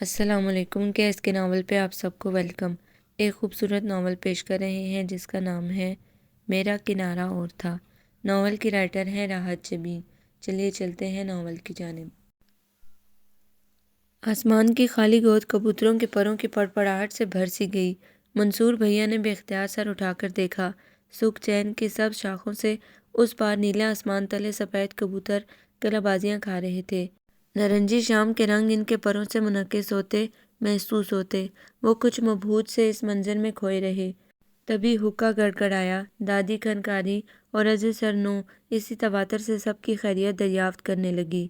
السلام علیکم۔ کیس کے ناول پہ آپ سب کو ویلکم۔ ایک خوبصورت ناول پیش کر رہے ہیں جس کا نام ہے میرا کنارہ اور تھا۔ ناول کی رائٹر ہیں راحت جبین۔ چلیے چلتے ہیں ناول کی جانب۔ آسمان کی خالی گود کبوتروں کے پروں کی پڑپڑاہٹ سے بھر سی گئی۔ منصور بھیا نے بے اختیار سر اٹھا کر دیکھا۔ سکھ چین کی سب شاخوں سے اس پار نیلے آسمان تلے سفید کبوتر کلا بازیاں کھا رہے تھے۔ نارنجی شام کے رنگ ان کے پروں سے منعکس ہوتے محسوس ہوتے۔ وہ کچھ مبہوت سے اس منظر میں کھوئے رہے۔ تبھی حقہ گڑگڑایا، دادی کھنکاری اور عزیز سرنو اسی تواتر سے سب کی خیریت دریافت کرنے لگی۔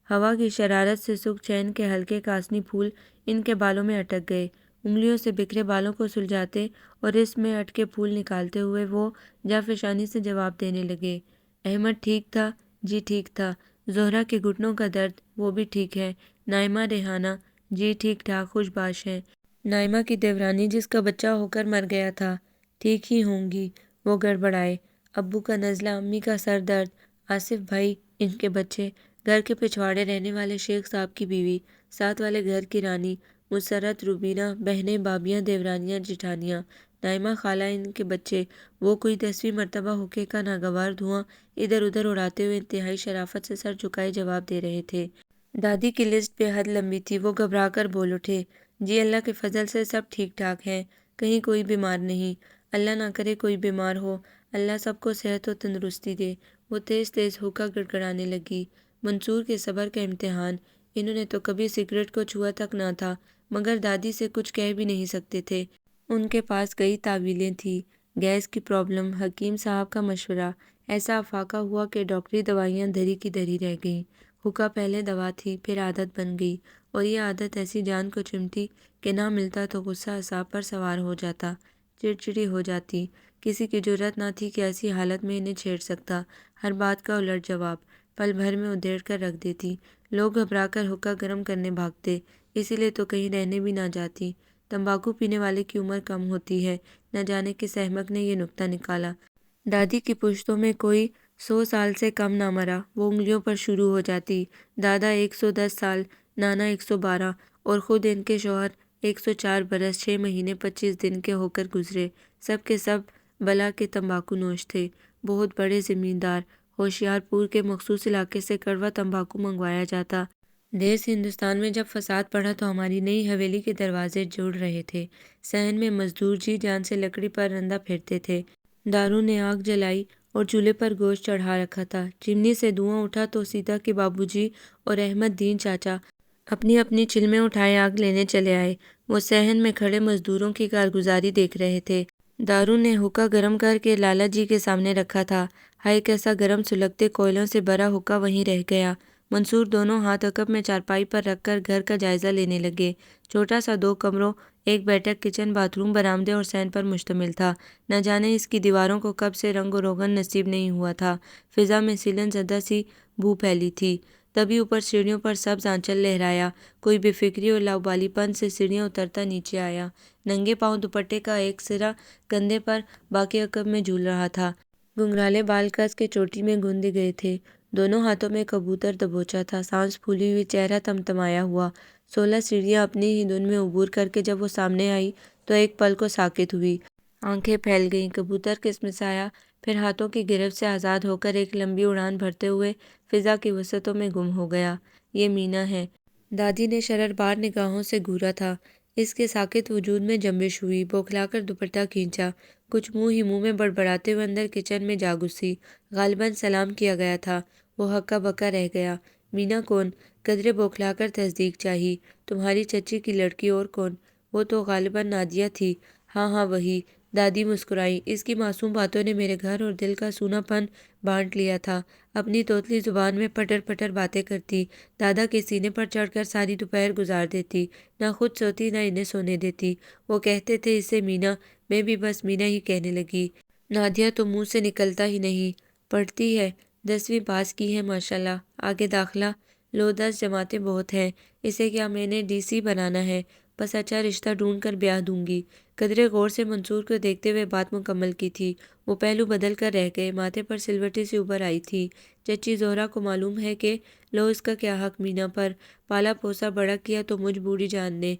ہوا کی شرارت سے سکھ چین کے ہلکے کاسنی پھول ان کے بالوں میں اٹک گئے۔ انگلیوں سے بکھرے بالوں کو سلجھاتے اور اس میں اٹکے پھول نکالتے ہوئے وہ جافشانی سے جواب دینے لگے۔ احمد ٹھیک تھا، جی ٹھیک تھا۔ زہرہ کے گھٹنوں کا درد، وہ بھی ٹھیک ہے۔ نائمہ ریحانہ، جی ٹھیک ٹھاک خوش باش ہیں۔ نائمہ کی دیورانی جس کا بچہ ہو کر مر گیا تھا، ٹھیک ہی ہوں گی۔ وہ گڑبڑائے۔ ابو کا نزلہ، امی کا سر درد، آصف بھائی، ان کے بچے، گھر کے پچھواڑے رہنے والے شیخ صاحب کی بیوی، ساتھ والے گھر کی رانی، مسرت، روبینہ، بہنیں، بھابیاں، دیورانیاں، جیٹھانیاں، نائمہ خالہ، ان کے بچے، وہ کوئی 10ویں مرتبہ حقے کا ناگوار دھواں ادھر ادھر اڑاتے ہوئے انتہائی شرافت سے سر جھکائے جواب دے رہے تھے۔ دادی کی لسٹ بے حد لمبی تھی۔ وہ گھبرا کر بول اٹھے، جی اللہ کے فضل سے سب ٹھیک ٹھاک ہیں، کہیں کوئی بیمار نہیں۔ اللہ نہ کرے کوئی بیمار ہو، اللہ سب کو صحت و تندرستی دے۔ وہ تیز تیز حقہ گڑگڑانے لگی۔ منصور کے صبر کا امتحان۔ انہوں نے تو کبھی سگریٹ کو چھوا تک نہ تھا، مگر دادی سے کچھ کہہ بھی نہیں سکتے تھے۔ ان کے پاس کئی تعویلیں تھیں، گیس کی پرابلم، حکیم صاحب کا مشورہ۔ ایسا افاقہ ہوا کہ ڈاکٹری دوائیاں دھری کی دھری رہ گئیں۔ حقہ پہلے دوا تھی، پھر عادت بن گئی، اور یہ عادت ایسی جان کو چمٹی کہ نہ ملتا تو غصہ اعصاب پر سوار ہو جاتا، چڑچڑی ہو جاتی۔ کسی کی جرأت نہ تھی کہ ایسی حالت میں انہیں چھیڑ سکتا۔ ہر بات کا الٹ جواب، پل بھر میں ادھیڑ کر رکھ دیتی۔ لوگ گھبرا کر حقہ گرم کرنے بھاگتے، اسی لیے تو کہیں رہنے بھی نہ جاتی۔ تمباکو پینے والے کی عمر کم ہوتی ہے، نہ جانے کس احمق نے یہ نکتہ نکالا۔ دادی کی پشتوں میں کوئی 100 سال سے کم نہ مرا۔ وہ انگلیوں پر شروع ہو جاتی۔ دادا 110 سال، نانا 112، اور خود ان کے شوہر 104 برس 6 مہینے 25 دن کے ہو کر گزرے۔ سب کے سب بلا کے تمباکو نوش تھے۔ بہت بڑے زمیندار ہوشیار پور کے مخصوص علاقے سے کڑوا تمباکو منگوایا جاتا۔ دیس ہندوستان میں جب فساد پڑا تو ہماری نئی حویلی کے دروازے جڑ رہے تھے۔ صحن میں مزدور جی جان سے لکڑی پر رندہ پھرتے تھے۔ دارو نے آگ جلائی اور چولہے پر گوشت چڑھا رکھا تھا۔ چمنی سے دھواں اٹھا تو سیتا کے بابو جی اور احمد دین چاچا اپنی اپنی چلمیں اٹھائے آگ لینے چلے آئے۔ وہ صحن میں کھڑے مزدوروں کی کارگزاری دیکھ رہے تھے۔ دارو نے حقہ گرم کر کے لالا جی کے سامنے رکھا تھا۔ ہائے کیسا گرم سلگتے کوئلوں سے بھرا حقہ وہیں رہ گیا۔ منصور دونوں ہاتھ عقب میں چارپائی پر رکھ کر گھر کا جائزہ لینے لگے۔ چھوٹا سا 2 کمروں، ایک بیٹھک، کچن، باتھ روم، برآمدے اور صحن پر مشتمل تھا۔ نہ جانے اس کی دیواروں کو کب سے رنگ و روغن نصیب نہیں ہوا تھا۔ فضا میں سیلن زدہ سی بو پھیلی تھی۔ تبھی اوپر سیڑھیوں پر سبز آنچل لہرایا۔ کوئی بے فکری اور لاابالی پن سے سیڑھیاں اترتا نیچے آیا۔ ننگے پاؤں دوپٹے کا ایک سرا کندھے پر، باقی عقب میں جھول رہا تھا۔ گھنگھرالے بال کس کے چوٹی میں گوندے گئے تھے۔ دونوں ہاتھوں میں کبوتر دبوچا تھا۔ سانس پھولی ہوئی، چہرہ تمتمایا ہوا۔ 16 سیڑھیاں اپنی ہی دھن میں عبور کر کے جب وہ سامنے آئی تو ایک پل کو ساکت ہوئی۔ آنکھیں پھیل گئیں۔ کبوتر کسمسایا، پھر ہاتھوں کی گرفت سے آزاد ہو کر ایک لمبی اڑان بھرتے ہوئے فضا کی وسعتوں میں گم ہو گیا۔ یہ مینا ہے۔ دادی نے شرربار نگاہوں سے گھورا تھا۔ اس کے ساکت وجود میں جنبش ہوئی۔ بوکھلا کر دوپٹہ کھینچا۔ کچھ منہ ہی منہ میں بڑبڑاتے ہوئے اندر کچن میں جا گھسی۔ غالباً سلام کیا گیا تھا۔ وہ ہکا بکا رہ گیا۔ مینا کون؟ قدرے بوکھلا کر تصدیق چاہی۔ تمہاری چچی کی لڑکی اور کون؟ وہ تو غالباً نادیہ تھی۔ ہاں ہاں وہی۔ دادی مسکرائیں۔ اس کی معصوم باتوں نے میرے گھر اور دل کا سونا پن بانٹ لیا تھا۔ اپنی توتلی زبان میں پٹر پٹر باتیں کرتی، دادا کے سینے پر چڑھ کر ساری دوپہر گزار دیتی، نہ خود سوتی نہ انہیں سونے دیتی۔ وہ کہتے تھے اسے مینا، میں بھی بس مینا ہی کہنے لگی۔ نادیہ تو منہ سے نکلتا ہی نہیں۔ پڑھتی ہے، 10ویں پاس کی ہے ماشاءاللہ۔ آگے داخلہ؟ لو 10 جماعتیں بہت ہیں، اسے کیا میں نے ڈی سی بنانا ہے؟ بس اچھا رشتہ ڈھونڈ کر بیاہ دوں گی۔ قدرے غور سے منصور کو دیکھتے ہوئے بات مکمل کی تھی۔ وہ پہلو بدل کر رہ گئے، ماتھے پر سلوٹی سی ابھر آئی تھی۔ چچی زہرا کو معلوم ہے کہ لو اس کا کیا حق مینا پر، پالا پوسا بڑا کیا تو مجھ بوڑھی جان نے،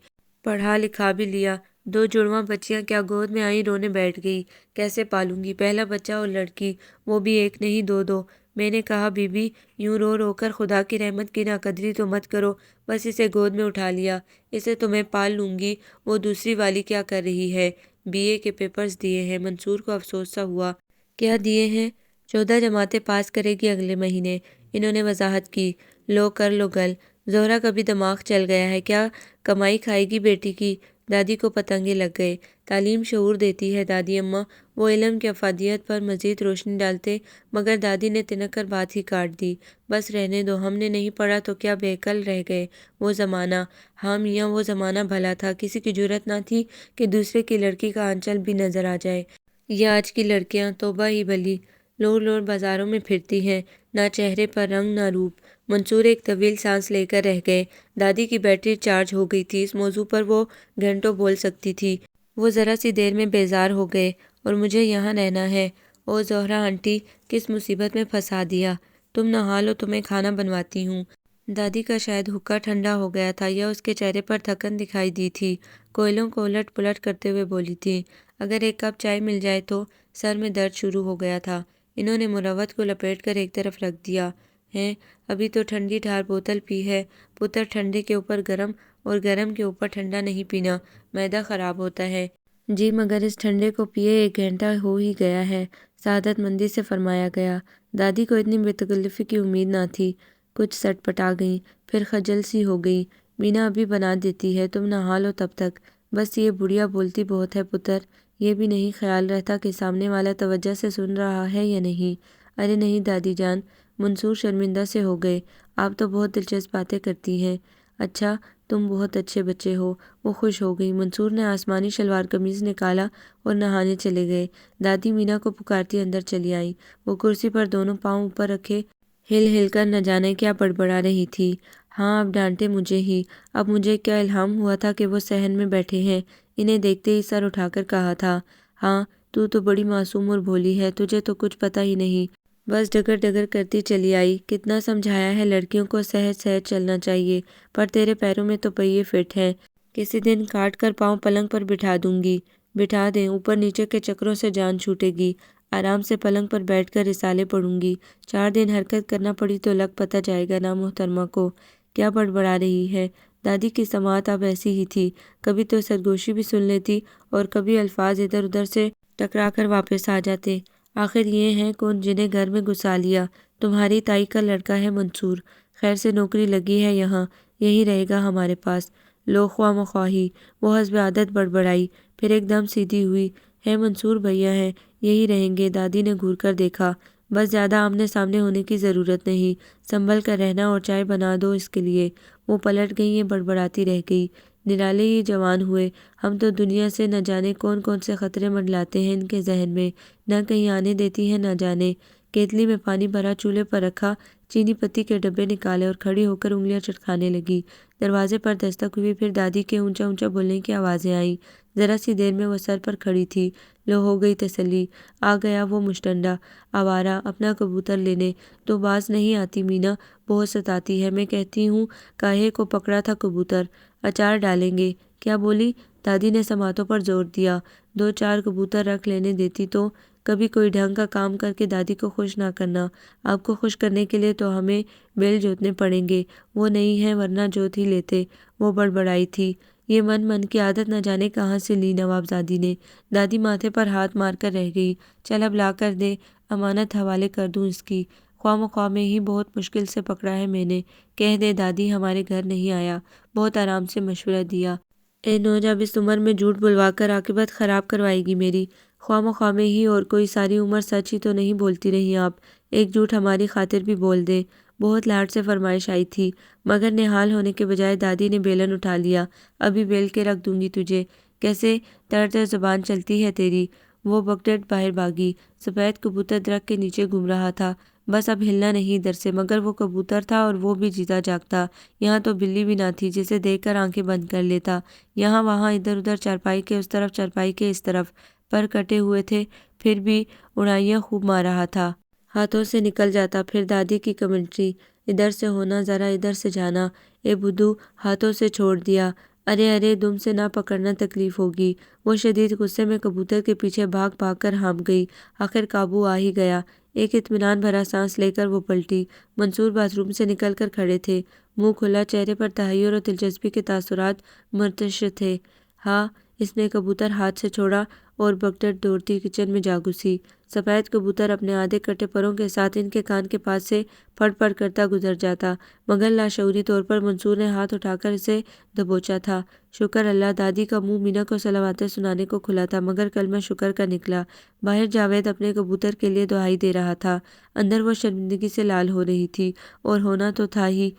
پڑھا لکھا بھی لیا۔ دو جڑواں بچیاں کیا گود میں آئی رونے بیٹھ گئی۔ کیسے پالوں گی، پہلا بچہ اور لڑکی، وہ بھی ایک نہیں دو دو۔ میں نے کہا بی بی یوں رو رو کر خدا کی رحمت کی ناقدری تو مت کرو، بس اسے گود میں اٹھا لیا، اسے تو میں پال لوں گی۔ وہ دوسری والی کیا کر رہی ہے؟ بی اے کے پیپرز دیے ہیں۔ منصور کو افسوس سا ہوا۔ کیا دیے ہیں؟ 14 جماعتیں پاس کرے گی اگلے مہینے، انہوں نے وضاحت کی۔ لو کر لو گل، زہرا کا بھی دماغ چل گیا ہے، کیا کمائی کھائے گی بیٹی کی؟ دادی کو پتنگے لگ گئے۔ تعلیم شعور دیتی ہے دادی اماں، وہ علم کی افادیت پر مزید روشنی ڈالتے، مگر دادی نے تنک کر بات ہی کاٹ دی۔ بس رہنے دو، ہم نے نہیں پڑھا تو کیا بے عقل رہ گئے۔ وہ زمانہ، ہاں میاں وہ زمانہ بھلا تھا، کسی کی جرأت نہ تھی کہ دوسرے کی لڑکی کا آنچل بھی نظر آ جائے۔ یہ آج کی لڑکیاں توبہ ہی بھلی، لوڑ لوڑ بازاروں میں پھرتی ہیں، نہ چہرے پر رنگ نہ روپ۔ منصور ایک طویل سانس لے کر رہ گئے۔ دادی کی بیٹری چارج ہو گئی تھی، اس موضوع پر وہ گھنٹوں بول سکتی تھی۔ وہ ذرا سی دیر میں بیزار ہو گئے۔ اور مجھے یہاں رہنا ہے۔ او زہرا آنٹی، کس مصیبت میں پھنسا دیا؟ تم نہا لو، تمہیں کھانا بنواتی ہوں۔ دادی کا شاید حقہ ٹھنڈا ہو گیا تھا یا اس کے چہرے پر تھکن دکھائی دی تھی، کوئلوں کو الٹ پلٹ کرتے ہوئے بولی تھی، اگر ایک کپ چائے مل جائے تو۔ سر میں درد شروع ہو گیا تھا۔ انہوں نے مروت کو لپیٹ کر ایک طرف رکھ دیا۔ ہیں، ابھی تو ٹھنڈی ٹھار بوتل پی ہے پتر، ٹھنڈے کے اوپر گرم اور گرم کے اوپر ٹھنڈا نہیں پینا، معدہ خراب ہوتا ہے۔ جی مگر اس ٹھنڈے کو پیے 1 گھنٹہ ہو ہی گیا ہے، سعادت مندی سے فرمایا گیا۔ دادی کو اتنی بے تکلفی کی امید نہ تھی، کچھ سٹ پٹا گئیں، پھر خجل سی ہو گئی۔ مینا ابھی بنا دیتی ہے، تم نہا لو تب تک۔ بس یہ بڑھیا بولتی بہت ہے پتر، یہ بھی نہیں خیال رہتا کہ سامنے والا توجہ سے سن رہا ہے یا نہیں۔ ارے نہیں دادی جان، منصور شرمندہ سے ہو گئے، آپ تو بہت دلچسپ باتیں کرتی ہیں۔ اچھا، تم بہت اچھے بچے ہو۔ وہ خوش ہو گئی۔ منصور نے آسمانی شلوار قمیض نکالا اور نہانے چلے گئے۔ دادی مینا کو پکارتی اندر چلی آئیں۔ وہ کرسی پر دونوں پاؤں اوپر رکھے ہل ہل کر نہ جانے کیا بڑبڑا رہی تھی۔ ہاں اب ڈانٹے مجھے ہی، اب مجھے کیا الہام ہوا تھا کہ وہ صحن میں بیٹھے ہیں۔ انہیں دیکھتے ہی سر اٹھا کر کہا تھا، ہاں تو بڑی معصوم اور بھولی ہے، تجھے تو کچھ پتہ ہی نہیں۔ بس ڈگر ڈگر کرتی چلی آئی۔ کتنا سمجھایا ہے لڑکیوں کو سہج سہج چلنا چاہیے، پر تیرے پیروں میں تو پہیے فٹ ہیں۔ کسی دن کاٹ کر پاؤں پلنگ پر بٹھا دوں گی۔ بٹھا دیں، اوپر نیچے کے چکروں سے جان چھوٹے گی۔ آرام سے پلنگ پر بیٹھ کر رسالے پڑھوں گی۔ 4 دن حرکت کرنا پڑی تو لگ پتہ جائے گا نا محترمہ کو، کیا بڑبڑا رہی ہے۔ دادی کی سماعت اب ایسی ہی تھی، کبھی تو سرگوشی بھی سن لیتی اور کبھی الفاظ ادھر ادھر سے ٹکرا کر واپس آ جاتے۔ آخر یہ ہیں کون جنہیں گھر میں گھسا لیا؟ تمہاری تائی کا لڑکا ہے منصور، خیر سے نوکری لگی ہے یہاں، یہی رہے گا ہمارے پاس۔ لو خواہ مخواہی وہ حسب عادت بڑبڑائی، پھر ایک دم سیدھی ہوئی، ہے منصور بھیا ہیں، یہی رہیں گے۔ دادی نے گھور کر دیکھا، بس زیادہ آمنے سامنے ہونے کی ضرورت نہیں، سنبھل کر رہنا اور چائے بنا دو اس کے لیے۔ وہ پلٹ گئی، یہ بڑبڑاتی رہ گئی، نرالے ہی جوان ہوئے، ہم تو دنیا سے نہ جانے کون کون سے خطرے منڈلاتے ہیں ان کے ذہن میں، نہ کہیں آنے دیتی ہیں نہ جانے۔ کیتلی میں پانی بھرا چولہے پر رکھا، چینی پتی کے ڈبے نکالے اور کھڑی ہو کر انگلیاں چٹکانے لگی۔ دروازے پر دستک ہوئی، پھر دادی کے اونچا اونچا بولنے کی آوازیں آئیں۔ ذرا سی دیر میں وہ سر پر کھڑی تھی۔ لو ہو گئی تسلی، آ گیا وہ مشٹنڈا، آوارہ، اپنا کبوتر لینے۔ تو باز نہیں آتی مینا، بہت ستاتی ہے، میں کہتی ہوں کاہے کو پکڑا تھا کبوتر، اچار ڈالیں گے۔ کیا بولی؟ دادی نے سماعتوں پر زور دیا۔ 2-4 کبوتر رکھ لینے دیتی تو۔ کبھی کوئی ڈھنگ کا کام کر کے دادی کو خوش نہ کرنا، آپ کو خوش کرنے کے لیے تو ہمیں بیل جوتنے پڑیں گے، وہ نہیں ہیں ورنہ جوت ہی لیتے۔ وہ بڑبڑائی تھی، یہ من کی عادت نہ جانے کہاں سے لی نوابزادی نے۔ دادی ماتھے پر ہاتھ مار کر رہ گئی، چل اب لا کر دے، امانت حوالے کر دوں اس کی، خواہ مخواہ میں ہی بہت مشکل سے پکڑا ہے میں نے۔ کہہ دے دادی ہمارے گھر نہیں آیا، بہت آرام سے مشورہ دیا۔ اے نوجا اب اس عمر میں جھوٹ بلوا کر عاقبت خراب کروائے گی میری، خواہ مخواہ میں ہی اور کوئی ساری عمر سچ ہی تو نہیں بولتی رہی آپ، ایک جھوٹ ہماری خاطر بھی بول دیں۔ بہت لاڈ سے فرمائش آئی تھی، مگر نہال ہونے کے بجائے دادی نے بیلن اٹھا لیا، ابھی بیل کے رکھ دوں گی تجھے، کیسے تر زبان چلتی ہے تیری۔ وہ بکٹٹ باہر بھاگی، سفید کبوتر درخت کے نیچے گھوم رہا تھا، بس اب ہلنا نہیں ادھر سے۔ مگر وہ کبوتر تھا اور وہ بھی جیتا جاگتا۔ یہاں تو بلی بھی نہ تھی جسے دیکھ کر آنکھیں بند کر لیتا۔ یہاں وہاں ادھر ادھر، چارپائی کے اس طرف چارپائی کے اس طرف، پر کٹے ہوئے تھے پھر بھی اڑائیاں خوب مار رہا تھا۔ ہاتھوں سے نکل جاتا۔ پھر دادی کی کمنٹری، ادھر سے ہونا، ذرا ادھر سے جانا۔ اے بدھو، ہاتھوں سے چھوڑ دیا۔ ارے ارے، دم سے نہ پکڑنا، تکلیف ہوگی۔ وہ شدید غصے میں کبوتر کے پیچھے بھاگ بھاگ کر ہانپ گئی۔ آخر قابو آ ہی گیا۔ ایک اطمینان بھرا سانس لے کر وہ پلٹی۔ منصور باتھ روم سے نکل کر کھڑے تھے، منہ کھلا، چہرے پر تحیر اور دلچسپی کے تاثرات مرتشر تھے۔ ہاں، اس نے کبوتر ہاتھ سے چھوڑا اور بگدڑ دوڑتی کچن میں جا گھسی۔ سفید کبوتر اپنے آدھے کٹے پروں کے ساتھ ان کے کان کے پاس سے پھڑ پھڑ کرتا گزر جاتا، مگر لاشعوری طور پر منصور نے ہاتھ اٹھا کر اسے دبوچا تھا۔ شکر اللہ، دادی کا منہ مینا کو صلواتیں سنانے کو کھلا تھا، مگر کلمہ شکر کا نکلا۔ باہر جاوید اپنے کبوتر کے لیے دعائی دے رہا تھا، اندر وہ شرمندگی سے لال ہو رہی تھی، اور ہونا تو تھا ہی۔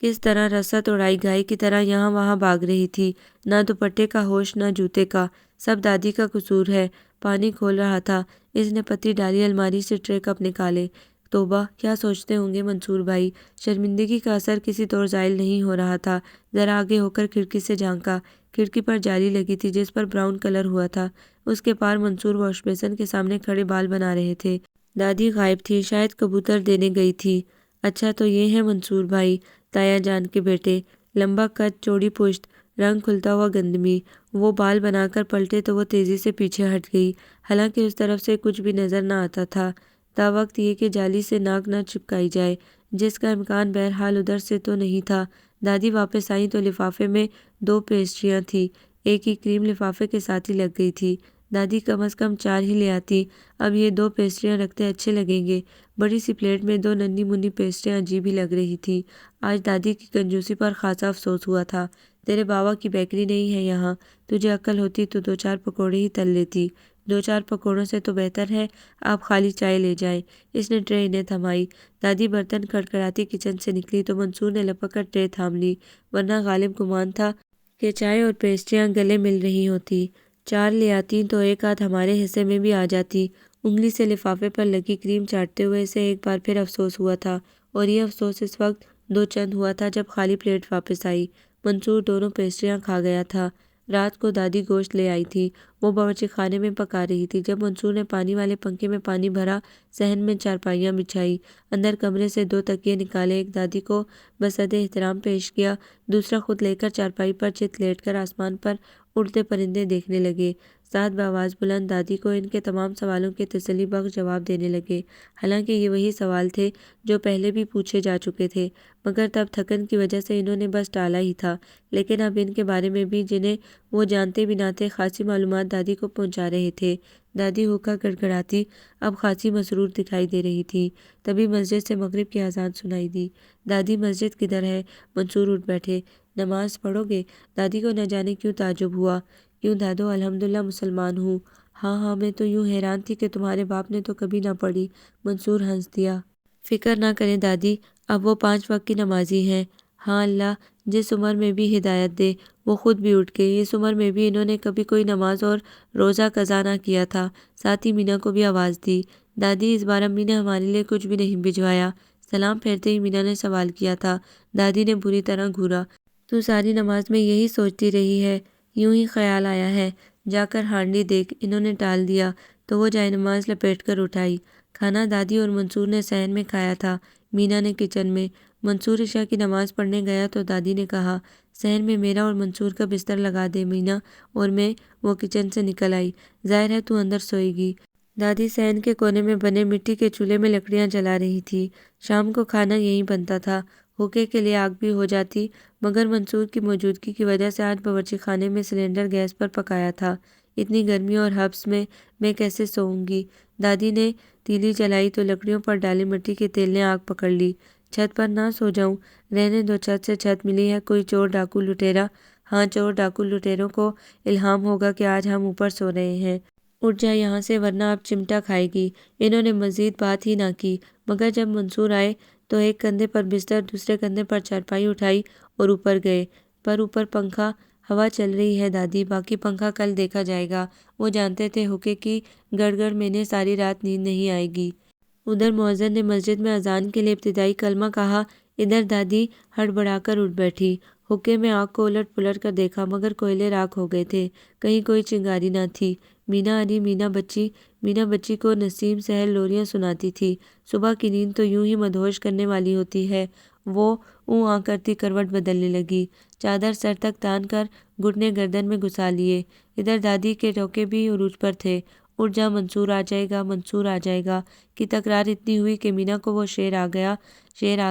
کس طرح رسا توڑائی گائے کی طرح یہاں وہاں بھاگ رہی تھی، نہ دوپٹے کا ہوش نہ جوتے کا۔ سب دادی کا قصور ہے۔ پانی کھول رہا تھا، اس نے پتی ڈالی، الماری سے ٹرے کپ نکالے۔ توبہ، کیا سوچتے ہوں گے منصور بھائی؟ شرمندگی کا اثر کسی طور زائل نہیں ہو رہا تھا۔ ذرا آگے ہو کر کھڑکی سے جھانکا۔ کھڑکی پر جالی لگی تھی جس پر براؤن کلر ہوا تھا، اس کے پار منصور واش بیسن کے سامنے کھڑے بال بنا رہے تھے۔ دادی غائب تھی، شاید کبوتر دینے گئی تھی۔ اچھا تو یہ ہیں منصور بھائی، تایا جان کے بیٹے، لمبا قد، چوڑی پشت، رنگ کھلتا ہوا گندمی۔ وہ بال بنا کر پلٹے تو وہ تیزی سے پیچھے ہٹ گئی، حالانکہ اس طرف سے کچھ بھی نظر نہ آتا تھا، تاوقت یہ کہ جالی سے ناک نہ چپکائی جائے، جس کا امکان بہرحال ادھر سے تو نہیں تھا۔ دادی واپس آئیں تو لفافے میں 2 پیسٹریاں تھیں، ایک ہی کریم لفافے کے ساتھ ہی لگ گئی تھی۔ دادی کم از کم 4 ہی لے آتی، اب یہ 2 پیسٹریاں رکھتے اچھے لگیں گے۔ بڑی سی پلیٹ میں 2 ننھی منھی پیسٹریاں عجیب ہی لگ رہی تھی۔ آج دادی کی کنجوسی پر خاصا افسوس ہوا تھا۔ تیرے بابا کی بیکری نہیں ہے یہاں، تجھے عقل ہوتی تو 2-4 پکوڑے ہی تل لیتی۔ 2-4 پکوڑوں سے تو بہتر ہے آپ خالی چائے لے جائیں۔ اس نے ٹرے انہیں تھمائی۔ دادی برتن کھڑکھڑاتی کچن سے نکلی تو منصور نے لپک کر ٹرے تھام لی، ورنہ غالب گمان تھا کہ چائے اور پیسٹریاں گلے مل رہی ہوتی۔ 4 لے آتی تو ایک آدھ ہمارے حصے میں بھی آ جاتی۔ انگلی سے لفافے پر لگی کریم چاٹتے ہوئے اسے ایک بار پھر افسوس ہوا تھا، اور یہ افسوس اس وقت 2 چند ہوا تھا جب خالی پلیٹ واپس آئی۔ منصور دونوں پیسٹریاں کھا گیا تھا۔ رات کو دادی گوشت لے آئی تھی، وہ باورچی خانے میں پکا رہی تھی۔ جب منصور نے پانی والے پنکھے میں پانی بھرا، صحن میں چارپائیاں بچھائی، اندر کمرے سے 2 تکیے نکالے، ایک دادی کو بسد احترام پیش کیا، دوسرا خود لے کر چارپائی پر چت لیٹ کر آسمان پر اڑتے پرندے دیکھنے لگے۔ ساتھ بآواز بلند دادی کو ان کے تمام سوالوں کے تسلی بخش جواب دینے لگے، حالانکہ یہ وہی سوال تھے جو پہلے بھی پوچھے جا چکے تھے، مگر تب تھکن کی وجہ سے انہوں نے بس ٹالا ہی تھا۔ لیکن اب ان کے بارے میں بھی، جنہیں وہ جانتے بھی نہ تھے، خاصی معلومات دادی کو پہنچا رہے تھے۔ دادی ہوکا گڑگڑاتی اب خاصی مسرور دکھائی دے رہی تھی۔ تبھی مسجد سے مغرب کی اذان سنائی دی۔ دادی، مسجد کدھر ہے؟ منصور اٹھ بیٹھے۔ نماز پڑھو گے؟ دادی کو نہ جانے کیوں تعجب ہوا۔ کیوں دادو، الحمدللہ مسلمان ہوں۔ ہاں ہاں، میں تو یوں حیران تھی کہ تمہارے باپ نے تو کبھی نہ پڑھی۔ منصور ہنس دیا۔ فکر نہ کریں دادی، اب وہ 5 وقت کی نمازی ہیں۔ ہاں، اللہ جس عمر میں بھی ہدایت دے۔ وہ خود بھی اٹھ گئی۔ اس عمر میں بھی انہوں نے کبھی کوئی نماز اور روزہ قضا نہ کیا تھا۔ ساتھ ہی مینا کو بھی آواز دی۔ دادی، اس بار امی نے ہمارے لیے کچھ بھی نہیں بھجوایا؟ سلام پھیرتے ہی مینا نے سوال کیا تھا۔ دادی نے بری طرح گھورا۔ تو ساری نماز میں یہی سوچتی رہی ہے؟ یوں ہی خیال آیا ہے، جا کر ہانڈی دیکھ۔ انہوں نے ٹال دیا تو وہ جائے نماز لپیٹ کر اٹھائی۔ کھانا دادی اور منصور نے صحن میں کھایا تھا، مینا نے کچن میں۔ منصور عشاء کی نماز پڑھنے گیا تو دادی نے کہا، صحن میں میرا اور منصور کا بستر لگا دے مینا، اور میں۔ وہ کچن سے نکل آئی۔ ظاہر ہے تو اندر سوئے گی۔ دادی صحن کے کونے میں بنے مٹی کے چولہے میں لکڑیاں جلا رہی تھی۔ شام کو کھانا یہیں بنتا تھا، ہوکے کے لیے آگ بھی ہو جاتی، مگر منصور کی موجودگی کی وجہ سے آج باورچی خانے میں سلنڈر گیس پر پکایا تھا۔ اتنی گرمی اور حبس میں کیسے سوؤں گی؟ دادی نے تیلی جلائی تو لکڑیوں پر ڈالے مٹی کے تیل نے آگ پکڑ لی۔ چھت پر نہ سو جاؤں؟ رہنے دو، چھت سے چھت ملی ہے، کوئی چور ڈاکو لٹیرا؟ ہاں، چور ڈاکو لٹیروں کو الہام ہوگا کہ آج ہم اوپر سو رہے ہیں۔ اٹھ جا یہاں سے ورنہ اب چمٹا کھائے گی۔ انہوں نے مزید بات ہی نہ کی، مگر جب منصور آئے تو ایک کندھے پر بستر، دوسرے کندھے پر چارپائی اٹھائی اور اوپر گئے۔ پر اوپر پنکھا، ہوا چل رہی ہے دادی، باقی پنکھا کل دیکھا جائے گا۔ وہ جانتے تھے ہوکے کی گڑگڑ میں انہیں ساری رات نیند نہیں آئے گی۔ ادھر مؤذن نے مسجد میں اذان کے لیے ابتدائی کلمہ کہا۔ ادھر دادی ہڑبڑا کر اٹھ بیٹھی۔ حقے میں آنکھ کو الٹ پلٹ کر دیکھا مگر کوئلے راکھ ہو گئے تھے، کہیں کوئی چنگاری نہ تھی۔ مینا اری مینا بچی کو نسیم سحر لوریاں سناتی تھی۔ صبح کی نیند تو یوں ہی مدہوش کرنے والی ہوتی ہے۔ وہ اوں آ کرتی کروٹ بدلنے لگی، چادر سر تک تان کر گھٹنے گردن میں گھسا لیے۔ ادھر دادی کے ٹوکے بھی عروج پر تھے۔ اٹھ جا، منصور آ جائے گا، منصور آ جائے گا کی تکرار اتنی ہوئی کہ مینا کو وہ شیر آ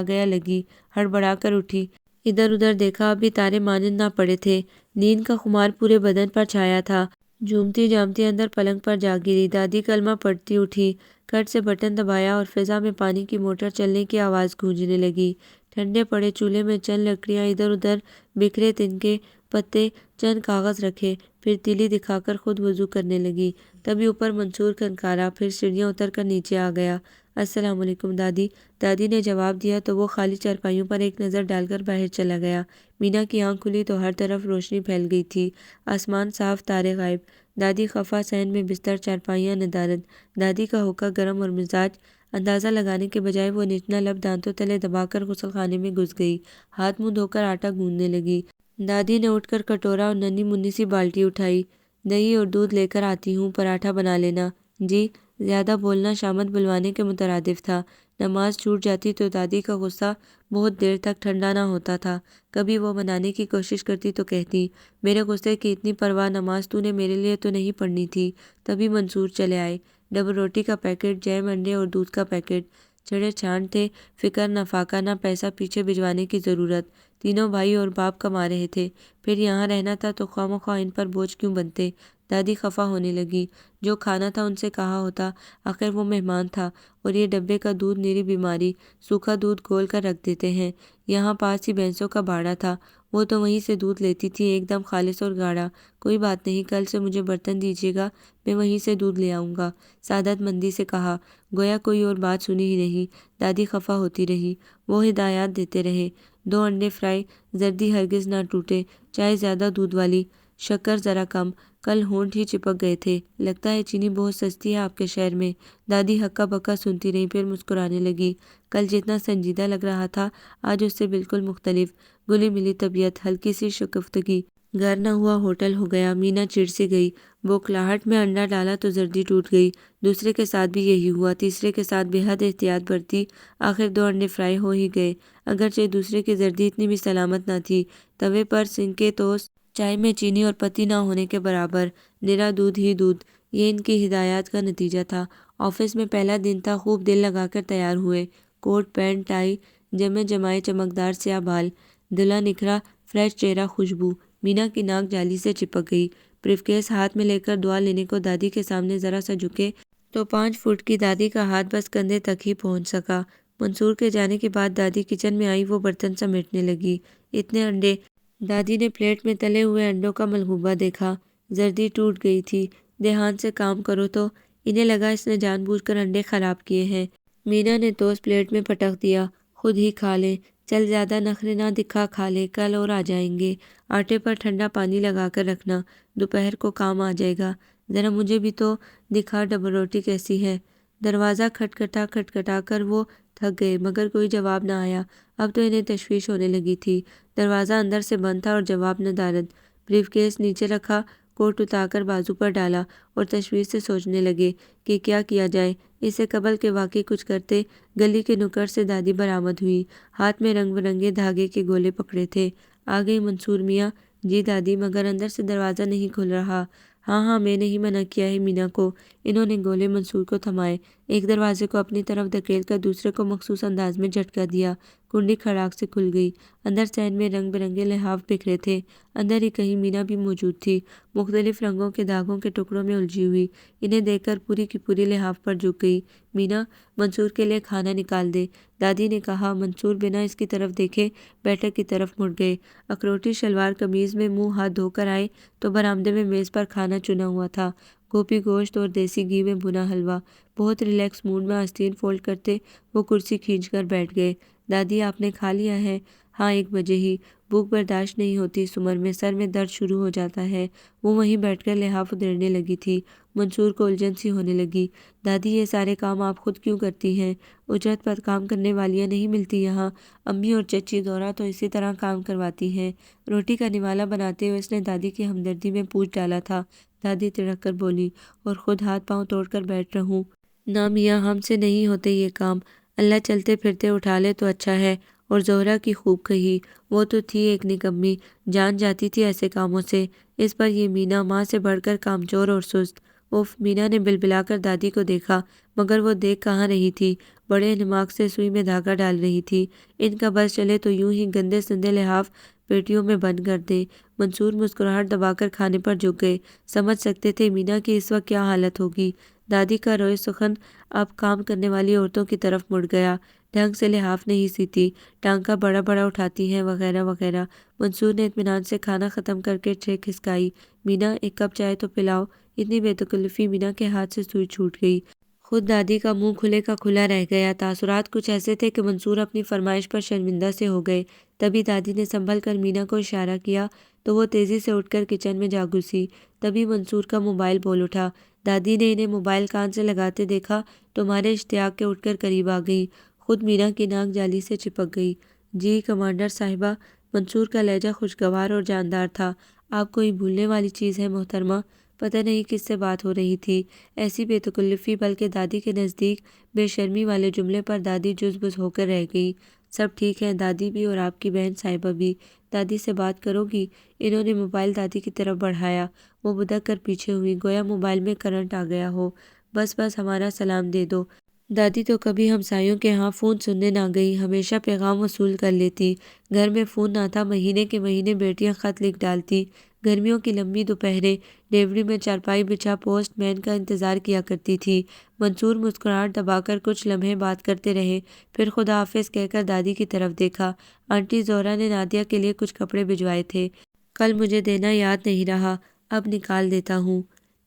گیا لگی۔ ہڑبڑا کر اٹھی، ادھر ادھر دیکھا، ابھی تارے مانند نہ پڑے تھے۔ نیند کا خمار پورے بدن پر چھایا تھا۔ جھومتی جامتی اندر پلنگ پر جا گری۔ دادی کلمہ پڑھتی اٹھی، کٹ سے بٹن دبایا اور فضا میں پانی کی موٹر چلنے کی آواز گونجنے لگی۔ ٹھنڈے پڑے چولہے میں چند لکڑیاں، ادھر ادھر بکھرے تنکے پتے، چند کاغذ رکھے، پھر تیلی دکھا کر خود وضو کرنے لگی۔ تبھی اوپر منصور کھنکارا، پھر سیڑھیاں اتر کر نیچے آ گیا۔ السلام علیکم دادی۔ دادی نے جواب دیا تو وہ خالی چارپائیوں پر ایک نظر ڈال کر باہر چلا گیا۔ مینا کی آنکھ کھلی تو ہر طرف روشنی پھیل گئی تھی، آسمان صاف، تارے غائب۔ دادی خفا صحن میں بستر، چارپائیاں ندارد۔ دادی کا حقہ گرم اور مزاج اندازہ لگانے کے بجائے وہ نچلا لب دانتوں تلے دبا کر غسل خانے میں گھس گئی، ہاتھ منہ دھو کر آٹا گوندنے لگی۔ دادی نے اٹھ کر کٹورا اور ننھی منھی سی بالٹی اٹھائی۔ دہی اور دودھ لے کر آتی ہوں، پراٹھا بنا لینا۔ جی۔ زیادہ بولنا شامت بلوانے کے مترادف تھا۔ نماز چھوٹ جاتی تو دادی کا غصہ بہت دیر تک ٹھنڈا نہ ہوتا تھا۔ کبھی وہ منانے کی کوشش کرتی تو کہتی، میرے غصے کی اتنی پرواہ، نماز تو نے میرے لیے تو نہیں پڑھنی تھی۔ تبھی منصور چلے آئے، ڈبل روٹی کا پیکٹ، جیم، انڈے اور دودھ کا پیکٹ۔ چھڑے چھانٹ تھے، فکر نہ فاقہ نہ پیسہ پیچھے بھجوانے کی ضرورت۔ تینوں بھائی اور باپ کما رہے تھے، پھر یہاں رہنا تھا تو خواہ مخواہ ان پر بوجھ کیوں بنتے۔ دادی خفا ہونے لگی۔ جو کھانا تھا ان سے کہا ہوتا، آخر وہ مہمان تھا، اور یہ ڈبے کا دودھ نری بیماری، سوکھا دودھ گھول کر رکھ دیتے ہیں۔ یہاں پاس ہی بھینسوں کا باڑہ تھا، وہ تو وہیں سے دودھ لیتی تھی، ایک دم خالص اور گاڑھا۔ کوئی بات نہیں، کل سے مجھے برتن دیجیے گا، میں وہیں سے دودھ لے آؤں گا، سعادت مندی سے کہا، گویا کوئی اور بات سنی ہی نہیں۔ دادی خفا ہوتی رہی، وہ ہدایات دیتے رہے، 2 انڈے فرائی، زردی ہرگز نہ ٹوٹے، چائے زیادہ دودھ والی، شکر ذرا کم، کل ہونٹ ہی چپک گئے تھے، لگتا ہے چینی بہت سستی ہے آپ کے شہر میں۔ دادی ہکا بکا سنتی رہی، پھر مسکرانے لگی۔ کل جتنا سنجیدہ لگ رہا تھا، آج اس سے بالکل مختلف، گلی ملی طبیعت، ہلکی سی شگفتگی۔ گھر نہ ہوا ہوٹل ہو گیا۔ مینا چڑ سی گئی، بوکھلاہٹ میں انڈا ڈالا تو زردی ٹوٹ گئی۔ دوسرے کے ساتھ بھی یہی ہوا، تیسرے کے ساتھ بے حد احتیاط برتی، آخر 2 انڈے فرائی ہو ہی گئے، اگرچہ دوسرے کی زردی اتنی بھی سلامت نہ تھی، توے پر سنکے توست، چائے میں چینی اور پتی نہ ہونے کے برابر، نرا دودھ ہی دودھ۔ یہ ان کی ہدایات کا نتیجہ تھا۔ آفس میں پہلا دن تھا، خوب دل لگا کر تیار ہوئے، کوٹ پینٹ ٹائی، جمے جمائے چمکدار سیاہ بال، دھلا نکھرا فریش چہرہ، خوشبو۔ مینا کی ناک جالی سے چپک گئی۔ بریف کیس ہاتھ میں لے کر دعا لینے کو دادی کے سامنے ذرا سا جھکے تو 5 فٹ کی دادی کا ہاتھ بس کندھے تک ہی پہنچ سکا۔ منصور کے جانے کے بعد دادی کچن میں آئی، وہ برتن سمیٹنے لگی۔ اتنے انڈے! دادی نے پلیٹ میں تلے ہوئے انڈوں کا ملغوبہ دیکھا، زردی ٹوٹ گئی تھی۔ دھیان سے کام کرو تو، انہیں لگا اس نے جان بوجھ کر انڈے خراب کیے ہیں۔ مینا نے توست پلیٹ میں پٹک دیا، خود ہی کھا لیں، چل زیادہ نخرے نہ دکھا، کھا لے، کل اور آ جائیں گے۔ آٹے پر ٹھنڈا پانی لگا کر رکھنا، دوپہر کو کام آ جائے گا۔ ذرا مجھے بھی تو دکھا ڈبل روٹی کیسی ہے۔ دروازہ کھٹکھٹا کر وہ تھک گئے، مگر کوئی جواب نہ آیا۔ اب تو انہیں تشویش ہونے لگی تھی۔ دروازہ اندر سے بند تھا اور جواب ندارد۔ بریف کیس نیچے رکھا، کوٹ اتار کر بازو پر ڈالا اور تشویش سے سوچنے لگے کہ کیا کیا جائے۔ اس سے قبل کہ واقعی کچھ کرتے، گلی کے نکڑ سے دادی برآمد ہوئی، ہاتھ میں رنگ برنگے دھاگے کے گولے پکڑے تھے۔ آ گئی منصور میاں؟ جی دادی، مگر اندر سے دروازہ نہیں کھل رہا۔ ہاں میں نے ہی منع کیا ہے مینا کو۔ انہوں نے گولے منصور کو تھمائے، ایک دروازے کو اپنی طرف دھکیل کر دوسرے کو مخصوص انداز میں جھٹکا دیا، کنڈی کھڑاک سے کھل گئی۔ اندر صحن میں رنگ برنگے لحاف بکھرے تھے، اندر ہی کہیں مینا بھی موجود تھی، مختلف رنگوں کے دھاگوں کے ٹکڑوں میں الجھی ہوئی۔ انہیں دیکھ کر پوری کی پوری لحاف پر جھک گئی۔ مینا، منصور کے لیے کھانا نکال دے، دادی نے کہا۔ منصور بنا اس کی طرف دیکھے بیٹھک کی طرف مڑ گئے۔ اخروٹی شلوار قمیض میں منہ ہاتھ دھو کر آئے تو برآمدے میں میز پر کھانا چنا ہوا تھا، گوبھی گوشت اور دیسی گھی میں بھنا حلوہ۔ بہت ریلیکس موڈ میں آستین فولڈ کرتے وہ کرسی کھینچ کر بیٹھ گئے۔ دادی، آپ نے کھا لیا ہے؟ ہاں، 1 بجے ہی۔ بھوک برداشت نہیں ہوتی اس عمر میں، سر میں درد شروع ہو جاتا ہے۔ وہ وہیں بیٹھ کر لحاف ادھیڑنے لگی تھی۔ منصور کو الجھن سی ہونے لگی۔ دادی یہ سارے کام آپ خود کیوں کرتی ہیں؟ اجرت پر کام کرنے والیاں نہیں ملتی یہاں؟ امی اور چچی دورہ تو اسی طرح کام کرواتی ہیں۔ روٹی کا نوالا بناتے ہوئے اس نے دادی کی ہمدردی میں پوچھ ڈالا تھا۔ دادی تڑک کر بولی، اور خود ہاتھ پاؤں توڑ کر بیٹھ رہوں؟ نہ میاں، ہم سے نہیں ہوتے یہ کام۔ اللہ چلتے پھرتے اٹھا لے تو اچھا ہے۔ اور زہرا کی خوب کہی، وہ تو تھی ایک نکمی، جان جاتی تھی ایسے کاموں سے۔ اس پر یہ مینا ماں سے بڑھ کر کامچور اور سست۔ اف، مینا نے بلبلا کر دادی کو دیکھا، مگر وہ دیکھ کہاں رہی تھی، بڑے انہماک سے سوئی میں دھاگا ڈال رہی تھی۔ ان کا بس چلے تو یوں ہی گندے سندے لحاف پیٹیوں میں بند کر دیں۔ منصور مسکراہٹ دبا کر کھانے پر جھک گئے۔ سمجھ سکتے تھے مینا کی اس وقت کیا حالت ہوگی۔ دادی کا روئے سخن اب کام کرنے والی عورتوں کی طرف مڑ گیا۔ ڈھنگ سے لحاف نہیں سیتی، ٹانکا بڑا بڑا اٹھاتی ہیں، وغیرہ وغیرہ۔ منصور نے اطمینان سے کھانا ختم کر کے ٹرے کھسکائی۔ مینا، ایک کپ چائے تو پلاؤ۔ اتنی بے تکلفی مینا کے ہاتھ سے سوئی چھوٹ گئی۔ خود دادی کا منہ کھلے کا کھلا رہ گیا۔ تاثرات کچھ ایسے تھے کہ منصور اپنی فرمائش پر شرمندہ سے ہو گئے۔ تبھی دادی نے سنبھل کر مینا کو اشارہ کیا تو وہ تیزی سے اٹھ کر کچن میں جا گھسی۔ تبھی منصور کا موبائل بول اٹھا۔ دادی نے انہیں موبائل کان سے لگاتے دیکھا تو مارے اشتیاق کے اٹھ کر قریب آ گئی۔ خود مینا کی ناک جالی سے چپک گئی۔ جی کمانڈر صاحبہ۔ منصور کا لہجہ خوشگوار اور جاندار تھا۔ آپ کوئی بھولنے والی چیز ہے محترمہ؟ پتہ نہیں کس سے بات ہو رہی تھی، ایسی بے تکلفی، بلکہ دادی کے نزدیک بے شرمی والے جملے پر دادی جز بز ہو کر رہ گئی۔ سب ٹھیک ہے، دادی بھی اور آپ کی بہن صاحبہ بھی۔ دادی سے بات کرو گی؟ انہوں نے موبائل دادی کی طرف بڑھایا۔ وہ بدک کر پیچھے ہوئی، گویا موبائل میں کرنٹ آ گیا ہو۔ بس بس، ہمارا سلام دے دو۔ دادی تو کبھی ہمسایوں کے ہاں فون سننے نہ گئی، ہمیشہ پیغام وصول کر لیتی۔ گھر میں فون نہ تھا، مہینے کے مہینے بیٹیاں خط لکھ ڈالتی۔ گرمیوں کی لمبی دوپہریں ڈیوڑی میں چارپائی بچھا پوسٹ مین کا انتظار کیا کرتی تھی۔ منصور مسکراہٹ دبا کر کچھ لمحے بات کرتے رہے، پھر خدا حافظ کہہ کر دادی کی طرف دیکھا۔ آنٹی زہرا نے نادیہ کے لیے کچھ کپڑے بھجوائے تھے، کل مجھے دینا یاد نہیں رہا، اب نکال دیتا ہوں۔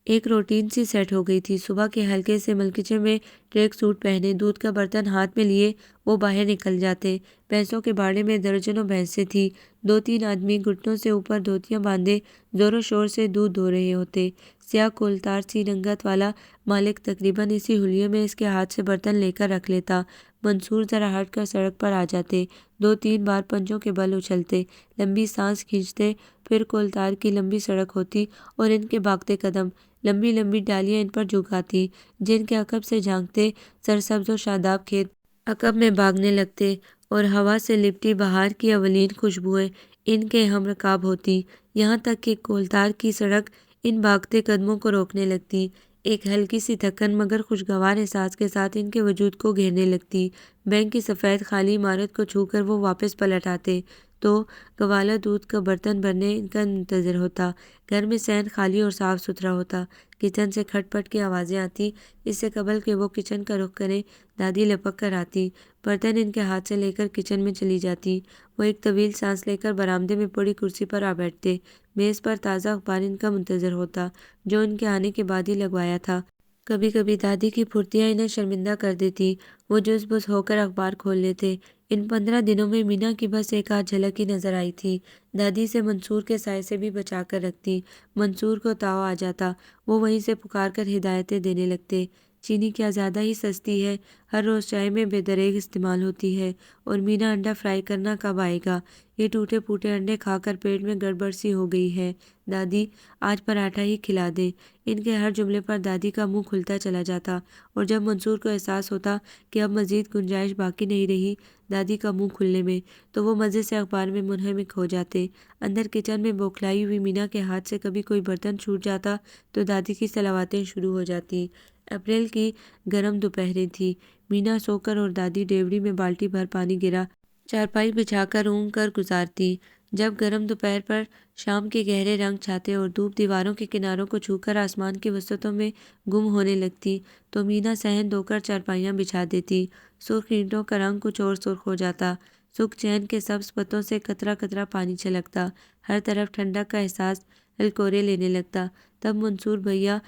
ایک روٹین سی سیٹ ہو گئی تھی۔ صبح کے ہلکے سے ملکچے میں ٹریک سوٹ پہنے، دودھ کا برتن ہاتھ میں لیے وہ باہر نکل جاتے۔ بھینسوں کے باڑے میں درجنوں بھینسیں تھیں۔ دو تین آدمی گھٹنوں سے اوپر دھوتیاں باندھے زور و شور سے دودھ دو رہے ہوتے۔ سیاہ کولتار سی رنگت والا مالک تقریباً اسی حلیے میں اس کے ہاتھ سے برتن لے کر رکھ لیتا۔ منصور ذرا ہٹ کر سڑک پر آ جاتے، دو تین بار پنجوں کے بل اچھلتے، لمبی سانس کھینچتے، پھر کولتار کی لمبی سڑک ہوتی اور ان کے بھاگتے قدم، لمبی لمبی ڈالیاں ان پر جھک آتی، جن کے عقب سے جھانکتے سرسبز و شاداب کھیت عقب میں بھاگنے لگتے اور ہوا سے لپٹی بہار کی اولین خوشبوئیں ان کے ہم رکاب ہوتی، یہاں تک کہ کولتار کی سڑک ان بھاگتے قدموں کو روکنے لگتی۔ ایک ہلکی سی تھکن مگر خوشگوار احساس کے ساتھ ان کے وجود کو گھیرنے لگتی۔ بینک کی سفید خالی عمارت کو چھو کر وہ واپس پلٹ آتے تو گوالا دودھ کا برتن بھرنے ان کا منتظر ہوتا۔ گھر میں صحن خالی اور صاف ستھرا ہوتا۔ کچن سے کھٹ پٹ کی آوازیں آتی۔ اس سے قبل کہ وہ کچن کا رخ کریں، دادی لپک کر آتی، برتن ان کے ہاتھ سے لے کر کچن میں چلی جاتی۔ وہ ایک طویل سانس لے کر برآمدے میں پڑی کرسی پر آ بیٹھتے۔ میز پر تازہ اخبار ان کا منتظر ہوتا، جو ان کے آنے کے بعد ہی لگوایا تھا۔ کبھی کبھی دادی کی پھرتیاں انہیں شرمندہ کر دیتی، وہ جز بز ہو کر اخبار کھول لیتے۔ ان 15 دنوں میں مینا کی بس ایک آدھ جھلک ہی نظر آئی تھی۔ دادی سے منصور کے سائے سے بھی بچا کر رکھتی۔ منصور کو تاؤ آ جاتا، وہ وہیں سے پکار کر ہدایتیں دینے لگتے۔ چینی کیا زیادہ ہی سستی ہے، ہر روز چائے میں بے دریغ استعمال ہوتی ہے، اور مینا انڈا فرائی کرنا کب آئے گا؟ یہ ٹوٹے پھوٹے انڈے کھا کر پیٹ میں گڑبڑ سی ہو گئی ہے۔ دادی، آج پراٹھا ہی کھلا دیں۔ ان کے ہر جملے پر دادی کا منہ کھلتا چلا جاتا، اور جب منصور کو احساس ہوتا کہ اب مزید گنجائش باقی نہیں رہی دادی کا منہ کھلنے میں، تو وہ مزے سے اخبار میں منہمک ہو جاتے۔ اندر کچن میں بوکھلائی ہوئی مینا کے ہاتھ سے کبھی کوئی برتن چھوٹ جاتا تو دادی کی صلواتیں شروع ہو جاتی۔ اپریل کی گرم دوپہریں تھیں۔ مینا سو کر اور دادی ڈیوڑی میں بالٹی بھر پانی گرا چارپائی بچھا کر اونگ کر گزارتی۔ جب گرم دوپہر پر شام کے گہرے رنگ چھاتے اور دھوپ دیواروں کے کناروں کو چھو کر آسمان کی وسعتوں میں گم ہونے لگتی تو مینا صحن دھو کر چارپائیاں بچھا دیتی۔ سرخ اینٹوں کا رنگ کچھ اور سرخ ہو جاتا، سکھ چین کے سبز پتوں سے قطرہ قطرہ پانی چھلکتا، ہر طرف ٹھنڈک کا احساس ہلکورے لینے لگتا۔ تب منصور بھیا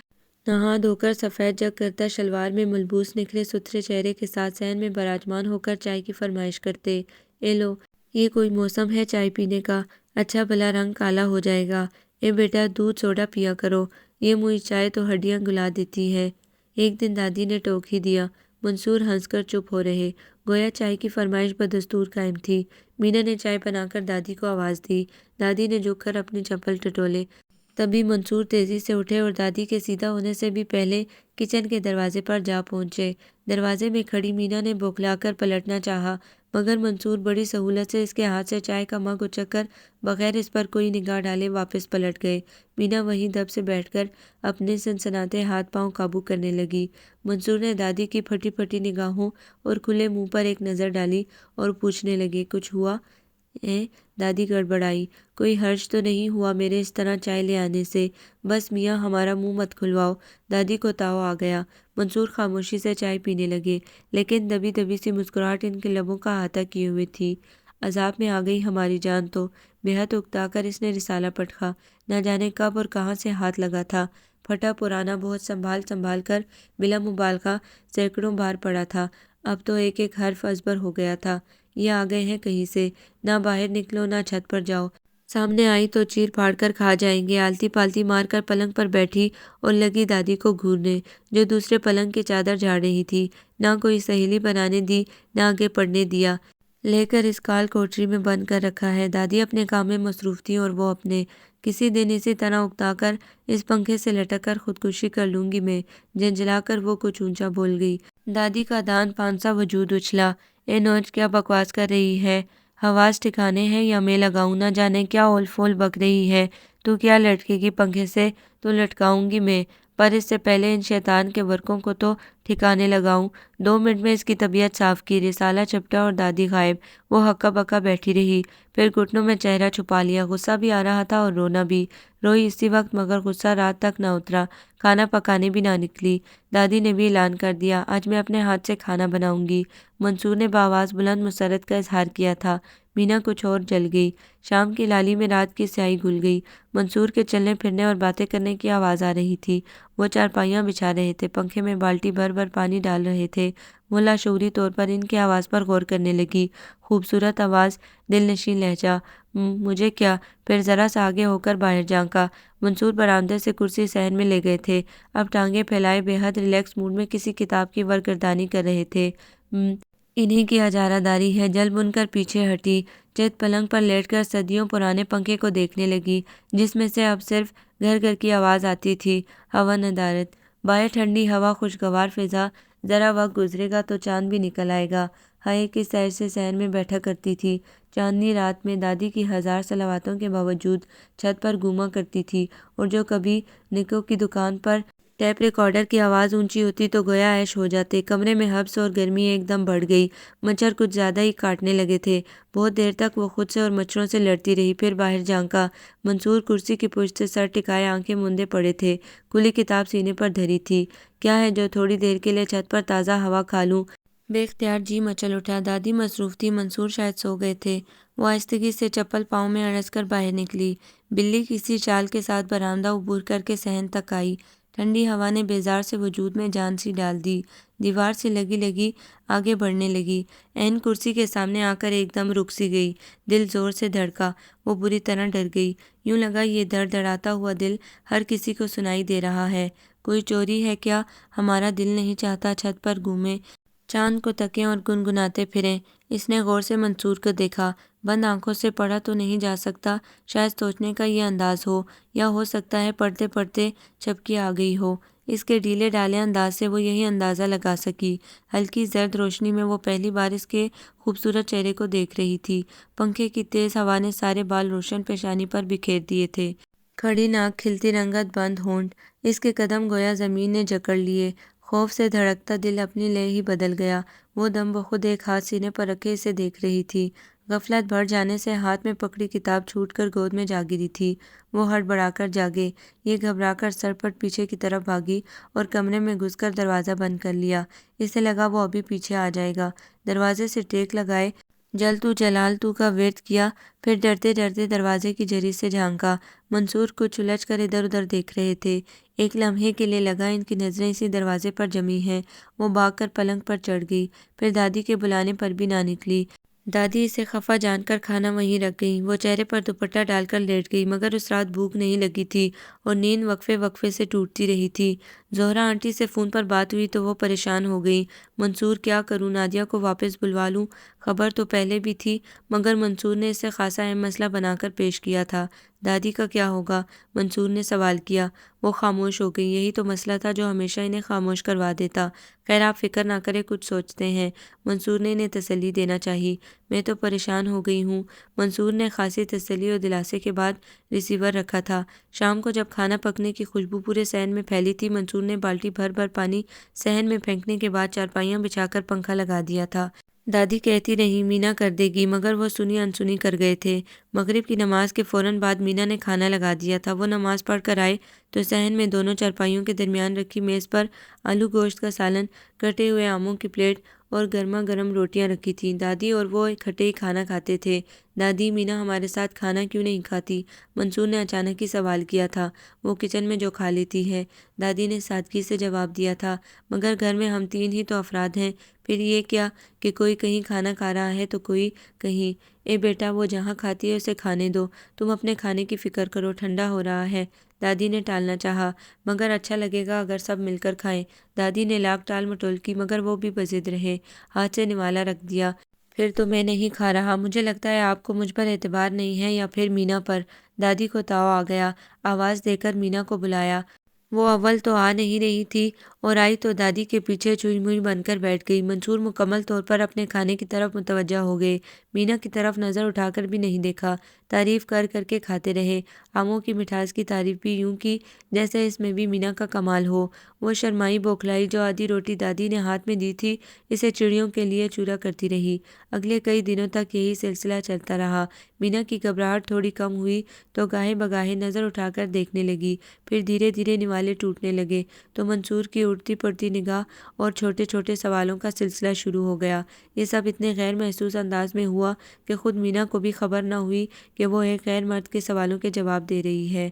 نہا دھو کر سفید جگ کرتا شلوار میں ملبوس نکھرے ستھرے چہرے کے ساتھ صحن میں براجمان ہو کر چائے کی فرمائش کرتے۔ اے لو، یہ کوئی موسم ہے چائے پینے کا؟ اچھا بھلا رنگ کالا ہو جائے گا۔ اے بیٹا دودھ سوڈا پیا کرو، یہ موئی چائے تو ہڈیاں گلا دیتی ہے۔ ایک دن دادی نے ٹوک ہی دیا۔ منصور ہنس کر چپ ہو رہے، گویا چائے کی فرمائش بدستور قائم تھی۔ مینا نے چائے بنا کر دادی کو آواز دی۔ دادی نے جھک کر اپنے چپل ٹٹولے۔ تبھی منصور تیزی سے اٹھے اور دادی کے سیدھا ہونے سے بھی پہلے کچن کے دروازے پر جا پہنچے۔ دروازے میں کھڑی مینا نے بوکھلا کر پلٹنا چاہا، مگر منصور بڑی سہولت سے اس کے ہاتھ سے چائے کا مگ اچک کر بغیر اس پر کوئی نگاہ ڈالے واپس پلٹ گئے۔ مینا وہیں دب سے بیٹھ کر اپنے سنسناتے ہاتھ پاؤں قابو کرنے لگی۔ منصور نے دادی کی پھٹی پھٹی نگاہوں اور کھلے منہ پر ایک نظر ڈالی اور پوچھنے لگے، کچھ ہوا ہے؟ دادی گڑبڑائی، کوئی حرج تو نہیں ہوا میرے اس طرح چائے لے آنے سے؟ بس میاں ہمارا منہ مت کھلواؤ۔ دادی کو تاؤ آ گیا۔ منصور خاموشی سے چائے پینے لگے، لیکن دبی دبی سی مسکراہٹ ان کے لبوں کا احاطہ کیے ہوئے تھی۔ عذاب میں آ گئی ہماری جان تو۔ بے حد اکتا کر اس نے رسالہ پٹکا۔ نہ جانے کب اور کہاں سے ہاتھ لگا تھا۔ پھٹا پرانا بہت سنبھال سنبھال کر بلا مبالغہ سینکڑوں بار پڑا تھا۔ اب تو ایک ایک حرف ازبر ہو گیا تھا۔ یہ آ گئے ہیں کہیں سے، نہ باہر نکلو نہ چھت پر جاؤ، سامنے آئی تو چیر پھاڑ کر کھا جائیں گے۔ آلتی پالتی مار کر پلنگ پر بیٹھی اور لگی دادی کو گھورنے، جو دوسرے پلنگ کی چادر جھاڑ رہی تھی۔ نہ کوئی سہیلی بنانے دی، نہ آگے پڑھنے دیا، لے کر اس کال کوٹری میں بند کر رکھا ہے۔ دادی اپنے کام میں مصروف تھی اور وہ اپنے۔ کسی دن اسی طرح اکتا کر اس پنکھے سے لٹک کر خودکشی کر لوں گی میں، جھنجھلا کر وہ کچھ اونچا بول گئی۔ دادی کا دان پان سا وجود اچھلا۔ اے نوچ کیا بکواس کر رہی ہے؟ حواس ٹھکانے ہیں یا میں لگاؤں؟ نہ جانے کیا اول فول بک رہی ہے۔ تو کیا لٹکے گی پنکھے سے؟ تو لٹکاؤں گی میں، پر اس سے پہلے ان شیطان کے ورقوں کو تو ٹھکانے لگاؤں۔ 2 منٹ میں اس کی طبیعت صاف کی، رسالہ چپٹا اور دادی غائب۔ وہ ہکا بکا بیٹھی رہی، پھر گھٹنوں میں چہرہ چھپا لیا۔ غصہ بھی آ رہا تھا اور رونا بھی۔ روئی اسی وقت مگر غصہ رات تک نہ اترا، کھانا پکانے بھی نہ نکلی۔ دادی نے بھی اعلان کر دیا، آج میں اپنے ہاتھ سے کھانا بناؤں گی۔ منصور نے بآواز بلند مسرت کا اظہار کیا تھا۔ مینا کچھ اور جل گئی۔ شام کی لالی میں رات کی سیاہی گھل گئی۔ منصور کے چلنے پھرنے اور باتیں کرنے کی آواز آ رہی تھی۔ وہ چارپائیاں بچھا رہے تھے، پنکھے میں بالٹی بھر بھر پانی ڈال رہے تھے۔ وہ لاشعوری طور پر ان کی آواز پر غور کرنے لگی۔ خوبصورت آواز، دل نشیں لہجہ، مجھے کیا؟ پھر ذرا سا آگے ہو کر باہر جھانکا۔ منصور برآمدے سے کرسی صحن میں لے گئے تھے، اب ٹانگیں پھیلائے بے حد ریلیکس موڈ میں کسی کتاب کی ورگردانی کر رہے تھے۔ انہیں کی اجارہ داری ہے۔ جل بن کر پیچھے ہٹی، چت پلنگ پر لیٹ کر صدیوں پرانے پنکھے کو دیکھنے لگی، جس میں سے اب صرف گھر گھر کی آواز آتی تھی۔ ہوا ندارت، باہر ٹھنڈی ہوا، خوشگوار فضا۔ ذرا وقت گزرے گا تو چاند بھی نکل آئے گا۔ ہائے کس سیر سے صحن میں بیٹھا کرتی تھی۔ چاندنی رات میں دادی کی ہزار صلواتوں کے باوجود چھت پر گھوما کرتی تھی، اور جو کبھی نکو کی دکان پر ٹیپ ریکارڈر کی آواز اونچی ہوتی تو گویا عیش ہو جاتے۔ کمرے میں حبس اور گرمی ایک دم بڑھ گئی۔ مچھر کچھ زیادہ ہی کاٹنے لگے تھے۔ بہت دیر تک وہ خود سے اور مچھروں سے لڑتی رہی، پھر باہر جھانکا۔ منصور کرسی کی پشت سے سر ٹکائے آنکھیں مندے پڑے تھے، کھلی کتاب سینے پر دھری تھی۔ کیا ہے جو تھوڑی دیر کے لیے چھت پر تازہ ہوا کھا لوں؟ بے اختیار جی مچل اٹھا۔ دادی مصروف تھی، منصور شاید سو گئے تھے۔ وہ آہستگی سے چپل پاؤں میں اڑس کر باہر نکلی۔ بلی کسی چال کے ساتھ برآمدہ عبور کر کے صحن تک آئی۔ ٹھنڈی ہوا نے بیزار سے وجود میں جان سی ڈال دی۔ دیوار سے لگی لگی آگے بڑھنے لگی، عین کرسی کے سامنے آ کر ایک دم رک سی گئی۔ دل زور سے دھڑکا، وہ بری طرح ڈر گئی۔ یوں لگا یہ دھڑ دھڑاتا ہوا دل ہر کسی کو سنائی دے رہا ہے۔ کوئی چوری ہے کیا؟ ہمارا دل نہیں چاہتا چھت پر گھومیں، چاند کو تکیں اور گنگناتے پھریں۔ اس نے غور سے منصور کو دیکھا۔ بند آنکھوں سے پڑھا تو نہیں جا سکتا، شاید سوچنے کا یہ انداز ہو، یا ہو سکتا ہے پڑھتے پڑھتے جھپکی آ گئی ہو۔ اس کے ڈھیلے ڈھالے انداز سے وہ یہی اندازہ لگا سکی۔ ہلکی زرد روشنی میں وہ پہلی بار اس کے خوبصورت چہرے کو دیکھ رہی تھی۔ پنکھے کی تیز ہوا نے سارے بال روشن پیشانی پر بکھیر دیے تھے۔ کھڑی ناک، کھلتی رنگت، بند ہونٹ، اس کے قدم گویا زمین نے جکڑ لیے۔ خوف سے دھڑکتا دل اپنی لے ہی بدل گیا۔ وہ دم بخود ایک ہاتھ سینے پر رکھے اسے دیکھ رہی تھی۔ غفلت بھر جانے سے ہاتھ میں پکڑی کتاب چھوٹ کر گود میں جا گری تھی۔ وہ ہڑبڑا کر جاگے، یہ گھبرا کر سرپٹ پیچھے کی طرف بھاگی اور کمرے میں گھس کر دروازہ بند کر لیا۔ اسے لگا وہ ابھی پیچھے آ جائے گا۔ دروازے سے ٹیک لگائے، جل تو جلال تو کا ورد کیا، پھر ڈرتے ڈرتے دروازے کی جری سے جھانکا۔ منصور کچھ الجھ کر ادھر ادھر دیکھ رہے تھے۔ ایک لمحے کے لیے لگا ان کی نظریں اسی دروازے پر جمی ہیں۔ وہ بھاگ کر پلنگ پر چڑھ گئی، پھر دادی کے بلانے پر بھی نہ نکلی۔ دادی اسے خفا جان کر کھانا وہیں رکھ گئیں۔ وہ چہرے پر دوپٹہ ڈال کر لیٹ گئی، مگر اس رات بھوک نہیں لگی تھی اور نیند وقفے وقفے سے ٹوٹتی رہی تھی۔ زہرا آنٹی سے فون پر بات ہوئی تو وہ پریشان ہو گئی۔ منصور، کیا کروں؟ نادیہ کو واپس بلوا لوں؟ خبر تو پہلے بھی تھی، مگر منصور نے اسے خاصا اہم مسئلہ بنا کر پیش کیا تھا۔ دادی کا کیا ہوگا؟ منصور نے سوال کیا۔ وہ خاموش ہو گئی۔ یہی تو مسئلہ تھا جو ہمیشہ انہیں خاموش کروا دیتا۔ خیر، آپ فکر نہ کریں، کچھ سوچتے ہیں۔ منصور نے انہیں تسلی دینا چاہی۔ میں تو پریشان ہو گئی ہوں۔ منصور نے خاصی تسلی اور دلاسے کے بعد ریسیور رکھا تھا۔ شام کو جب کھانا پکنے کی خوشبو پورے صحن میں پھیلی تھی، منصور نے بالٹی بھر بھر پانی صحن میں پھینکنے کے بعد چارپائیاں بچھا کر پنکھا لگا دیا تھا۔ دادی کہتی رہی مینا کر دے گی، مگر وہ سنی انسنی کر گئے تھے۔ مغرب کی نماز کے فوراً بعد مینا نے کھانا لگا دیا تھا۔ وہ نماز پڑھ کر آئے تو صحن میں دونوں چارپائیوں کے درمیان رکھی میز پر آلو گوشت کا سالن، کٹے ہوئے آموں کی پلیٹ اور گرما گرم روٹیاں رکھی تھیں۔ دادی اور وہ اکٹھے ہی کھانا کھاتے تھے۔ دادی، مینا ہمارے ساتھ کھانا کیوں نہیں کھاتی؟ منصور نے اچانک ہی سوال کیا تھا۔ وہ کچن میں جو کھا لیتی ہے، دادی نے سادگی سے جواب دیا تھا۔ مگر گھر میں ہم تین ہی تو افراد ہیں، پھر یہ کیا کہ کوئی کہیں کھانا کھا رہا ہے تو کوئی کہیں۔ اے بیٹا، وہ جہاں کھاتی ہے اسے کھانے دو، تم اپنے کھانے کی فکر کرو، ٹھنڈا ہو رہا ہے۔ دادی نے ٹالنا چاہا، مگر اچھا لگے گا اگر سب مل کر کھائیں۔ دادی نے لاکھ ٹال مٹول کی، مگر وہ بھی بضد رہے۔ ہاتھ سے نوالا رکھ دیا۔ پھر تو میں نہیں کھا رہا۔ مجھے لگتا ہے آپ کو مجھ پر اعتبار نہیں ہے، یا پھر مینا پر۔ دادی کو تاؤ آ گیا۔ آواز دے کر مینا کو بلایا۔ وہ اول تو آ نہیں رہی تھی، اور آئی تو دادی کے پیچھے چوئی موئی بن کر بیٹھ گئی۔ منصور مکمل طور پر اپنے کھانے کی طرف متوجہ ہو گئے۔ مینا کی طرف نظر اٹھا کر بھی نہیں دیکھا۔ تعریف کر کر کے کھاتے رہے۔ آموں کی مٹھاس کی تعریف بھی یوں کی جیسے اس میں بھی مینا کا کمال ہو۔ وہ شرمائی بوکھلائی جو آدھی روٹی دادی نے ہاتھ میں دی تھی، اسے چڑیوں کے لیے چورا کرتی رہی۔ اگلے کئی دنوں تک یہی سلسلہ چلتا رہا۔ مینا کی گھبراہٹ تھوڑی کم ہوئی تو گاہے بگاہے نظر اٹھا کر دیکھنے لگی، پھر دھیرے دھیرے نوالے ٹوٹنے لگے تو منصور کی اڑتی پڑتی نگاہ اور چھوٹے چھوٹے سوالوں کا سلسلہ شروع ہو گیا۔ یہ سب اتنے غیر محسوس انداز میں ہوا کہ خود مینا کو بھی خبر نہ ہوئی کہ وہ ایک غیر مرد کے سوالوں کے جواب دے رہی ہے۔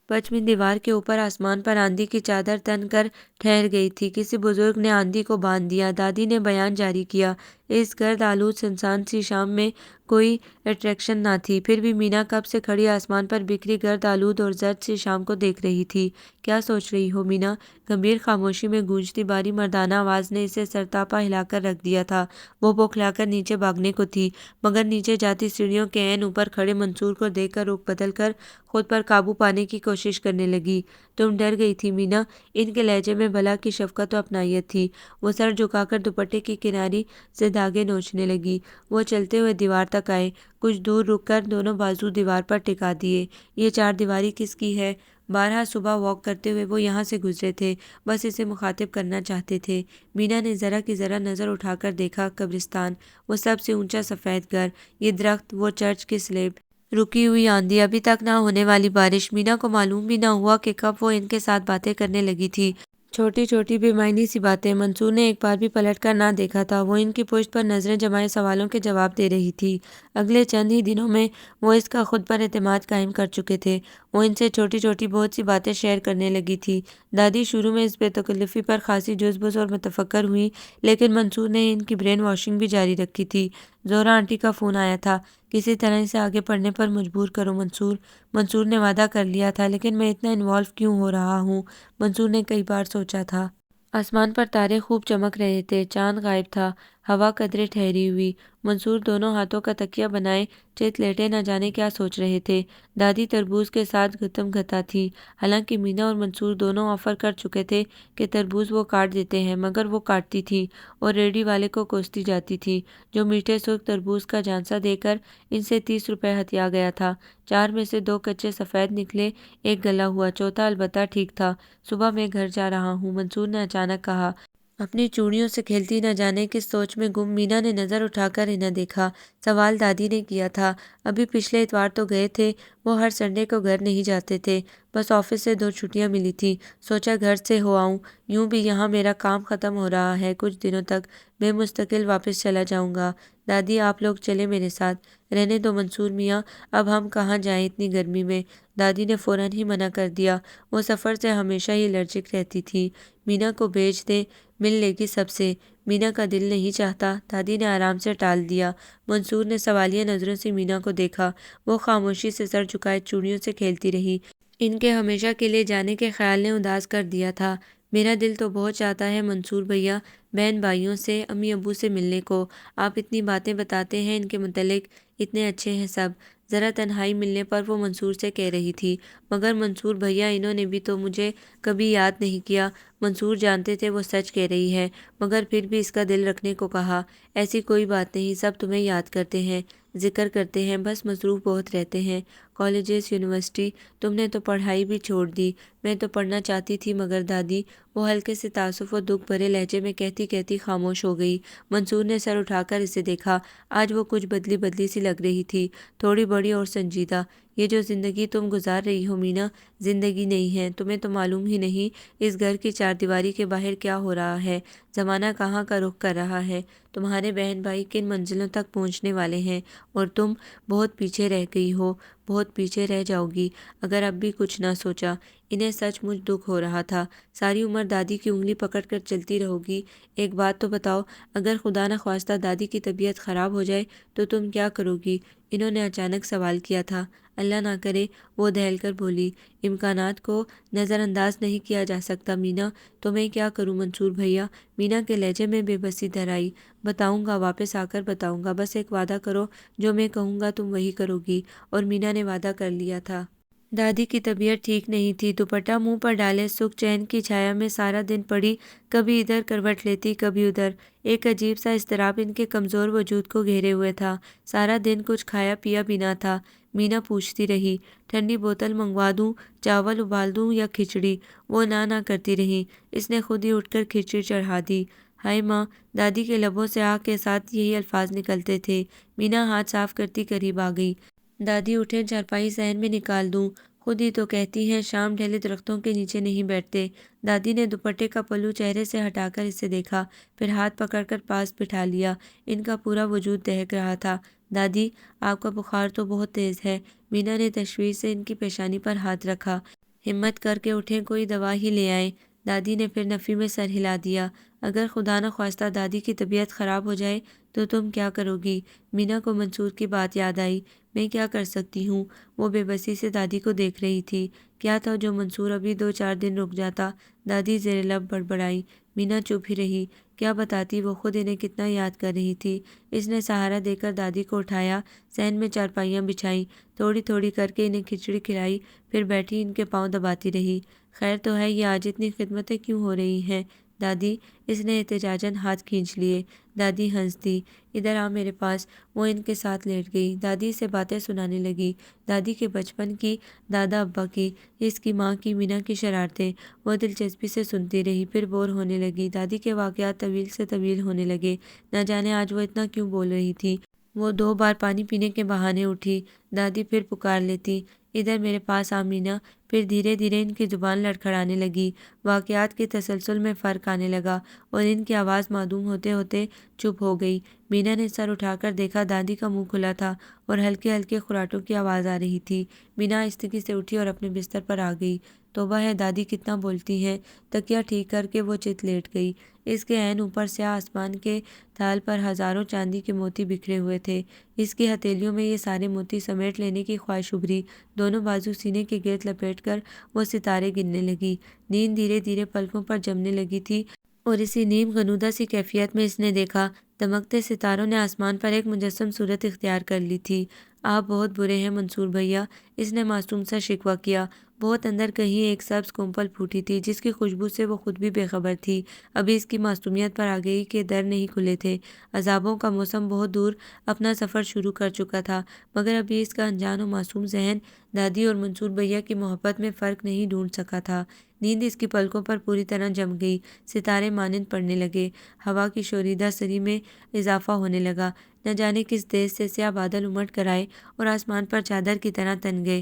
پچھمی دیوار کے اوپر آسمان پر آندھی کی چادر تن کر ٹھہر گئی تھی۔ کسی بزرگ نے آندھی کو باندھ دیا۔ دادی نے بیان جاری کیا۔ اس گرد آلود سنسان سی شام میں کوئی اٹریکشن نہ تھی، پھر بھی مینا کب سے کھڑی آسمان پر بکھری گرد آلود اور زرد سی شام کو دیکھ رہی تھی۔ کیا سوچ رہی ہو مینا؟ گمبھیر خاموشی میں گونجتی باری مردانہ آواز نے اسے سرتاپا ہلا کر رکھ دیا تھا۔ وہ بوکھلا کر نیچے بھاگنے کو تھی، مگر نیچے جاتی سیڑھیوں کے عین اوپر کھڑے منصور کو دیکھ کر رخ بدل کر خود پر قابو پانے کی کوشش کرنے لگی۔ تم ڈر گئی تھی مینا؟ ان کے لہجے میں بلا کی شفقت و اپنائیت تھی۔ وہ سر جھکا کر دوپٹے کی کناری سے دھاگے نوچنے لگی۔ وہ چلتے ہوئے دیوار تک آئے، کچھ دور رک کر دونوں بازو دیوار پر ٹکا دیے۔ یہ چار دیواری کس کی ہے؟ بارہا صبح واک کرتے ہوئے وہ یہاں سے گزرے تھے، بس اسے مخاطب کرنا چاہتے تھے۔ مینا نے ذرا کی ذرا نظر اٹھا کر دیکھا۔ قبرستان، وہ سب سے اونچا سفید گھر، یہ درخت، وہ چرچ کی سلیب، رکی ہوئی آندھی، ابھی تک نہ ہونے والی بارش۔ مینا کو معلوم بھی نہ ہوا کہ کب وہ ان کے ساتھ باتیں کرنے لگی تھی، چھوٹی چھوٹی بے معنی سی باتیں۔ منصور نے ایک بار بھی پلٹ کر نہ دیکھا تھا۔ وہ ان کی پشت پر نظریں جمائے سوالوں کے جواب دے رہی تھی۔ اگلے چند ہی دنوں میں وہ اس کا خود پر اعتماد قائم کر چکے تھے۔ وہ ان سے چھوٹی چھوٹی بہت سی باتیں شیئر کرنے لگی تھی۔ دادی شروع میں اس بے تکلفی پر خاصی جزبز اور متفکر ہوئی، لیکن منصور نے ان کی برین واشنگ بھی جاری رکھی تھی۔ زہرا آنٹی کا فون آیا تھا۔ کسی طرح اسے آگے پڑھنے پر مجبور کرو منصور۔ منصور نے وعدہ کر لیا تھا، لیکن میں اتنا انوالو کیوں ہو رہا ہوں؟ منصور نے کئی بار سوچا تھا۔ آسمان پر تارے خوب چمک رہے تھے، چاند غائب تھا، ہوا قدرے ٹھہری ہوئی۔ منصور دونوں ہاتھوں کا تکیہ بنائے چت لیٹے نہ جانے کیا سوچ رہے تھے۔ دادی تربوز کے ساتھ گتم گتا تھی۔ حالانکہ مینا اور منصور دونوں آفر کر چکے تھے کہ تربوز وہ کاٹ دیتے ہیں، مگر وہ کاٹتی تھی اور ریڑھی والے کو کوستی جاتی تھی، جو میٹھے سرخ تربوز کا جھانسا دے کر ان سے 30 روپے ہتھیا گیا تھا۔ چار میں سے دو کچے سفید نکلے، ایک گلا ہوا، چوتھا البتہ ٹھیک تھا۔ صبح میں گھر جا رہا ہوں، منصور نے اچانک کہا۔ اپنی چوڑیوں سے کھیلتی نہ جانے کس سوچ میں گم مینا نے نظر اٹھا کر انہیں دیکھا۔ سوال دادی نے کیا تھا۔ ابھی پچھلے اتوار تو گئے تھے۔ وہ ہر سنڈے کو گھر نہیں جاتے تھے، بس آفس سے 2 چھٹیاں ملی تھی۔ سوچا گھر سے ہو آؤں، یوں بھی یہاں میرا کام ختم ہو رہا ہے۔ کچھ دنوں تک میں مستقل واپس چلا جاؤں گا۔ دادی، آپ لوگ چلیں میرے ساتھ؟ رہنے دو منصور میاں، اب ہم کہاں جائیں اتنی گرمی میں؟ دادی نے فوراً ہی منع کر دیا۔ وہ سفر سے ہمیشہ ہی الرجک رہتی تھی۔ مینا کو بھیج دیں، مل لے گی سب سے۔ مینا کا دل نہیں چاہتا، دادی نے آرام سے ٹال دیا۔ منصور نے سوالیہ نظروں سے مینا کو دیکھا۔ وہ خاموشی سے سر جھکائے چوڑیوں سے کھیلتی رہی۔ ان کے ہمیشہ کے لیے جانے کے خیال نے اداس کر دیا تھا۔ میرا دل تو بہت چاہتا ہے منصور بھیا، بہن بھائیوں سے، امی ابو سے ملنے کو۔ آپ اتنی باتیں بتاتے ہیں ان کے متعلق، اتنے اچھے ہیں سب۔ ذرا تنہائی ملنے پر وہ منصور سے کہہ رہی تھی، مگر منصور بھیا انہوں نے بھی تو مجھے کبھی یاد نہیں کیا۔ منصور جانتے تھے وہ سچ کہہ رہی ہے، مگر پھر بھی اس کا دل رکھنے کو کہا۔ ایسی کوئی بات نہیں، سب تمہیں یاد کرتے ہیں، ذکر کرتے ہیں، بس مصروف بہت رہتے ہیں۔ کالجز، یونیورسٹی، تم نے تو پڑھائی بھی چھوڑ دی۔ میں تو پڑھنا چاہتی تھی مگر دادی، وہ ہلکے سے تعصف و دکھ بھرے لہجے میں کہتی کہتی خاموش ہو گئی۔ منصور نے سر اٹھا کر اسے دیکھا۔ آج وہ کچھ بدلی بدلی سی لگ رہی تھی، تھوڑی بڑی اور سنجیدہ۔ یہ جو زندگی تم گزار رہی ہو مینا، زندگی نہیں ہے، تمہیں تو معلوم ہی نہیں اس گھر کی چار دیواری کے باہر کیا ہو رہا ہے، زمانہ کہاں کا رخ کر رہا ہے، تمہارے بہن بھائی کن منزلوں تک پہنچنے والے ہیں، اور تم بہت پیچھے رہ گئی ہو، بہت پیچھے رہ جاؤ گی اگر اب بھی کچھ نہ سوچا۔ انہیں سچ مچ دکھ ہو رہا تھا۔ ساری عمر دادی کی انگلی پکڑ کر چلتی رہو گی؟ ایک بات تو بتاؤ، اگر خدا نہ خواستہ دادی کی طبیعت خراب ہو جائے تو تم کیا کرو گی؟ انہوں نے اچانک سوال کیا تھا۔ اللہ نہ کرے، وہ دہل کر بولی۔ امکانات کو نظر انداز نہیں کیا جا سکتا مینا۔ تو میں کیا کروں منصور بھیا؟ مینا کے لہجے میں بے بسی در آئی۔ بتاؤں گا، واپس آ کر بتاؤں گا، بس ایک وعدہ کرو، جو میں کہوں گا تم وہی کرو گی۔ اور مینا نے وعدہ کر لیا تھا۔ دادی کی طبیعت ٹھیک نہیں تھی۔ دوپٹہ منہ پر ڈالے سکھ چین کی چھایا میں سارا دن پڑی، کبھی ادھر کروٹ لیتی کبھی ادھر۔ ایک عجیب سا اضطراب ان کے کمزور وجود کو گھیرے ہوئے تھا۔ سارا دن کچھ کھایا پیا بھی نہ تھا۔ مینا پوچھتی رہی، ٹھنڈی بوتل منگوا دوں، چاول ابال دوں یا کھچڑی؟ وہ نہ کرتی رہی۔ اس نے خود ہی اٹھ کر کھچڑی چڑھا دی۔ ہائے ماں! دادی کے لبوں سے آہ کے ساتھ یہی الفاظ نکلتے تھے۔ مینا ہاتھ صاف کرتی قریب آ گئی۔ دادی اٹھیں، چارپائی صحن میں نکال دوں؟ خود ہی تو کہتی ہیں شام ڈھلے درختوں کے نیچے نہیں بیٹھتے۔ دادی نے دوپٹے کا پلو چہرے سے ہٹا کر اسے دیکھا، پھر ہاتھ پکڑ کر پاس بٹھا لیا۔ ان کا پورا وجود دہک رہا تھا۔ دادی، آپ کا بخار تو بہت تیز ہے۔ مینا نے تشویش سے ان کی پیشانی پر ہاتھ رکھا۔ ہمت کر کے اٹھیں، کوئی دوا ہی لے آئیں۔ دادی نے پھر نفی میں سر ہلا دیا۔ اگر خدا نہ خواستہ دادی کی طبیعت خراب ہو جائے تو تم کیا کرو گی؟ مینا کو منصور کی بات یاد آئی۔ میں کیا کر سکتی ہوں؟ وہ بے بسی سے دادی کو دیکھ رہی تھی۔ کیا تھا جو منصور ابھی 2-4 دن رک جاتا؟ دادی زیر لب بڑبڑائی۔ مینا چپ ہی رہی۔ کیا بتاتی وہ خود انہیں کتنا یاد کر رہی تھی۔ اس نے سہارا دے کر دادی کو اٹھایا، صحن میں چارپائیاں بچھائیں، تھوڑی تھوڑی کر کے انہیں کھچڑی کھلائی، پھر بیٹھی ان کے پاؤں دباتی رہی۔ خیر تو ہے، یہ آج اتنی خدمتیں کیوں ہو رہی ہیں دادی؟ اس نے احتجاجاً ہاتھ کھینچ لیے۔ دادی ہنس دی۔ ادھر آ میرے پاس۔ وہ ان کے ساتھ لیٹ گئی۔ دادی سے باتیں سنانے لگی، دادی کے بچپن کی، دادا ابا کی، اس کی ماں کی، مینا کی شرارتیں۔ وہ دلچسپی سے سنتی رہی، پھر بور ہونے لگی۔ دادی کے واقعات طویل سے طویل ہونے لگے۔ نہ جانے آج وہ اتنا کیوں بول رہی تھی۔ وہ 2 بار پانی پینے کے بہانے اٹھی۔ دادی پھر پکار لیتی، ادھر میرے پاس آ مینا۔ پھر دھیرے دھیرے ان کی زبان لڑکھڑانے لگی، واقعات کے تسلسل میں فرق آنے لگا، اور ان کی آواز معدوم ہوتے ہوتے چپ ہو گئی۔ مینا نے سر اٹھا کر دیکھا، دادی کا منہ کھلا تھا اور ہلکے ہلکے خراٹوں کی آواز آ رہی تھی۔ مینا آہستگی سے اٹھی اور اپنے بستر پر آ گئی۔ توبہ ہے، دادی کتنا بولتی ہیں۔ تکیہ ٹھیک کر کے وہ چت لیٹ گئی۔ اس کے عین اوپر سیاہ آسمان کے تھال پر ہزاروں چاندی کے موتی بکھرے ہوئے تھے۔ اس کی ہتھیلیوں میں یہ سارے موتی سمیٹ لینے کی خواہش ابھری۔ دونوں بازو سینے کے گرد لپیٹ کر وہ ستارے گننے لگی۔ نیند دھیرے دھیرے پلکوں پر جمنے لگی تھی، اور اسی نیم غنودہ سی کیفیت میں اس نے دیکھا، دمکتے ستاروں نے آسمان پر ایک مجسم صورت اختیار کر لی تھی۔ آپ بہت برے ہیں منصور بھیا، اس نے معصوم سا شکوہ کیا۔ بہت اندر کہیں ایک سبز کونپل پھوٹی تھی، جس کی خوشبو سے وہ خود بھی بے خبر تھی۔ ابھی اس کی معصومیت پر آ گئی کہ در نہیں کھلے تھے۔ عذابوں کا موسم بہت دور اپنا سفر شروع کر چکا تھا، مگر ابھی اس کا انجان و معصوم ذہن دادی اور منصور بھیا کی محبت میں فرق نہیں ڈھونڈ سکا تھا۔ نیند اس کی پلکوں پر پوری طرح جم گئی۔ ستارے مانند پڑنے لگے، ہوا کی شوریدہ سری میں اضافہ ہونے لگا۔ نہ جانے کس دیس سے سیاہ بادل امٹ کر آئے اور آسمان پر چادر کی طرح تن گئے۔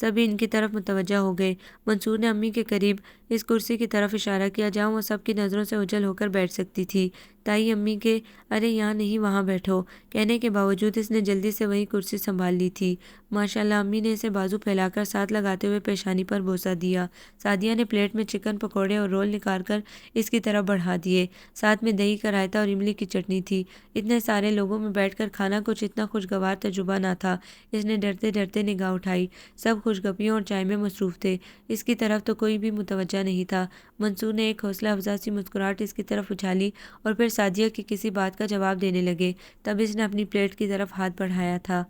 سبھی ان کی طرف متوجہ ہو گئے۔ منصور نے امی کے قریب اس کرسی کی طرف اشارہ کیا جہاں وہ سب کی نظروں سے اوجھل ہو کر بیٹھ سکتی تھی۔ تائی امی کے ارے یہاں نہیں وہاں بیٹھو کہنے کے باوجود اس نے جلدی سے وہی کرسی سنبھال لی تھی۔ ماشاءاللہ امی نے اسے بازو پھیلا کر ساتھ لگاتے ہوئے پیشانی پر بوسہ دیا۔ سعدیہ نے پلیٹ میں چکن پکوڑے اور رول نکال کر اس کی طرف بڑھا دیے۔ ساتھ میں دہی کا رائتہ اور املی کی چٹنی تھی۔ اتنے سارے لوگوں میں بیٹھ کر کھانا کچھ اتنا خوشگوار تجربہ نہ تھا۔ اس نے ڈرتے ڈرتے نگاہ اٹھائی۔ سب خوش گپیوں اور چائے میں مصروف تھے۔ اس کی طرف تو کوئی بھی متوجہ نہیں تھا۔ منصور نے ایک حوصلہ افزا سی مسکراہٹ اس کی طرف اچھالی اور پھر سعدیہ کی کسی بات کا جواب دینے لگے۔ تب اس نے اپنی پلیٹ کی طرف ہاتھ بڑھایا تھا۔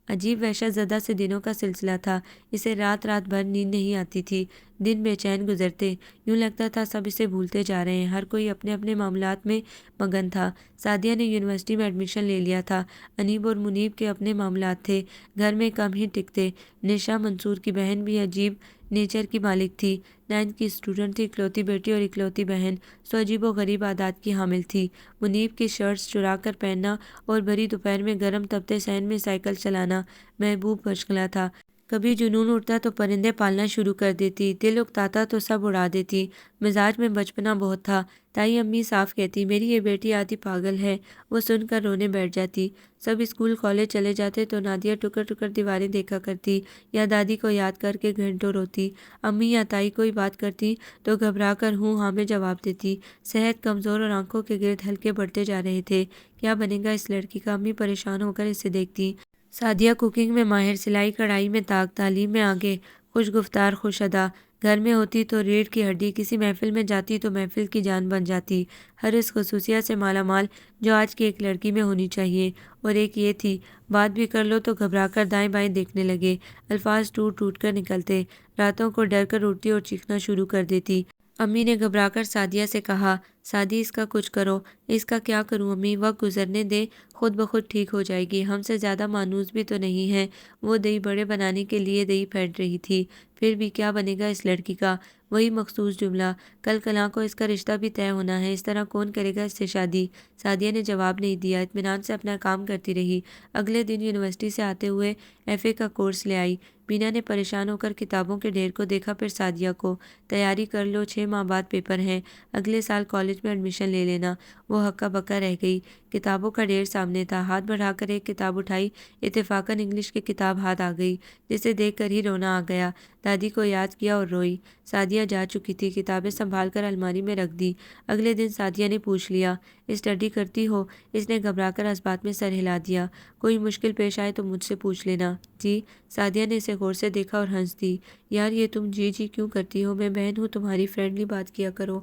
عجیب وحشت زدہ سے دنوں کا سلسلہ تھا۔ اسے رات رات بھر نیند نہیں آتی تھی۔ دن بے چین گزرتے، یوں لگتا تھا سب اسے بھولتے جا رہے ہیں۔ ہر کوئی اپنے اپنے معاملات میں مگن تھا۔ سعدیہ نے یونیورسٹی میں ایڈمیشن لے لیا تھا۔ انیب اور منیب کے اپنے معاملات تھے، گھر میں کم ہی ٹکتے۔ نشا منصور کی بہن بھی عجیب نیچر کی مالک تھی۔ 9th کی اسٹوڈنٹ تھی، اکلوتی بیٹی اور اکلوتی بہن، سو عجیب و غریب عادات کی حامل تھی۔ منیب کی شرٹس چرا کر پہننا اور بھری دوپہر میں گرم تپتے صحن میں سائیکل چلانا محبوب مشغلہ تھا۔ کبھی جنون اٹھتا تو پرندے پالنا شروع کر دیتی، دل اکتاتا تو سب اڑا دیتی۔ مزاج میں بچپنا بہت تھا۔ تائی امی صاف کہتی میری یہ بیٹی آدھی پاگل ہے۔ وہ سن کر رونے بیٹھ جاتی۔ سب اسکول کالج چلے جاتے تو نادیہ ٹکر ٹکر دیواریں دیکھا کرتی یا دادی کو یاد کر کے گھنٹوں روتی۔ امی یا تائی کوئی بات کرتی تو گھبرا کر ہوں ہاں میں جواب دیتی۔ صحت کمزور اور آنکھوں کے گرد حلقے بڑھتے جا رہے تھے۔ کیا بنے گا اس لڑکی کا؟ امی پریشان ہو کر اسے دیکھتی۔ سعدیہ کوکنگ میں ماہر، سلائی کڑھائی میں طاق، تعلیم میں آگے، خوش گفتار خوش ادا، گھر میں ہوتی تو ریڑھ کی ہڈی، کسی محفل میں جاتی تو محفل کی جان بن جاتی۔ ہر اس خصوصیت سے مالا مال جو آج کی ایک لڑکی میں ہونی چاہیے۔ اور ایک یہ تھی، بات بھی کر لو تو گھبرا کر دائیں بائیں دیکھنے لگے، الفاظ ٹوٹ ٹوٹ کر نکلتے، راتوں کو ڈر کر اٹھتی اور چیخنا شروع کر دیتی۔ امی نے گھبرا کر سعدیہ سے کہا سعدی اس کا کچھ کرو۔ اس کا کیا کروں امی؟ وقت گزرنے دیں، خود بخود ٹھیک ہو جائے گی۔ ہم سے زیادہ مانوس بھی تو نہیں ہے۔ وہ دہی بڑے بنانے کے لیے دہی پھینٹ رہی تھی۔ پھر بھی کیا بنے گا اس لڑکی کا؟ وہی مخصوص جملہ، کل کلاں کو اس کا رشتہ بھی طے ہونا ہے، اس طرح کون کرے گا اس سے شادی؟ سعدیہ نے جواب نہیں دیا، اطمینان سے اپنا کام کرتی رہی۔ اگلے دن یونیورسٹی سے آتے ہوئے FA کا کورس لے آئی۔ مینا نے پریشان ہو کر کتابوں کے ڈھیر کو دیکھا، پھر سعدیہ کو۔ تیاری کر لو، 6 ماہ بعد پیپر ہیں، اگلے سال کالج میں ایڈمیشن لے لینا۔ وہ ہکا بکا رہ گئی۔ کتابوں کا ڈھیر سامنے تھا، ہاتھ بڑھا کر ایک کتاب اٹھائی، اتفاقاً انگلش کی کتاب ہاتھ آ گئی، جسے دیکھ کر ہی رونا آ گیا۔ دادی کو یاد کیا اور روئی۔ سعدیہ جا چکی تھی، کتابیں سنبھال کر الماری میں رکھ دی۔ اگلے دن سعدیہ نے پوچھ لیا اسٹڈی کرتی ہو؟ اس نے گھبرا کر اس بات میں سر ہلا دیا۔ کوئی مشکل پیش آئے تو مجھ سے پوچھ لینا۔ جی؟ سعدیہ نے اسے غور سے دیکھا اور ہنس دی۔ یار یہ تم جی جی کیوں کرتی ہو؟ میں بہن ہوں تمہاری، فرینڈلی بات کیا کرو۔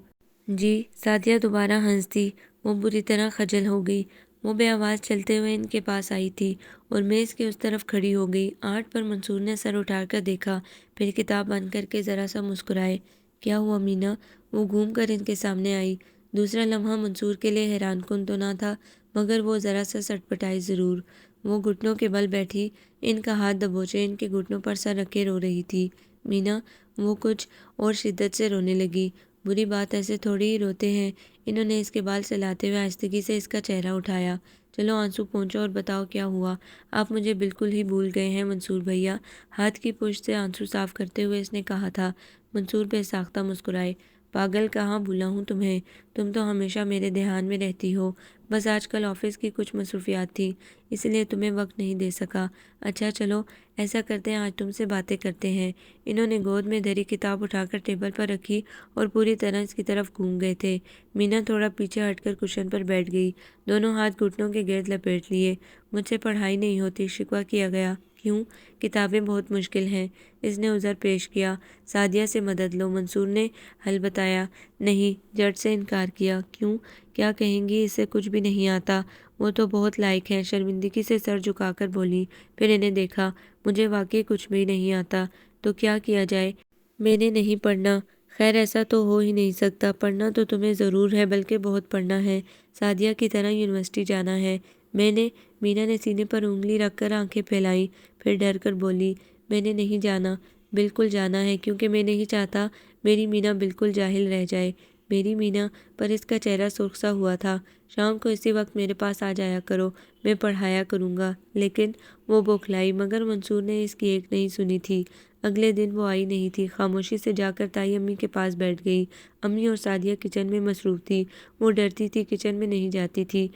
جی؟ سعدیہ دوبارہ ہنس دی۔ وہ بری طرح خجل ہو گئی۔ وہ بے آواز چلتے ہوئے ان کے پاس آئی تھی اور میز کے اس طرف کھڑی ہو گئی۔ 8 پر منصور نے سر اٹھا کر دیکھا، پھر کتاب بند کر کے ذرا سا مسکرائے۔ کیا ہوا مینا؟ وہ گھوم کر ان کے سامنے آئی۔ دوسرا لمحہ منصور کے لیے حیران کن تو نہ تھا، مگر وہ ذرا سا سٹپٹائی ضرور۔ وہ گھٹنوں کے بل بیٹھی، ان کا ہاتھ دبوچے ان کے گھٹنوں پر سر رکھے رو رہی تھی۔ مینا؟ وہ کچھ اور شدت سے رونے لگی۔ بری بات، ایسے تھوڑی ہی روتے ہیں۔ انہوں نے اس کے بال سلاتے ہوئے آہستگی سے اس کا چہرہ اٹھایا۔ چلو آنسو پونچھو اور بتاؤ کیا ہوا؟ آپ مجھے بالکل ہی بھول گئے ہیں منصور بھیا، ہاتھ کی پشت سے آنسو صاف کرتے ہوئے اس نے کہا تھا۔ منصور بے ساختہ مسکرائے۔ پاگل، کہاں بھولا ہوں تمہیں؟ تم تو ہمیشہ میرے دھیان میں رہتی ہو، بس آج کل آفس کی کچھ مصروفیات تھیں، اس لیے تمہیں وقت نہیں دے سکا۔ اچھا چلو ایسا کرتے ہیں، آج تم سے باتیں کرتے ہیں۔ انہوں نے گود میں دھری کتاب اٹھا کر ٹیبل پر رکھی اور پوری طرح اس کی طرف گھوم گئے تھے۔ مینا تھوڑا پیچھے ہٹ کر کشن پر بیٹھ گئی، دونوں ہاتھ گھٹنوں کے گرد لپیٹ لیے۔ مجھ سے پڑھائی نہیں ہوتی، شکوہ کیا گیا۔ کیوں؟ کتابیں بہت مشکل ہیں، اس نے عذر پیش کیا۔ سعدیہ سے مدد لو، منصور نے حل بتایا۔ نہیں، جٹ سے انکار کیا۔ کیوں؟ کیا کہیں گی اسے کچھ بھی نہیں آتا؟ وہ تو بہت لائق ہیں، شرمندگی سے سر جھکا کر بولی۔ پھر انہیں دیکھا۔ مجھے واقعی کچھ بھی نہیں آتا، تو کیا کیا جائے؟ میں نے نہیں پڑھنا۔ خیر ایسا تو ہو ہی نہیں سکتا، پڑھنا تو تمہیں ضرور ہے، بلکہ بہت پڑھنا ہے، سعدیہ کی طرح یونیورسٹی جانا ہے۔ مینا نے سینے پر انگلی رکھ کر آنکھیں پھیلائیں، پھر ڈر کر بولی میں نے نہیں جانا۔ بالکل جانا ہے، کیونکہ میں نہیں چاہتا میری مینا بالکل جاہل رہ جائے۔ میری مینا، پر اس کا چہرہ سرخ سا ہوا تھا۔ شام کو اسی وقت میرے پاس آ جایا کرو، میں پڑھایا کروں گا۔ لیکن وہ بوکھلائی، مگر منصور نے اس کی ایک نہیں سنی تھی۔ اگلے دن وہ آئی نہیں تھی۔ خاموشی سے جا کر تائی امی کے پاس بیٹھ گئی۔ امی اور سعدیہ کچن میں مصروف تھی۔ وہ ڈرتی تھی، کچن میں نہیں جاتی تھی۔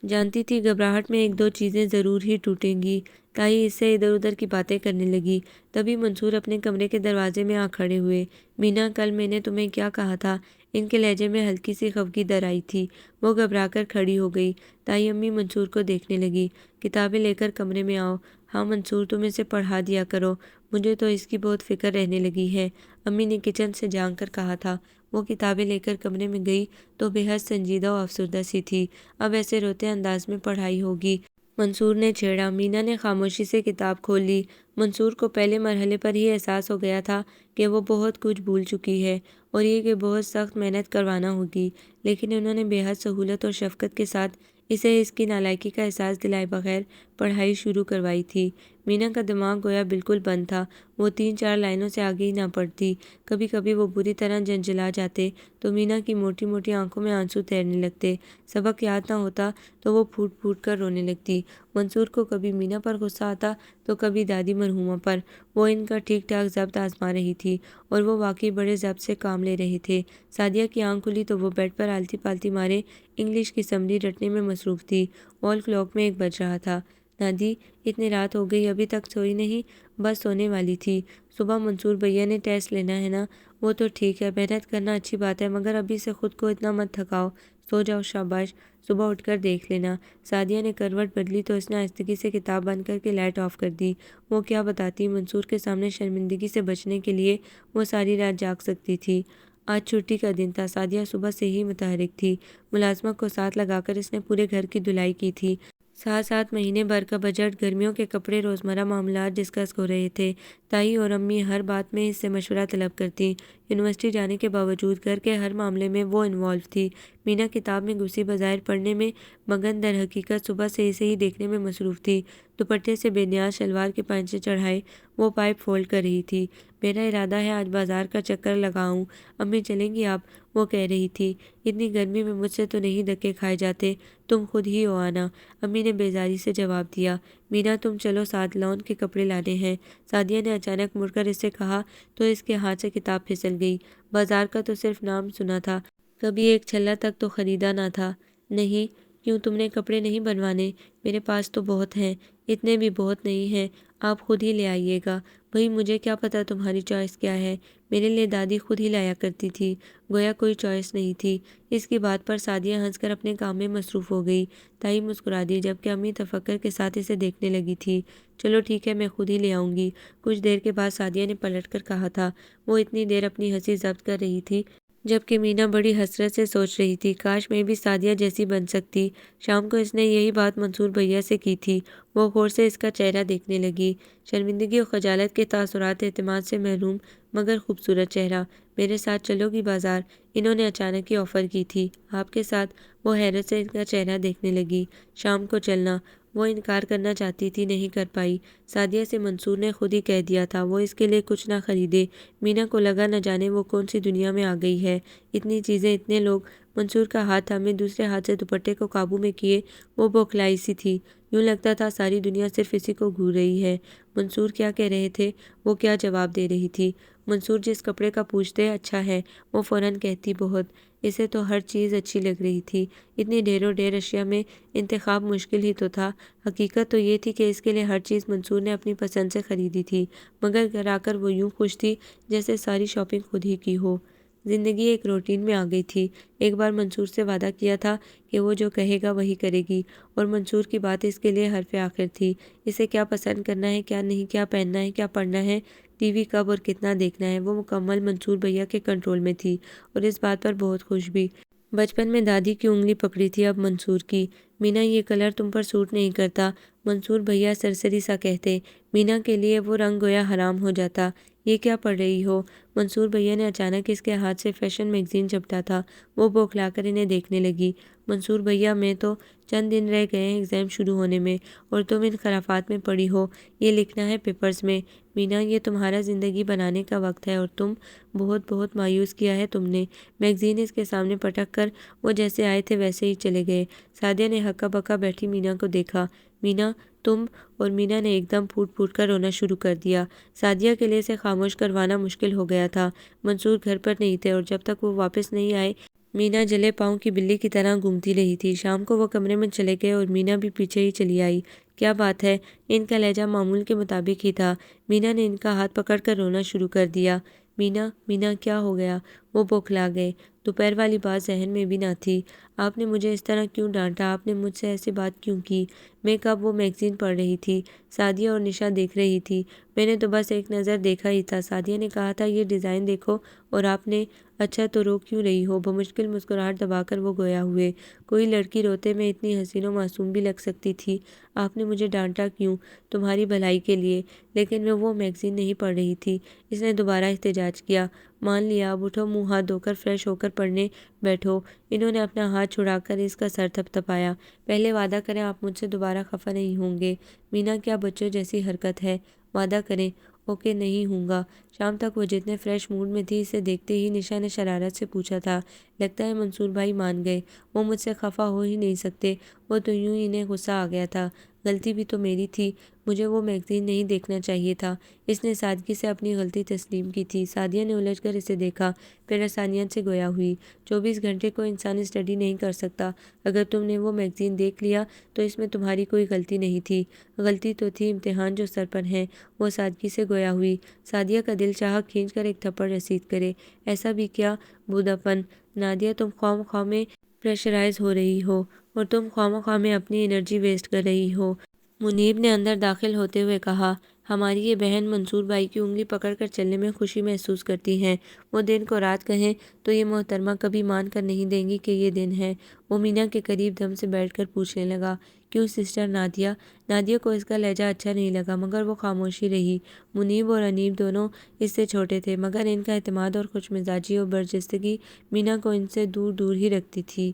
جانتی تھی گھبراہٹ میں ایک دو چیزیں ضرور ہی ٹوٹیں گی۔ تائی اس سے ادھر ادھر کی باتیں کرنے لگی۔ تبھی منصور اپنے کمرے کے دروازے میں آ کھڑے ہوئے۔ مینا، کل میں نے تمہیں کیا کہا تھا؟ ان کے لہجے میں ہلکی سی خفگی در آئی تھی۔ وہ گھبرا کر کھڑی ہو گئی۔ تائی امی منصور کو دیکھنے لگی۔ کتابیں لے کر کمرے میں آؤ۔ ہاں منصور، تم اسے پڑھا دیا کرو، مجھے تو اس کی بہت فکر رہنے لگی ہے، امی نے کچن سے جھانک کر کہا تھا۔ وہ کتابیں لے کر کمرے میں گئی تو بے حد سنجیدہ و افسردہ سی تھی۔ اب ایسے روتے انداز میں پڑھائی ہوگی، منصور نے چھیڑا۔ مینا نے خاموشی سے کتاب کھول لی۔ منصور کو پہلے مرحلے پر ہی احساس ہو گیا تھا کہ وہ بہت کچھ بھول چکی ہے اور یہ کہ بہت سخت محنت کروانا ہوگی، لیکن انہوں نے بے حد سہولت اور شفقت کے ساتھ اسے اس کی نالائکی کا احساس دلائے بغیر پڑھائی شروع کروائی تھی۔ مینا کا دماغ گویا بالکل بند تھا۔ وہ 3-4 لائنوں سے آگے ہی نہ پڑھتی۔ کبھی کبھی وہ بری طرح جھنجھلا جاتے تو مینا کی موٹی موٹی آنکھوں میں آنسو تیرنے لگتے۔ سبق یاد نہ ہوتا تو وہ پھوٹ پھوٹ کر رونے لگتی۔ منصور کو کبھی مینا پر غصہ آتا تو کبھی دادی مرحومہ پر۔ وہ ان کا ٹھیک ٹھاک ضبط آزما رہی تھی اور وہ واقعی بڑے ضبط سے کام لے رہے تھے۔ سعدیہ کی آنکھ کھلی تو وہ بیڈ پر آلتی پالتی مارے انگلش کی سمری رٹنے میں مصروف تھی۔ وال کلاک میں 1 بج رہا تھا۔ دادی، اتنی رات ہو گئی، ابھی تک سوئی نہیں؟ بس سونے والی تھی۔ صبح منصور بھیا نے ٹیسٹ لینا ہے نا؟ وہ تو ٹھیک ہے، محنت کرنا اچھی بات ہے، مگر ابھی سے خود کو اتنا مت تھکاؤ، سو جاؤ، شاباش، صبح اٹھ کر دیکھ لینا۔ سعدیہ نے کروٹ بدلی تو اس نے آہستگی سے کتاب بند کر کے لائٹ آف کر دی۔ وہ کیا بتاتی؟ منصور کے سامنے شرمندگی سے بچنے کے لیے وہ ساری رات جاگ سکتی تھی۔ آج چھٹی کا دن تھا۔ سعدیہ صبح سے ہی متحرک تھی۔ ملازمت کو ساتھ لگا کر اس نے پورے گھر کی دھلائی کی تھی۔ ساتھ ساتھ مہینے بھر کا بجٹ، گرمیوں کے کپڑے، روزمرہ معاملات ڈسکس ہو رہے تھے۔ تائی اور امی ہر بات میں اس سے مشورہ طلب کرتی۔ یونیورسٹی جانے کے باوجود گھر کے ہر معاملے میں وہ انوالو تھی۔ مینا کتاب میں گھسی بظاہر پڑھنے میں مگن، در حقیقت صبح سے اسے ہی دیکھنے میں مصروف تھی۔ دوپٹے سے بے نیاز شلوار کے پائنچے چڑھائے وہ پائپ فولڈ کر رہی تھی۔ میرا ارادہ ہے آج بازار کا چکر لگاؤں۔ امی چلیں گی آپ؟ وہ کہہ رہی تھی۔ اتنی گرمی میں مجھ سے تو نہیں دھکے کھائے جاتے، تم خود ہی ہو آنا، امی نے بیزاری سے جواب دیا۔ مینا، تم چلو ساتھ، لون کے کپڑے لانے ہیں، سعدیہ نے اچانک مڑ کر اس سے کہا تو اس کے ہاتھ سے کتاب پھسل گئی۔ بازار کا تو صرف نام سنا تھا، کبھی ایک چھلا تک تو خریدا نہ تھا۔ نہیں، کیوں، تم نے کپڑے نہیں بنوانے؟ میرے پاس تو بہت ہیں۔ اتنے بھی بہت نہیں ہیں، آپ خود ہی لے آئیے گا۔ بھئی مجھے کیا پتا تمہاری چوائس کیا ہے، میرے لیے دادی خود ہی لایا کرتی تھی، گویا کوئی چوائس نہیں تھی۔ اس کی بات پر سعدیہ ہنس کر اپنے کام میں مصروف ہو گئی۔ تائی مسکرا دی، جبکہ امی تفکر کے ساتھ اسے دیکھنے لگی تھی۔ چلو ٹھیک ہے، میں خود ہی لے آؤں گی۔ کچھ دیر کے بعد سعدیہ نے پلٹ کر کہا تھا۔ وہ اتنی دیر اپنی ہنسی ضبط کر رہی تھی جبکہ مینا بڑی حسرت سے سوچ رہی تھی، کاش میں بھی سعدیہ جیسی بن سکتی۔ شام کو اس نے یہی بات منصور بھیا سے کی تھی۔ وہ غور سے اس کا چہرہ دیکھنے لگی۔ شرمندگی اور خجالت کے تاثرات، اعتماد سے محروم مگر خوبصورت چہرہ۔ میرے ساتھ چلو گی بازار؟ انہوں نے اچانک ہی آفر کی تھی۔ آپ کے ساتھ؟ وہ حیرت سے ان کا چہرہ دیکھنے لگی۔ شام کو چلنا؟ وہ انکار کرنا چاہتی تھی، نہیں کر پائی۔ سعدیہ سے منصور نے خود ہی کہہ دیا تھا وہ اس کے لیے کچھ نہ خریدے۔ مینا کو لگا نہ جانے وہ کون سی دنیا میں آ گئی ہے، اتنی چیزیں، اتنے لوگ۔ منصور کا ہاتھ تھامے دوسرے ہاتھ سے دوپٹے کو قابو میں کیے وہ بوکھلائی سی تھی، یوں لگتا تھا ساری دنیا صرف اسی کو گھور رہی ہے۔ منصور کیا کہہ رہے تھے، وہ کیا جواب دے رہی تھی؟ منصور جس کپڑے کا پوچھتے اچھا ہے، وہ فوراً کہتی بہت۔ اسے تو ہر چیز اچھی لگ رہی تھی۔ اتنی ڈھیروں ڈھیر اشیاء میں انتخاب مشکل ہی تو تھا۔ حقیقت تو یہ تھی کہ اس کے لیے ہر چیز منصور نے اپنی پسند سے خریدی تھی، مگر گھر آ کر وہ یوں خوش تھی جیسے ساری شاپنگ خود ہی کی ہو۔ زندگی ایک روٹین میں آ گئی تھی۔ ایک بار منصور سے وعدہ کیا تھا کہ وہ جو کہے گا وہی کرے گی، اور منصور کی بات اس کے لیے حرف آخر تھی۔ اسے کیا پسند کرنا ہے، کیا نہیں، کیا پہننا ہے، کیا پڑھنا ہے، ٹی وی کب اور کتنا دیکھنا ہے، وہ مکمل منصور بھیا کے کنٹرول میں تھی، اور اس بات پر بہت خوش بھی۔ بچپن میں دادی کی انگلی پکڑی تھی، اب منصور کی۔ مینا، یہ کلر تم پر سوٹ نہیں کرتا، منصور بھیا سرسری سا کہتے۔ مینا کے لیے وہ رنگ گویا حرام ہو جاتا۔ یہ کیا پڑھ رہی ہو؟ منصور بھیا نے اچانک اس کے ہاتھ سے فیشن میگزین جھپٹا تھا۔ وہ بوکھلا کر انہیں دیکھنے لگی۔ منصور بھیا، میں تو چند دن رہ گئے ہیں ایگزام شروع ہونے میں، اور تم ان خرافات میں پڑی ہو، یہ لکھنا ہے پیپرز میں۔ مینا، یہ تمہارا زندگی بنانے کا وقت ہے اور تم بہت بہت مایوس کیا ہے تم نے۔ میگزین اس کے سامنے پٹک کر وہ جیسے آئے تھے ویسے ہی چلے گئے۔ سعدیہ نے ہکا بکا بیٹھی مینا کو دیکھا۔ مینا، تم؟ اور مینا نے ایک دم پھوٹ پھوٹ کر رونا شروع کر دیا۔ سعدیہ کے لیے اسے خاموش کروانا مشکل ہو گیا تھا۔ منصور گھر پر نہیں تھے اور جب تک وہ واپس نہیں آئے مینا جلے پاؤں کی بلی کی طرح گھومتی رہی تھی۔ شام کو وہ کمرے میں چلے گئے اور مینا بھی پیچھے ہی چلی آئی۔ کیا بات ہے؟ ان کا لہجہ معمول کے مطابق ہی تھا۔ مینا نے ان کا ہاتھ پکڑ کر رونا شروع کر دیا۔ مینا، مینا کیا ہو گیا؟ وہ بوکھلا گئے۔ دوپہر والی بات ذہن میں بھی نہ تھی۔ آپ نے مجھے اس طرح کیوں ڈانٹا؟ آپ نے مجھ سے ایسی بات کیوں کی؟ میں کب؟ وہ میگزین پڑھ رہی تھی۔ سعدیہ اور نشا دیکھ رہی تھی۔ میں نے تو بس ایک نظر دیکھا ہی تھا۔ سعدیہ نے کہا تھا یہ ڈیزائن دیکھو اور آپ نے؟ اچھا تو رو کیوں رہی ہو؟ بمشکل مسکراہٹ دبا کر وہ گویا ہوئے۔ کوئی لڑکی روتے میں اتنی حسین و معصوم بھی لگ سکتی تھی۔ آپ نے مجھے ڈانٹا کیوں؟ تمہاری بھلائی کے لیے۔ لیکن میں وہ میگزین نہیں پڑھ رہی تھی۔ اس نے دوبارہ احتجاج کیا۔ مان لیا، اب اٹھو، منہ ہاتھ دھو کر فریش ہو کر پڑھنے بیٹھو۔ انہوں نے اپنا ہاتھ چھڑا کر اس کا سر تھپتھپایا۔ پہلے وعدہ کریں آپ مجھ سے دوبارہ خفا نہیں ہوں گے۔ مینا، کیا بچوں جیسی حرکت ہے؟ وعدہ کریں۔ اوکے، نہیں ہوں گا۔ شام تک وہ جتنے فریش موڈ میں تھی اسے دیکھتے ہی نشا نے شرارت سے پوچھا تھا۔ لگتا ہے منصور بھائی مان گئے۔ وہ مجھ سے خفا ہو ہی نہیں سکتے۔ وہ تو یوں ہی انہیں غصہ آ گیا تھا۔ غلطی بھی تو میری تھی۔ مجھے وہ میگزین نہیں دیکھنا چاہیے تھا۔ اس نے سادگی سے اپنی غلطی تسلیم کی تھی۔ سعدیہ نے الجھ کر اسے دیکھا، پھر آسانیت سے گویا ہوئی۔ 24 گھنٹے کو انسان اسٹڈی نہیں کر سکتا۔ اگر تم نے وہ میگزین دیکھ لیا تو اس میں تمہاری کوئی غلطی نہیں تھی۔ غلطی تو تھی، امتحان جو سر پر ہیں۔ وہ سادگی سے گویا ہوئی۔ سعدیہ کا دل چاہا کھینچ کر ایک تھپڑ رسید کرے۔ ایسا بھی کیا بودھاپن؟ نادیہ، تم خواہ مخواہ میں پریشرائز ہو رہی ہو اور تم خواہ مخواہ میں اپنی انرجی ویسٹ کر رہی ہو، منیب نے اندر داخل ہوتے ہوئے کہا۔ ہماری یہ بہن منصور بھائی کی انگلی پکڑ کر چلنے میں خوشی محسوس کرتی ہیں۔ وہ دن کو رات کہیں تو یہ محترمہ کبھی مان کر نہیں دیں گی کہ یہ دن ہے۔ وہ مینا کے قریب دم سے بیٹھ کر پوچھنے لگا، کیوں سسٹر نادیہ؟ نادیہ کو اس کا لہجہ اچھا نہیں لگا مگر وہ خاموشی رہی۔ منیب اور انیب دونوں اس سے چھوٹے تھے مگر ان کا اعتماد اور خوش مزاجی اور برجستگی مینا کو ان سے دور دور ہی رکھتی تھی۔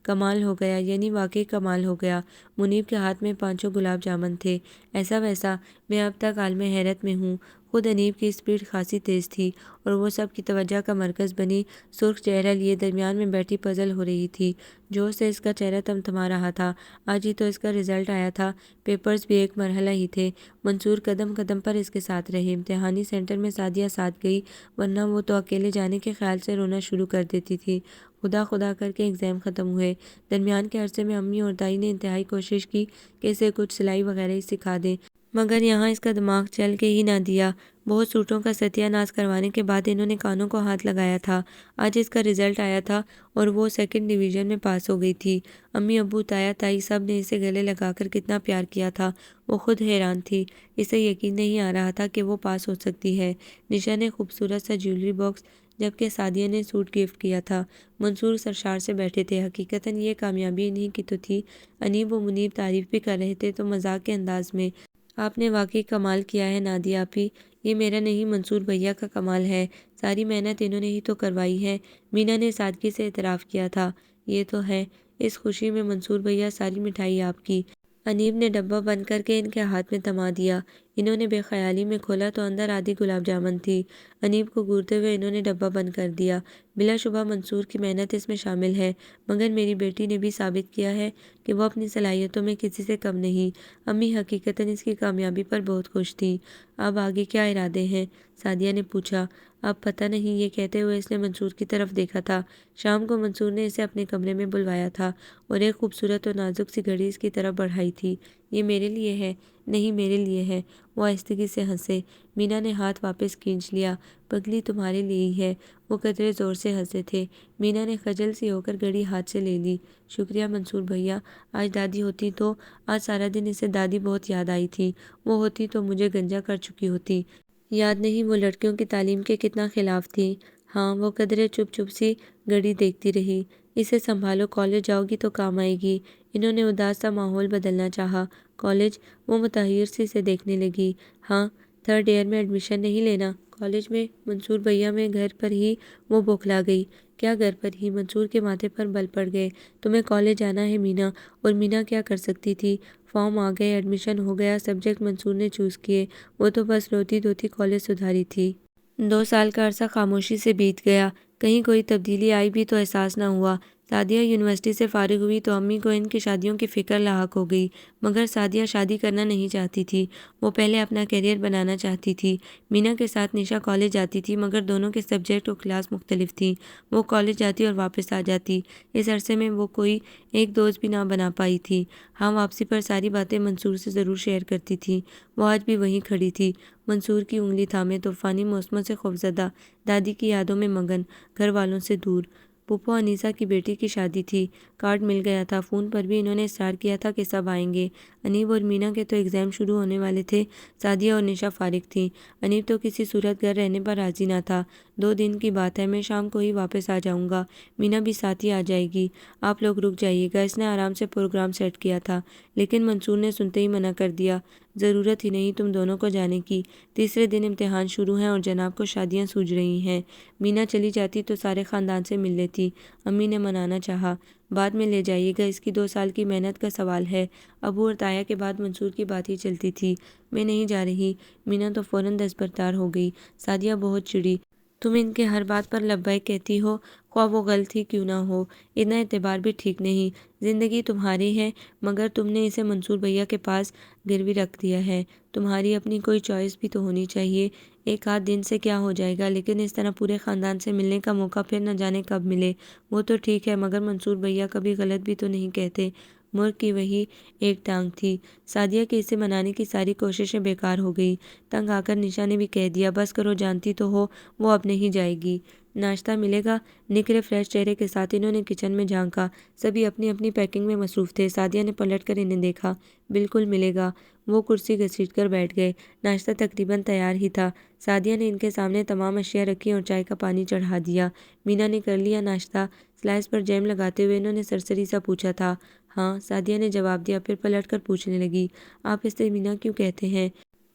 کمال ہو گیا، یعنی واقعی کمال ہو گیا۔ منیب کے ہاتھ میں 5 گلاب جامن تھے۔ ایسا ویسا، میں اب تک عالم حیرت میں ہوں۔ خود انیب کی سپیڈ خاصی تیز تھی اور وہ سب کی توجہ کا مرکز بنی۔ سرخ چہرہ لیے درمیان میں بیٹھی پزل ہو رہی تھی۔ جوش سے اس کا چہرہ تمتما رہا تھا۔ آج ہی تو اس کا رزلٹ آیا تھا۔ پیپرز بھی ایک مرحلہ ہی تھے۔ منصور قدم قدم پر اس کے ساتھ رہے۔ امتحانی سینٹر میں سعدیہ ساتھ گئی ورنہ وہ تو اکیلے جانے کے خیال سے رونا شروع کر دیتی تھی۔ خدا خدا کر کے ایگزام ختم ہوئے۔ درمیان کے عرصے میں امی اور دائی نے انتہائی کوشش کی کہ اسے کچھ سلائی وغیرہ ہی سکھا دیں مگر یہاں اس کا دماغ چل کے ہی نہ دیا۔ بہت سوٹوں کا ستیہ ناز کروانے کے بعد انہوں نے کانوں کو ہاتھ لگایا تھا۔ آج اس کا رزلٹ آیا تھا اور وہ 2nd ڈویژن میں پاس ہو گئی تھی۔ امی ابو تایا تائی سب نے اسے گلے لگا کر کتنا پیار کیا تھا۔ وہ خود حیران تھی۔ اسے یقین نہیں آ رہا تھا کہ وہ پاس ہو سکتی ہے۔ نشا نے خوبصورت سا جیولری باکس جبکہ سعدیہ نے سوٹ گفٹ کیا تھا۔ منصور سرشار سے بیٹھے تھے۔ حقیقتاً یہ کامیابی انہی کی تو تھی۔ انیب و منیب تعریف بھی کر رہے تھے تو مذاق کے انداز میں۔ آپ نے واقعی کمال کیا ہے نادیہ آپی۔ یہ میرا نہیں منصور بھیا کا کمال ہے۔ ساری محنت انہوں نے ہی تو کروائی ہے۔ مینا نے سادگی سے اعتراف کیا تھا۔ یہ تو ہے۔ اس خوشی میں منصور بھیا ساری مٹھائی آپ کی۔ انیب نے ڈبہ بند کر کے ان کے ہاتھ میں تھما دیا۔ انہوں نے بے خیالی میں کھولا تو اندر آدھی گلاب جامن تھی۔ انیب کو گورتے ہوئے انہوں نے ڈبہ بند کر دیا۔ بلا شبہ منصور کی محنت اس میں شامل ہے مگر میری بیٹی نے بھی ثابت کیا ہے کہ وہ اپنی صلاحیتوں میں کسی سے کم نہیں۔ امی حقیقتاً اس کی کامیابی پر بہت خوش تھیں۔ اب آگے کیا ارادے ہیں؟ سعدیہ نے پوچھا۔ اب پتہ نہیں، یہ کہتے ہوئے اس نے منصور کی طرف دیکھا تھا۔ شام کو منصور نے اسے اپنے کمرے میں بلوایا تھا اور ایک خوبصورت اور نازک سی گھڑی اس کی طرف بڑھائی تھی۔ یہ میرے لیے ہے؟ نہیں، میرے لیے ہے۔ وہ آہستگی سے ہنسے۔ مینا نے ہاتھ واپس کھینچ لیا۔ پگلی تمہارے لیے ہی ہے۔ وہ قدرے زور سے ہنسے تھے۔ مینا نے خجل سی ہو کر گھڑی ہاتھ سے لے لی۔ شکریہ منصور بھیا۔ آج دادی ہوتی تو آج سارا دن اسے دادی بہت یاد آئی تھی۔ وہ ہوتی تو مجھے گنجا کر چکی ہوتی۔ یاد نہیں وہ لڑکیوں کی تعلیم کے کتنا خلاف تھی۔ ہاں، وہ قدرے چپ چپ سی گھڑی دیکھتی رہی۔ اسے سنبھالو، کالج جاؤ گی تو کام آئے گی۔ انہوں نے اداس سا ماحول بدلنا چاہا۔ کالج؟ وہ متحیر سی سے دیکھنے لگی۔ ہاں، 3rd ایئر میں ایڈمیشن نہیں لینا کالج میں؟ منصور بھیا میں گھر پر ہی وہ بوکھلا گئی۔ کیا گھر پر ہی؟ منصور کے ماتھے پر بل پڑ گئے۔ تمہیں کالج جانا ہے مینا؟ اور مینا کیا کر سکتی تھی؟ فارم آ گئے، ایڈمیشن ہو گیا، سبجیکٹ منصور نے چوز کیے، وہ تو بس روتی دھوتی کالج سدھاری تھی۔ 2 سال کا عرصہ خاموشی سے بیت گیا، کہیں کوئی تبدیلی آئی بھی تو احساس نہ ہوا۔ سعدیہ یونیورسٹی سے فارغ ہوئی تو امی کو ان کی شادیوں کی فکر لاحق ہو گئی، مگر سعدیہ شادی کرنا نہیں چاہتی تھی، وہ پہلے اپنا کیریئر بنانا چاہتی تھی۔ مینا کے ساتھ نشا کالج جاتی تھی، مگر دونوں کے سبجیکٹ اور کلاس مختلف تھیں۔ وہ کالج جاتی اور واپس آ جاتی، اس عرصے میں وہ کوئی ایک دوست بھی نہ بنا پائی تھی۔ ہاں، واپسی پر ساری باتیں منصور سے ضرور شیئر کرتی تھی۔ وہ آج بھی وہیں کھڑی تھی، منصور کی انگلی تھامے، طوفانی موسموں سے خوفزدہ، دادی کی یادوں میں مگن، گھر والوں سے دور۔ پھوپھو انیسہ کی بیٹی کی شادی تھی، کارڈ مل گیا تھا، فون پر بھی انہوں نے اصرار کیا تھا کہ سب آئیں گے۔ انیب اور مینا کے تو ایگزام شروع ہونے والے تھے، سعدیہ اور نشا فارغ تھیں۔ انیب تو کسی صورت گھر رہنے پر راضی نہ تھا۔ 2 دن کی بات ہے، میں شام کو ہی واپس آ جاؤں گا، مینا بھی ساتھ ہی آ جائے گی، آپ لوگ رک جائیے گا۔ اس نے آرام سے پروگرام سیٹ کیا تھا، لیکن منصور نے سنتے ہی منع کر دیا، ضرورت ہی نہیں تم دونوں کو جانے کی، تیسرے دن امتحان شروع ہیں اور جناب کو شادیاں سوج رہی ہیں۔ مینا چلی جاتی تو سارے خاندان سے مل لیتی، امی نے منانا چاہا، بعد میں لے جائیے گا، اس کی 2 سال کی محنت کا سوال ہے۔ ابو اور تایا کے بعد منصور کی بات ہی چلتی تھی۔ میں نہیں جا رہی، مینا تو فوراً دستبردار ہو گئی۔ سعدیہ بہت چڑی، تم ان کے ہر بات پر لبیک کہتی ہو، خواہ وہ غلط ہی کیوں نہ ہو، اتنا اعتبار بھی ٹھیک نہیں، زندگی تمہاری ہے، مگر تم نے اسے منصور بھیا کے پاس گروی رکھ دیا ہے، تمہاری اپنی کوئی چوائس بھی تو ہونی چاہیے۔ 1 آدھ دن سے کیا ہو جائے گا، لیکن اس طرح پورے خاندان سے ملنے کا موقع پھر نہ جانے کب ملے۔ وہ تو ٹھیک ہے، مگر منصور بھیا کبھی غلط بھی تو نہیں کہتے، مرغ کی وہی ایک ٹانگ تھی۔ سعدیہ کے اسے منانے کی ساری کوششیں بیکار ہو گئی، تنگ آ کر نشا نے بھی کہہ دیا، بس کرو، جانتی تو ہو وہ اب نہیں جائے گی۔ ناشتہ ملے گا؟ نکھرے فریش چہرے کے ساتھ انہوں نے کچن میں جھانکا، سبھی اپنی اپنی پیکنگ میں مصروف تھے۔ سعدیہ نے پلٹ کر انہیں دیکھا، بالکل ملے گا۔ وہ کرسی گھسیٹ کر بیٹھ گئے، ناشتہ تقریباً تیار ہی تھا۔ سعدیہ نے ان کے سامنے تمام اشیاء رکھی اور چائے کا پانی چڑھا دیا۔ مینا نے کر لیا ناشتہ؟ سلائس پر جیم لگاتے ہوئے انہوں نے سرسری سا پوچھا تھا۔ ہاں، سعدیہ نے جواب دیا، پھر پلٹ کر پوچھنے لگی، آپ اسے مینا کیوں کہتے ہیں؟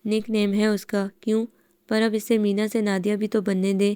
نک نیم ہے اس کا۔ کیوں؟ پر اب اسے مینا سے نادیہ بھی تو بننے دیں۔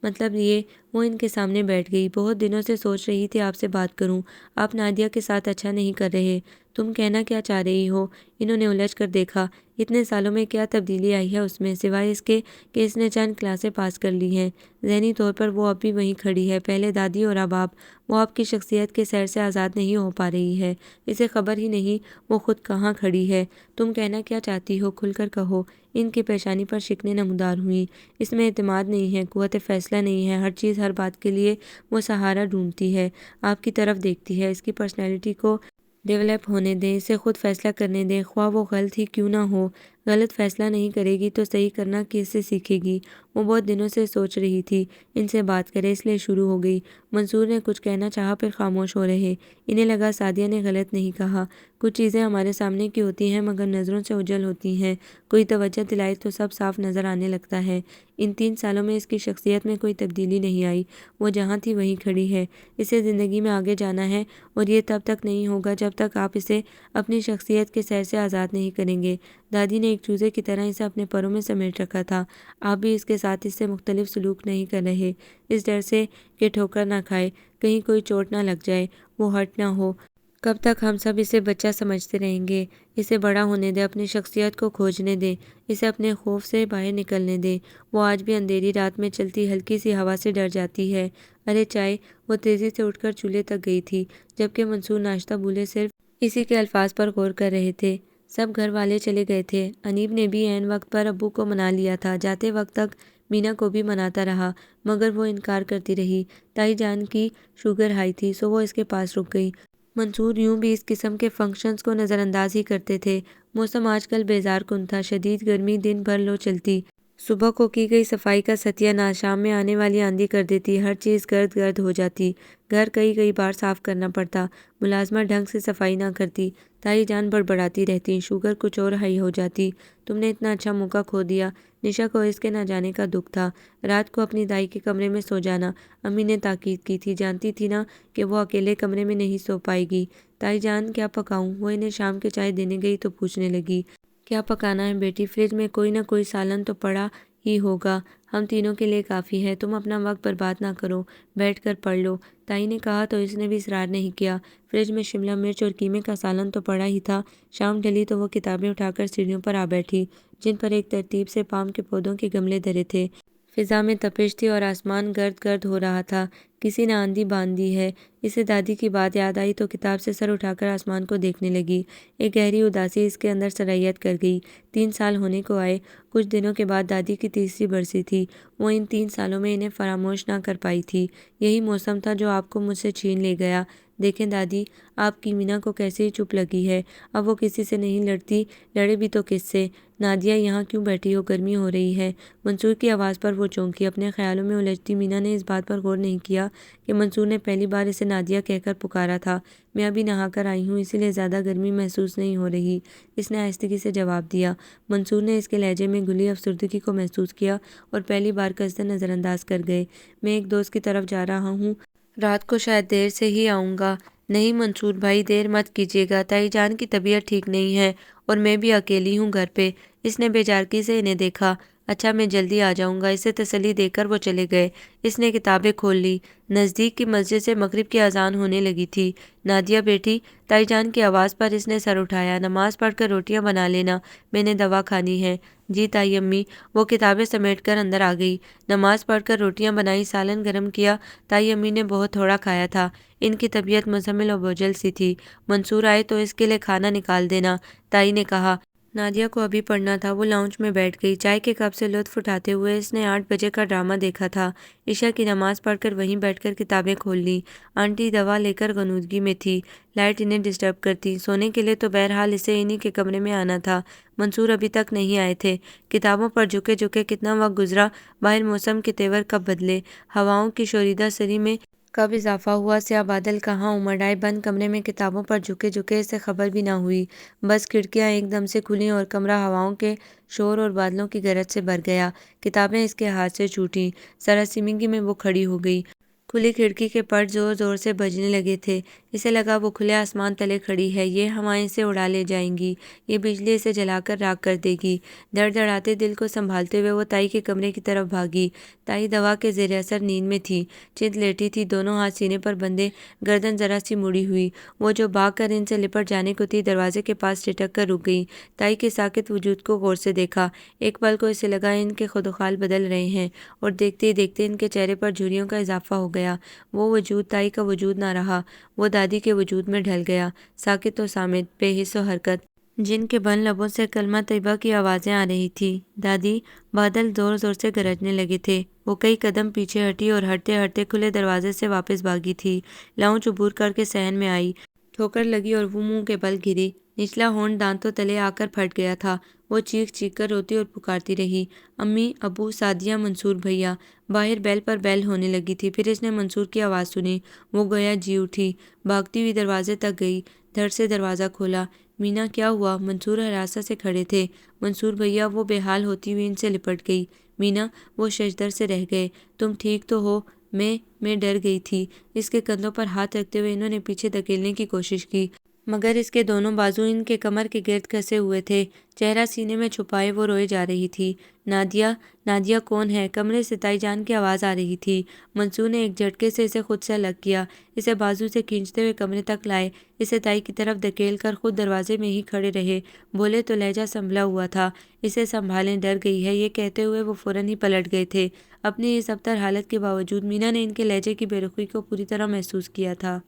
مطلب یہ، وہ ان کے سامنے بیٹھ گئی، بہت دنوں سے سوچ رہی تھی آپ سے بات کروں، آپ نادیہ کے ساتھ اچھا نہیں کر رہے، تم کہنا کیا چاہ رہی ہو؟ انہوں نے الجھ کر دیکھا، اتنے سالوں میں کیا تبدیلی آئی ہے اس میں، سوائے اس کے کہ اس نے چند کلاسیں پاس کر لی ہیں۔ ذہنی طور پر وہ اب بھی وہیں کھڑی ہے، پہلے دادی اور اب آپ۔ وہ آپ کی شخصیت کے سیر سے آزاد نہیں ہو پا رہی ہے، اسے خبر ہی نہیں وہ خود کہاں کھڑی ہے۔ تم کہنا کیا چاہتی ہو، کھل کر کہو۔ ان کی پیشانی پر شکنیں نمودار ہوئیں، اس میں اعتماد نہیں ہے، قوت فیصلہ نہیں ہے، ہر چیز ہر بات کے لیے وہ سہارا ڈھونڈتی ہے، آپ کی طرف دیکھتی ہے۔ اس کی پرسنالٹی کو ڈیولپ ہونے دیں، اسے خود فیصلہ کرنے دیں، خواہ وہ غلط ہی کیوں نہ ہو۔ غلط فیصلہ نہیں کرے گی تو صحیح کرنا کس سے سیکھے گی؟ وہ بہت دنوں سے سوچ رہی تھی ان سے بات کرے، اس لیے شروع ہو گئی۔ منصور نے کچھ کہنا چاہا، پھر خاموش ہو رہے۔ انہیں لگا سعدیہ نے غلط نہیں کہا، کچھ چیزیں ہمارے سامنے کی ہوتی ہیں مگر نظروں سے اوجھل ہوتی ہیں، کوئی توجہ دلائے تو سب صاف نظر آنے لگتا ہے۔ ان 3 سالوں میں اس کی شخصیت میں کوئی تبدیلی نہیں آئی، وہ جہاں تھی وہیں کھڑی ہے۔ اسے زندگی میں آگے جانا ہے اور یہ تب تک نہیں ہوگا جب تک آپ اسے اپنی شخصیت کے سیر سے آزاد نہیں کریں گے۔ دادی نے ایک چوزے کی طرح اسے اپنے پروں میں سمیٹ رکھا تھا، آپ بھی اس کے ساتھ اس سے مختلف سلوک نہیں کر رہے، اس ڈر سے کہ ٹھوکر نہ کھائے، کہیں کوئی چوٹ نہ لگ جائے، وہ ہرٹ نہ ہو۔ کب تک ہم سب اسے بچہ سمجھتے رہیں گے؟ اسے بڑا ہونے دیں، اپنی شخصیت کو کھوجنے دیں، اسے اپنے خوف سے باہر نکلنے دیں۔ وہ آج بھی اندھیری رات میں چلتی ہلکی سی ہوا سے ڈر جاتی ہے۔ ارے چائے! وہ تیزی سے اٹھ کر چولہے تک گئی تھی، جبکہ منصور ناشتہ بھولے صرف اسی کے الفاظ پر غور کر رہے تھے۔ سب گھر والے چلے گئے تھے، انیب نے بھی عین وقت پر ابو کو منا لیا تھا، جاتے وقت تک مینا کو بھی مناتا رہا، مگر وہ انکار کرتی رہی۔ تائی جان کی شوگر ہائی تھی، سو وہ اس کے پاس رک گئی۔ منصور یوں بھی اس قسم کے فنکشنز کو نظر انداز ہی کرتے تھے۔ موسم آج کل بیزار کن تھا، شدید گرمی دن بھر لو چلتی، صبح کو کی گئی صفائی کا ستیہ ناش شام میں آنے والی آندھی کر دیتی، ہر چیز گرد گرد ہو جاتی، گھر کئی بار صاف کرنا پڑتا، ملازمہ ڈھنگ سے صفائی نہ کرتی، تائی جان بڑبڑاتی رہتی، شوگر کچھ اور ہائی ہو جاتی۔ تم نے اتنا اچھا موقع کھو دیا۔ نشا کو اس کے نہ جانے کا دکھ تھا، رات کو اپنی دائی کے کمرے میں سو جانا، امی نے تاکید کی تھی، جانتی تھی نا کہ وہ اکیلے کمرے میں نہیں سو پائے گی۔ تائی جان کیا پکاؤں؟ وہ انہیں شام کے چائے دینے گئی تو پوچھنے لگی۔ کیا پکانا ہے بیٹی؟ فریج میں کوئی نہ کوئی سالن تو پڑا ہی ہوگا، ہم تینوں کے لیے کافی ہے، تم اپنا وقت برباد نہ کرو، بیٹھ کر پڑھ لو۔ تائی نے کہا تو اس نے بھی اصرار نہیں کیا۔ فریج میں شملہ مرچ اور قیمے کا سالن تو پڑا ہی تھا۔ شام ڈلی تو وہ کتابیں اٹھا کر سیڑھیوں پر آ بیٹھی، جن پر ایک ترتیب سے پام کے پودوں کے گملے دھرے تھے۔ فضا میں تپش تھی اور آسمان گرد گرد ہو رہا تھا۔ کسی نے آندھی باندھ دی ہے۔ اسے دادی کی بات یاد آئی تو کتاب سے سر اٹھا کر آسمان کو دیکھنے لگی۔ ایک گہری اداسی اس کے اندر سرایت کر گئی۔ 3 سال ہونے کو آئے۔ کچھ دنوں کے بعد دادی کی تیسری برسی تھی۔ وہ ان 3 سالوں میں انہیں فراموش نہ کر پائی تھی۔ یہی موسم تھا جو آپ کو مجھ سے چھین لے گیا۔ دیکھیں دادی، آپ کی مینا کو کیسے ہی چپ لگی ہے۔ اب وہ کسی سے نہیں لڑتی، لڑے بھی تو کس سے؟ نادیہ، یہاں کیوں بیٹھی ہو؟ گرمی ہو رہی ہے۔ منصور کی آواز پر وہ چونکی۔ اپنے خیالوں میں الجھتی مینا نے اس بات پر غور نہیں کیا کہ منصور نے پہلی بار اسے نادیہ کہہ کر پکارا تھا۔ میں ابھی نہا کر آئی ہوں، اسی لیے زیادہ گرمی محسوس نہیں ہو رہی، اس نے آہستگی سے جواب دیا۔ منصور نے اس کے لہجے میں گھلی افسردگی کو محسوس کیا اور پہلی بار قصدن نظر انداز کر گئے۔ میں ایک دوست کی طرف جا رہا ہوں، رات کو شاید دیر سے ہی آؤں گا۔ نہیں منصور بھائی، دیر مت کیجیے گا، تائی جان کی طبیعت ٹھیک نہیں ہے اور میں بھی اکیلی ہوں گھر پہ۔ اس نے بیچارگی سے انہیں دیکھا۔ اچھا میں جلدی آ جاؤں گا، اسے تسلی دے کر وہ چلے گئے۔ اس نے کتابیں کھول لی۔ نزدیک کی مسجد سے مغرب کی اذان ہونے لگی تھی۔ نادیہ بیٹی، تائی جان کی آواز پر اس نے سر اٹھایا۔ نماز پڑھ کر روٹیاں بنا لینا، میں نے دوا کھانی ہے۔ جی تائی امی۔ وہ کتابیں سمیٹ کر اندر آ گئی۔ نماز پڑھ کر روٹیاں بنائی، سالن گرم کیا۔ تائی امی نے بہت تھوڑا کھایا تھا، ان کی طبیعت مزمل و بوجھل سی تھی۔ منصور آئے تو اس کے لیے کھانا نکال دینا، تائی نے کہا۔ نادیہ کو ابھی پڑھنا تھا، وہ لاؤنج میں بیٹھ گئی۔ چائے کے کپ سے لطف اٹھاتے ہوئے اس نے 8 بجے کا ڈرامہ دیکھا تھا۔ عشاء کی نماز پڑھ کر وہیں بیٹھ کر کتابیں کھول لیں۔ آنٹی دوا لے کر غنودگی میں تھی، لائٹ انہیں ڈسٹرب کرتی۔ سونے کے لیے تو بہرحال اسے انہی کے کمرے میں آنا تھا۔ منصور ابھی تک نہیں آئے تھے۔ کتابوں پر جھکے جھکے کتنا وقت گزرا، باہر موسم کے تیور کب بدلے، ہواؤں کی شوریدہ سری میں کب اضافہ ہوا، سیاہ بادل کہاں امڑ آئے۔ بند کمرے میں کتابوں پر جھکے جھکے اسے خبر بھی نہ ہوئی۔ بس کھڑکیاں ایک دم سے کھلیں اور کمرہ ہواؤں کے شور اور بادلوں کی گرج سے بھر گیا۔ کتابیں اس کے ہاتھ سے چھوٹیں۔ سراسیمگی میں وہ کھڑی ہو گئی۔ کھلی کھڑکی کے پٹ زور زور سے بجنے لگے تھے۔ اسے لگا وہ کھلے آسمان تلے کھڑی ہے، یہ ہوائیں اسے اڑا لے جائیں گی، یہ بجلی اسے جلا کر راکھ کر دے گی۔ دڑ دڑاتے دل کو سنبھالتے ہوئے وہ تائی کے کمرے کی طرف بھاگی۔ تائی دوا کے زیر اثر نیند میں تھی، چت لیٹی تھی، دونوں ہاتھ سینے پر بندھے، گردن ذرا سی مڑی ہوئی۔ وہ جو بھاگ کر ان سے لپٹ جانے کو تھی، دروازے کے پاس ٹھٹک کر رک گئی۔ تائی کے ساکت وجود کو غور سے دیکھا۔ ایک پل کو اسے لگا ان کے خدوخال بدل رہے ہیں، اور دیکھتے ہی دیکھتے ان کے چہرے پر جھریوں کا اضافہ ہو گیا۔ وہ وجود تائی کا وجود نہ رہا، وہ دادی کے وجود میں ڈھل گیا، ساکت و صامت، بے حس و حرکت، جن کے بند لبوں سے کلمہ طیبہ کی آوازیں آ رہی تھی۔ دادی! بادل زور زور سے گرجنے لگے تھے۔ وہ کئی قدم پیچھے ہٹی اور ہٹتے ہٹتے کھلے دروازے سے واپس بھاگی تھی۔ لاؤنج عبور کر کے صحن میں آئی، ٹھوکر لگی اور وہ منہ کے بل گری۔ نچلا ہونٹ دانتوں تلے آ کر پھٹ گیا تھا۔ وہ چیخ چیخ کر روتی اور پکارتی رہی، امی، ابو، سعدیہ، منصور بھیا۔ باہر بیل پر بیل ہونے لگی تھی۔ پھر اس نے منصور کی آواز سنی۔ وہ گویا جی اٹھی، بھاگتی ہوئی دروازے تک گئی، دھڑ سے دروازہ کھولا۔ مینا کیا ہوا؟ منصور ہراساں سے کھڑے تھے۔ منصور بھیا، وہ بے حال ہوتی ہوئی ان سے لپٹ گئی۔ مینا، وہ ششدر سے رہ گئے۔ تم ٹھیک تو ہو؟ میں ڈر گئی تھی۔ اس کے کندھوں پر ہاتھ رکھتے ہوئے انہوں نے پیچھے دھکیلنے کی کوشش کی، مگر اس کے دونوں بازو ان کے کمر کے گرد کسے ہوئے تھے۔ چہرہ سینے میں چھپائے وہ روئے جا رہی تھی۔ نادیہ! نادیہ کون ہے؟ کمرے سے تائی جان کی آواز آ رہی تھی۔ منصور نے ایک جھٹکے سے اسے خود سے الگ کیا، اسے بازو سے کھینچتے ہوئے کمرے تک لائے، اسے تائی کی طرف دھکیل کر خود دروازے میں ہی کھڑے رہے۔ بولے تو لہجہ سنبھلا ہوا تھا، اسے سنبھالیں، ڈر گئی ہے، یہ کہتے ہوئے وہ فوراً ہی پلٹ گئے تھے۔ اپنی اس ابتر حالت کے باوجود مینا نے ان کے لہجے کی بے رخی کو پوری طرح محسوس کیا تھا۔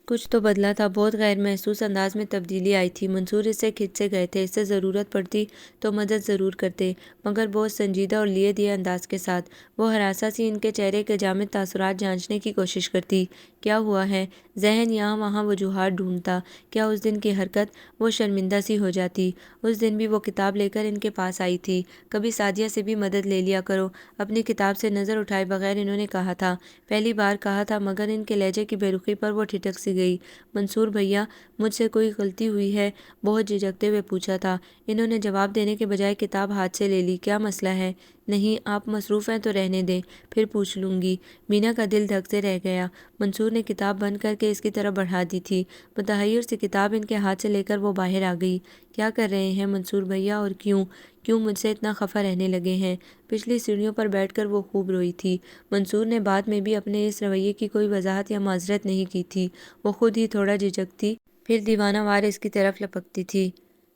کچھ تو بدلا تھا، بہت غیر محسوس انداز میں تبدیلی آئی تھی۔ منصور اس سے کھچ سے گئے تھے، اس سے ضرورت پڑتی تو مدد ضرور کرتے، مگر بہت سنجیدہ اور لیے دیے انداز کے ساتھ۔ وہ ہراساں سی ان کے چہرے کے جامد تاثرات جانچنے کی کوشش کرتی۔ کیا ہوا ہے؟ ذہن یہاں وہاں وجوہات ڈھونڈتا۔ کیا اس دن کی حرکت؟ وہ شرمندہ سی ہو جاتی۔ اس دن بھی وہ کتاب لے کر ان کے پاس آئی تھی۔ کبھی سعدیہ سے بھی مدد لے لیا کرو، اپنی کتاب سے نظر اٹھائے بغیر انہوں نے کہا تھا، پہلی بار کہا تھا، مگر ان کے لہجے کی بے رخی پر وہ ٹھٹک سی گئی۔ منصور بھیا، مجھ سے کوئی غلطی ہوئی ہے؟ بہت جھجکتے ہوئے پوچھا تھا۔ انہوں نے جواب دینے کے بجائے کتاب ہاتھ سے لے لی۔ کیا مسئلہ ہے؟ نہیں، آپ مصروف ہیں تو رہنے دیں، پھر پوچھ لوں گی۔ مینا کا دل دھک سے رہ گیا۔ منصور نے کتاب بند کر کے اس کی طرف بڑھا دی تھی۔ متحیر سی کتاب ان کے ہاتھ سے لے کر وہ باہر آ گئی۔ کیا کر رہے ہیں منصور بھیا، اور کیوں مجھ سے اتنا خفا رہنے لگے ہیں؟ پچھلی سیڑھیوں پر بیٹھ کر وہ خوب روئی تھی۔ منصور نے بعد میں بھی اپنے اس رویے کی کوئی وضاحت یا معذرت نہیں کی تھی۔ وہ خود ہی تھوڑا جھجکتی، پھر دیوانہ وار اس کی طرف لپکتی تھی۔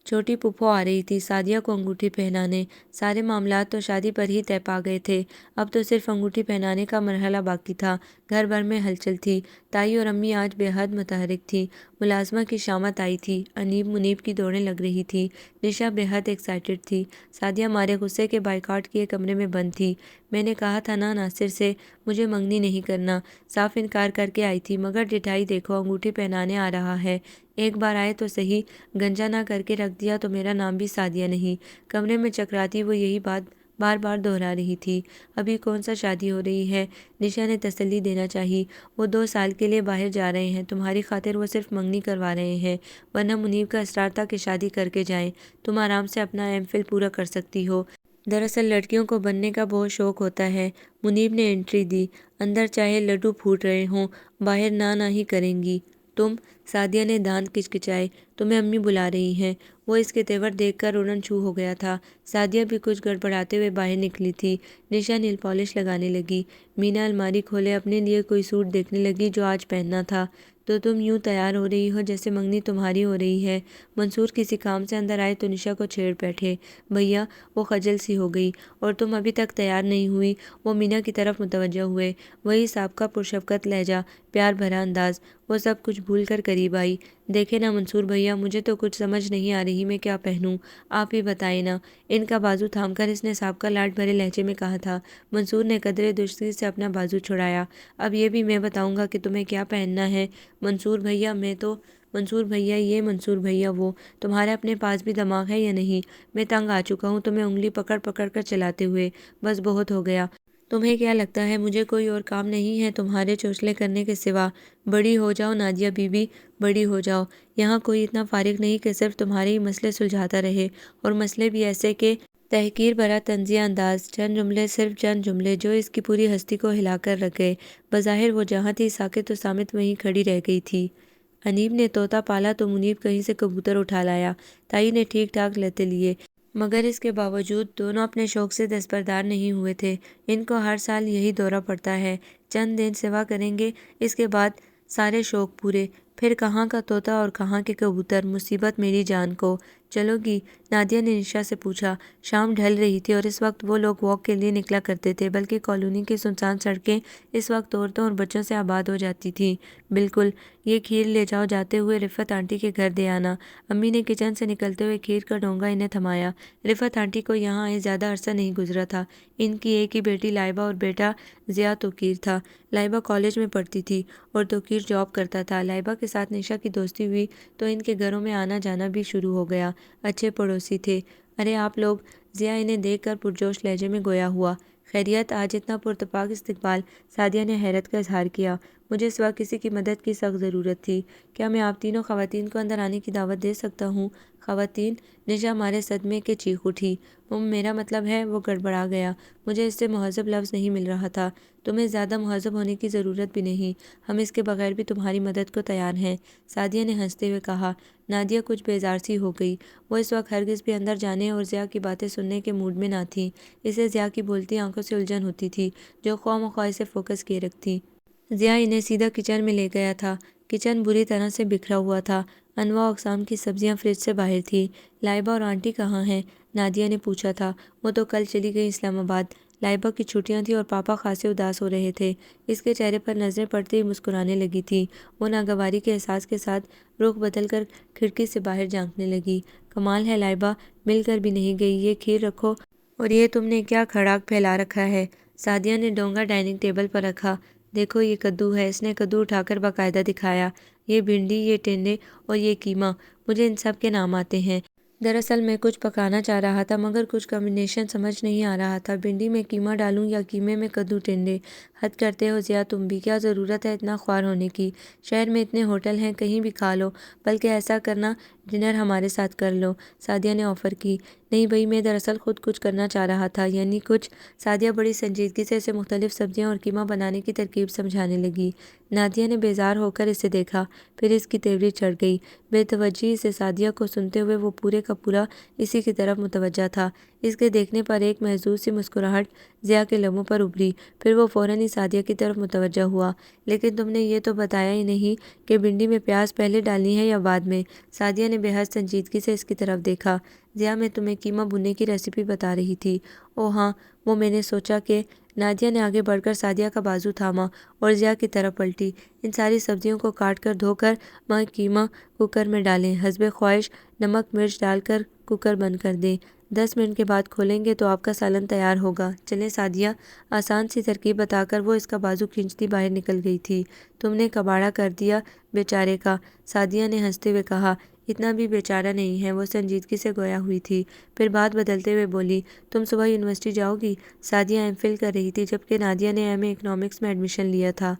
چھوٹی پھوپھو آ رہی تھی سعدیہ کو انگوٹھی پہنانے۔ سارے معاملات تو شادی پر ہی طے پا گئے تھے، اب تو صرف انگوٹھی پہنانے کا مرحلہ باقی تھا۔ گھر بھر میں ہلچل تھی۔ تائی اور امی آج بے حد متحرک تھیں۔ ملازمہ کی شامت آئی تھی۔ انیب منیب کی دوڑیں لگ رہی تھیں۔ نشا بے حد ایکسائٹڈ تھی۔ سعدیہ مارے غصے کے بائیکاٹ کیے کمرے میں بند تھی۔ میں نے کہا تھا نا ناصر سے مجھے منگنی نہیں کرنا، صاف انکار کر کے آئی تھی، مگر ڈٹھائی دیکھو، انگوٹھی پہنانے آ رہا ہے۔ ایک بار آئے تو صحیح، گنجا نہ کر کے رکھ دیا تو میرا نام بھی سعدیہ نہیں۔ کمرے میں چکراتی وہ یہی بات بار بار دہرا رہی تھی۔ ابھی کون سا شادی ہو رہی ہے؟ نشا نے تسلی دینا چاہی۔ وہ 2 سال کے لیے باہر جا رہے ہیں، تمہاری خاطر وہ صرف منگنی کروا رہے ہیں، ورنہ منیب کا اصرار تھا کہ شادی کر کے جائیں، تم آرام سے اپنا ایم فل پورا کر سکتی ہو۔ دراصل لڑکیوں کو بننے کا بہت شوق ہوتا ہے۔ منیب نے انٹری دی۔ اندر چاہے لڈو پھوٹ رہے ہوں، باہر نہ ہی کریں گی تم؟ سعدیہ نے دانت کچکچائے۔ تمہیں امی بلا رہی ہیں۔ وہ اس کے تیور دیکھ کر اڑن چھو ہو گیا تھا۔ سعدیہ بھی کچھ گڑبڑاتے ہوئے باہر نکلی تھی۔ نشا نیل پالش لگانے لگی۔ مینا الماری کھولے اپنے لیے کوئی سوٹ دیکھنے لگی جو آج پہننا تھا۔ تو تم یوں تیار ہو رہی ہو جیسے منگنی تمہاری ہو رہی ہے۔ منصور کسی کام سے اندر آئے تو نشا کو چھیڑ بیٹھے۔ بھیا، وہ خجل سی ہو گئی۔ اور تم ابھی تک تیار نہیں ہوئی؟ وہ مینا کی طرف متوجہ ہوئے۔ وہی سابقہ پرشفقت لہجہ، پیار بھرا انداز۔ وہ سب کچھ بھول کر قریب آئی۔ دیکھیں نا منصور بھیا، مجھے تو کچھ سمجھ نہیں آ رہی میں کیا پہنوں، آپ ہی بتائیں نا۔ ان کا بازو تھام کر اس نے سابقہ لاڈ بھرے لہجے میں کہا تھا۔ منصور نے قدرے درستی سے اپنا بازو چھڑایا۔ اب یہ بھی میں بتاؤں گا کہ تمہیں کیا پہننا ہے؟ منصور بھیا منصور بھیا یہ، منصور بھیا وہ، تمہارے اپنے پاس بھی دماغ ہے یا نہیں؟ میں تنگ آ چکا ہوں تمہیں انگلی پکڑ پکڑ کر چلاتے ہوئے، بس بہت ہو گیا۔ تمہیں کیا لگتا ہے مجھے کوئی اور کام نہیں ہے تمہارے چوچلے کرنے کے سوا؟ بڑی ہو جاؤ نادیہ بی بی، بڑی ہو جاؤ۔ یہاں کوئی اتنا فارغ نہیں کہ صرف تمہارے ہی مسئلے سلجھاتا رہے، اور مسئلے بھی ایسے کہ تحقیر بھرا طنزیہ انداز، چند جملے، صرف چند جملے جو اس کی پوری ہستی کو ہلا کر رکھ گئے۔ بظاہر وہ جہاں تھی ساکت و صامت وہیں کھڑی رہ گئی تھی۔ انیب نے طوطا پالا تو منیب کہیں سے کبوتر اٹھا لایا۔ تائی نے ٹھیک ٹھاک لتے لیے، مگر اس کے باوجود دونوں اپنے شوق سے دستبردار نہیں ہوئے تھے۔ ان کو ہر سال یہی دورہ پڑتا ہے، چند دن سیوا کریں گے، اس کے بعد سارے شوق پورے، پھر کہاں کا طوطا اور کہاں کے کبوتر، مصیبت میری جان کو۔ چلو گی؟ نادیہ نے نشا سے پوچھا۔ شام ڈھل رہی تھی اور اس وقت وہ لوگ واک کے لیے نکلا کرتے تھے، بلکہ کالونی کی سنسان سڑکیں اس وقت عورتوں اور بچوں سے آباد ہو جاتی تھیں۔ بالکل، یہ کھیر لے جاؤ، جاتے ہوئے رفعت آنٹی کے گھر دے آنا۔ امی نے کچن سے نکلتے ہوئے کھیر کا ڈونگا انہیں تھمایا۔ رفعت آنٹی کو یہاں آئے زیادہ عرصہ نہیں گزرا تھا۔ ان کی ایک ہی بیٹی لائبہ اور بیٹا ضیاء توقیر تھا۔ لائبہ کالج میں پڑھتی تھی اور توقیر جاب کرتا تھا۔ لائبہ کے ساتھ نشا کی دوستی ہوئی تو ان کے گھروں میں آنا جانا بھی شروع ہو گیا۔ اچھے پڑوسی تھے۔ ارے آپ لوگ! ضیاء انہیں دیکھ کر پرجوش لہجے میں گویا ہوا۔ خیریت؟ آج اتنا پرتپاک استقبال؟ سعدیہ نے حیرت کا اظہار کیا۔ مجھے اس وقت کسی کی مدد کی سخت ضرورت تھی۔ کیا میں آپ تینوں خواتین کو اندر آنے کی دعوت دے سکتا ہوں؟ خواتین؟ نشا مارے صدمے کے چیخ اٹھی۔ میرا مطلب ہے، وہ گڑبڑا گیا۔ مجھے اس سے مہذب لفظ نہیں مل رہا تھا۔ تمہیں زیادہ مہذب ہونے کی ضرورت بھی نہیں، ہم اس کے بغیر بھی تمہاری مدد کو تیار ہیں، سعدیہ نے ہنستے ہوئے کہا۔ نادیہ کچھ بیزار سی ہو گئی۔ وہ اس وقت ہرگز بھی اندر جانے اور ضیاء کی باتیں سننے کے موڈ میں نہ تھی۔ اسے ضیاء کی بولتی آنکھوں سے الجھن ہوتی تھی، جو خواہ مخواہ اسے فوکس کیے رکھتی۔ ضیاء انہیں سیدھا کچن میں لے گیا تھا۔ کچن بری طرح سے بکھرا ہوا تھا۔ انواع اقسام کی سبزیاں فریج سے باہر تھیں۔ لائبہ اور آنٹی کہاں ہیں؟ نادیہ نے پوچھا تھا۔ وہ تو کل چلی گئی اسلام آباد۔ لائبہ کی چھٹیاں تھیں اور پاپا خاصے اداس ہو رہے تھے۔ اس کے چہرے پر نظریں پڑتے ہی مسکرانے لگی تھی۔ وہ ناگواری کے احساس کے ساتھ رخ بدل کر کھڑکی سے باہر جھانکنے لگی۔ کمال ہے لائبہ، مل کر بھی نہیں گئی۔ یہ کھیر رکھو، اور یہ تم نے کیا کھڑاک پھیلا رکھا ہے؟ سعدیہ نے ڈونگا ڈائننگ ٹیبل پر رکھا۔ دیکھو یہ کدو ہے، اس نے کدو اٹھا کر باقاعدہ دکھایا۔ یہ بھنڈی، یہ ٹنڈے اور یہ قیمہ، مجھے ان سب کے نام آتے ہیں۔ دراصل میں کچھ پکانا چاہ رہا تھا، مگر کچھ کمبینیشن سمجھ نہیں آ رہا تھا۔ بھنڈی میں قیمہ ڈالوں یا قیمے میں کدو ٹنڈے؟ حد کرتے ہو ضیاء تم بھی، کیا ضرورت ہے اتنا خوار ہونے کی؟ شہر میں اتنے ہوٹل ہیں، کہیں بھی کھا لو، بلکہ ایسا کرنا ڈنر ہمارے ساتھ کر لو، سعدیہ نے آفر کی۔ نہیں بھائی، میں دراصل خود کچھ کرنا چاہ رہا تھا، یعنی کچھ۔ سعدیہ بڑی سنجیدگی سے اسے مختلف سبزیاں اور قیمہ بنانے کی ترکیب سمجھانے لگی۔ نادیہ نے بیزار ہو کر اسے دیکھا، پھر اس کی تیوری چڑھ گئی۔ بے توجہی سے سعدیہ کو سنتے ہوئے وہ پورے کا پورا اسی کی طرف متوجہ تھا۔ اس کے دیکھنے پر ایک محظوظ سی مسکراہٹ ضیاء کے لبوں پر ابھری، پھر وہ فوراً ہی سعدیہ کی طرف متوجہ ہوا۔ لیکن تم نے یہ تو بتایا ہی نہیں کہ بھنڈی میں پیاز پہلے ڈالنی ہے یا بعد میں؟ سعدیہ نے بے حد سنجیدگی سے اس کی طرف دیکھا۔ ضیاء، میں تمہیں قیمہ بھوننے کی ریسیپی بتا رہی تھی۔ اوہ ہاں، وہ میں نے سوچا کہ… نادیہ نے آگے بڑھ کر سعدیہ کا بازو تھاما اور ضیاء کی طرف پلٹی۔ ان ساری سبزیوں کو کاٹ کر دھو کر قیمہ کوکر میں ڈالیں، حسب خواہش نمک مرچ ڈال کر کوکر بند کر دیں۔ 10 منٹ کے بعد کھولیں گے تو آپ کا سالن تیار ہوگا۔ چلیں سعدیہ، آسان سی ترکیب بتا کر وہ اس کا بازو کھینچتی باہر نکل گئی تھی۔ تم نے کباڑہ کر دیا بیچارے کا، سعدیہ نے ہنستے ہوئے کہا۔ اتنا بھی بیچارہ نہیں ہے، وہ سنجیدگی سے گویا ہوئی تھی، پھر بات بدلتے ہوئے بولی۔ تم صبح یونیورسٹی جاؤ گی؟ سعدیہ ایم فل کر رہی تھی جبکہ نادیہ نے ایم اے اکنامکس میں ایڈمیشن لیا تھا۔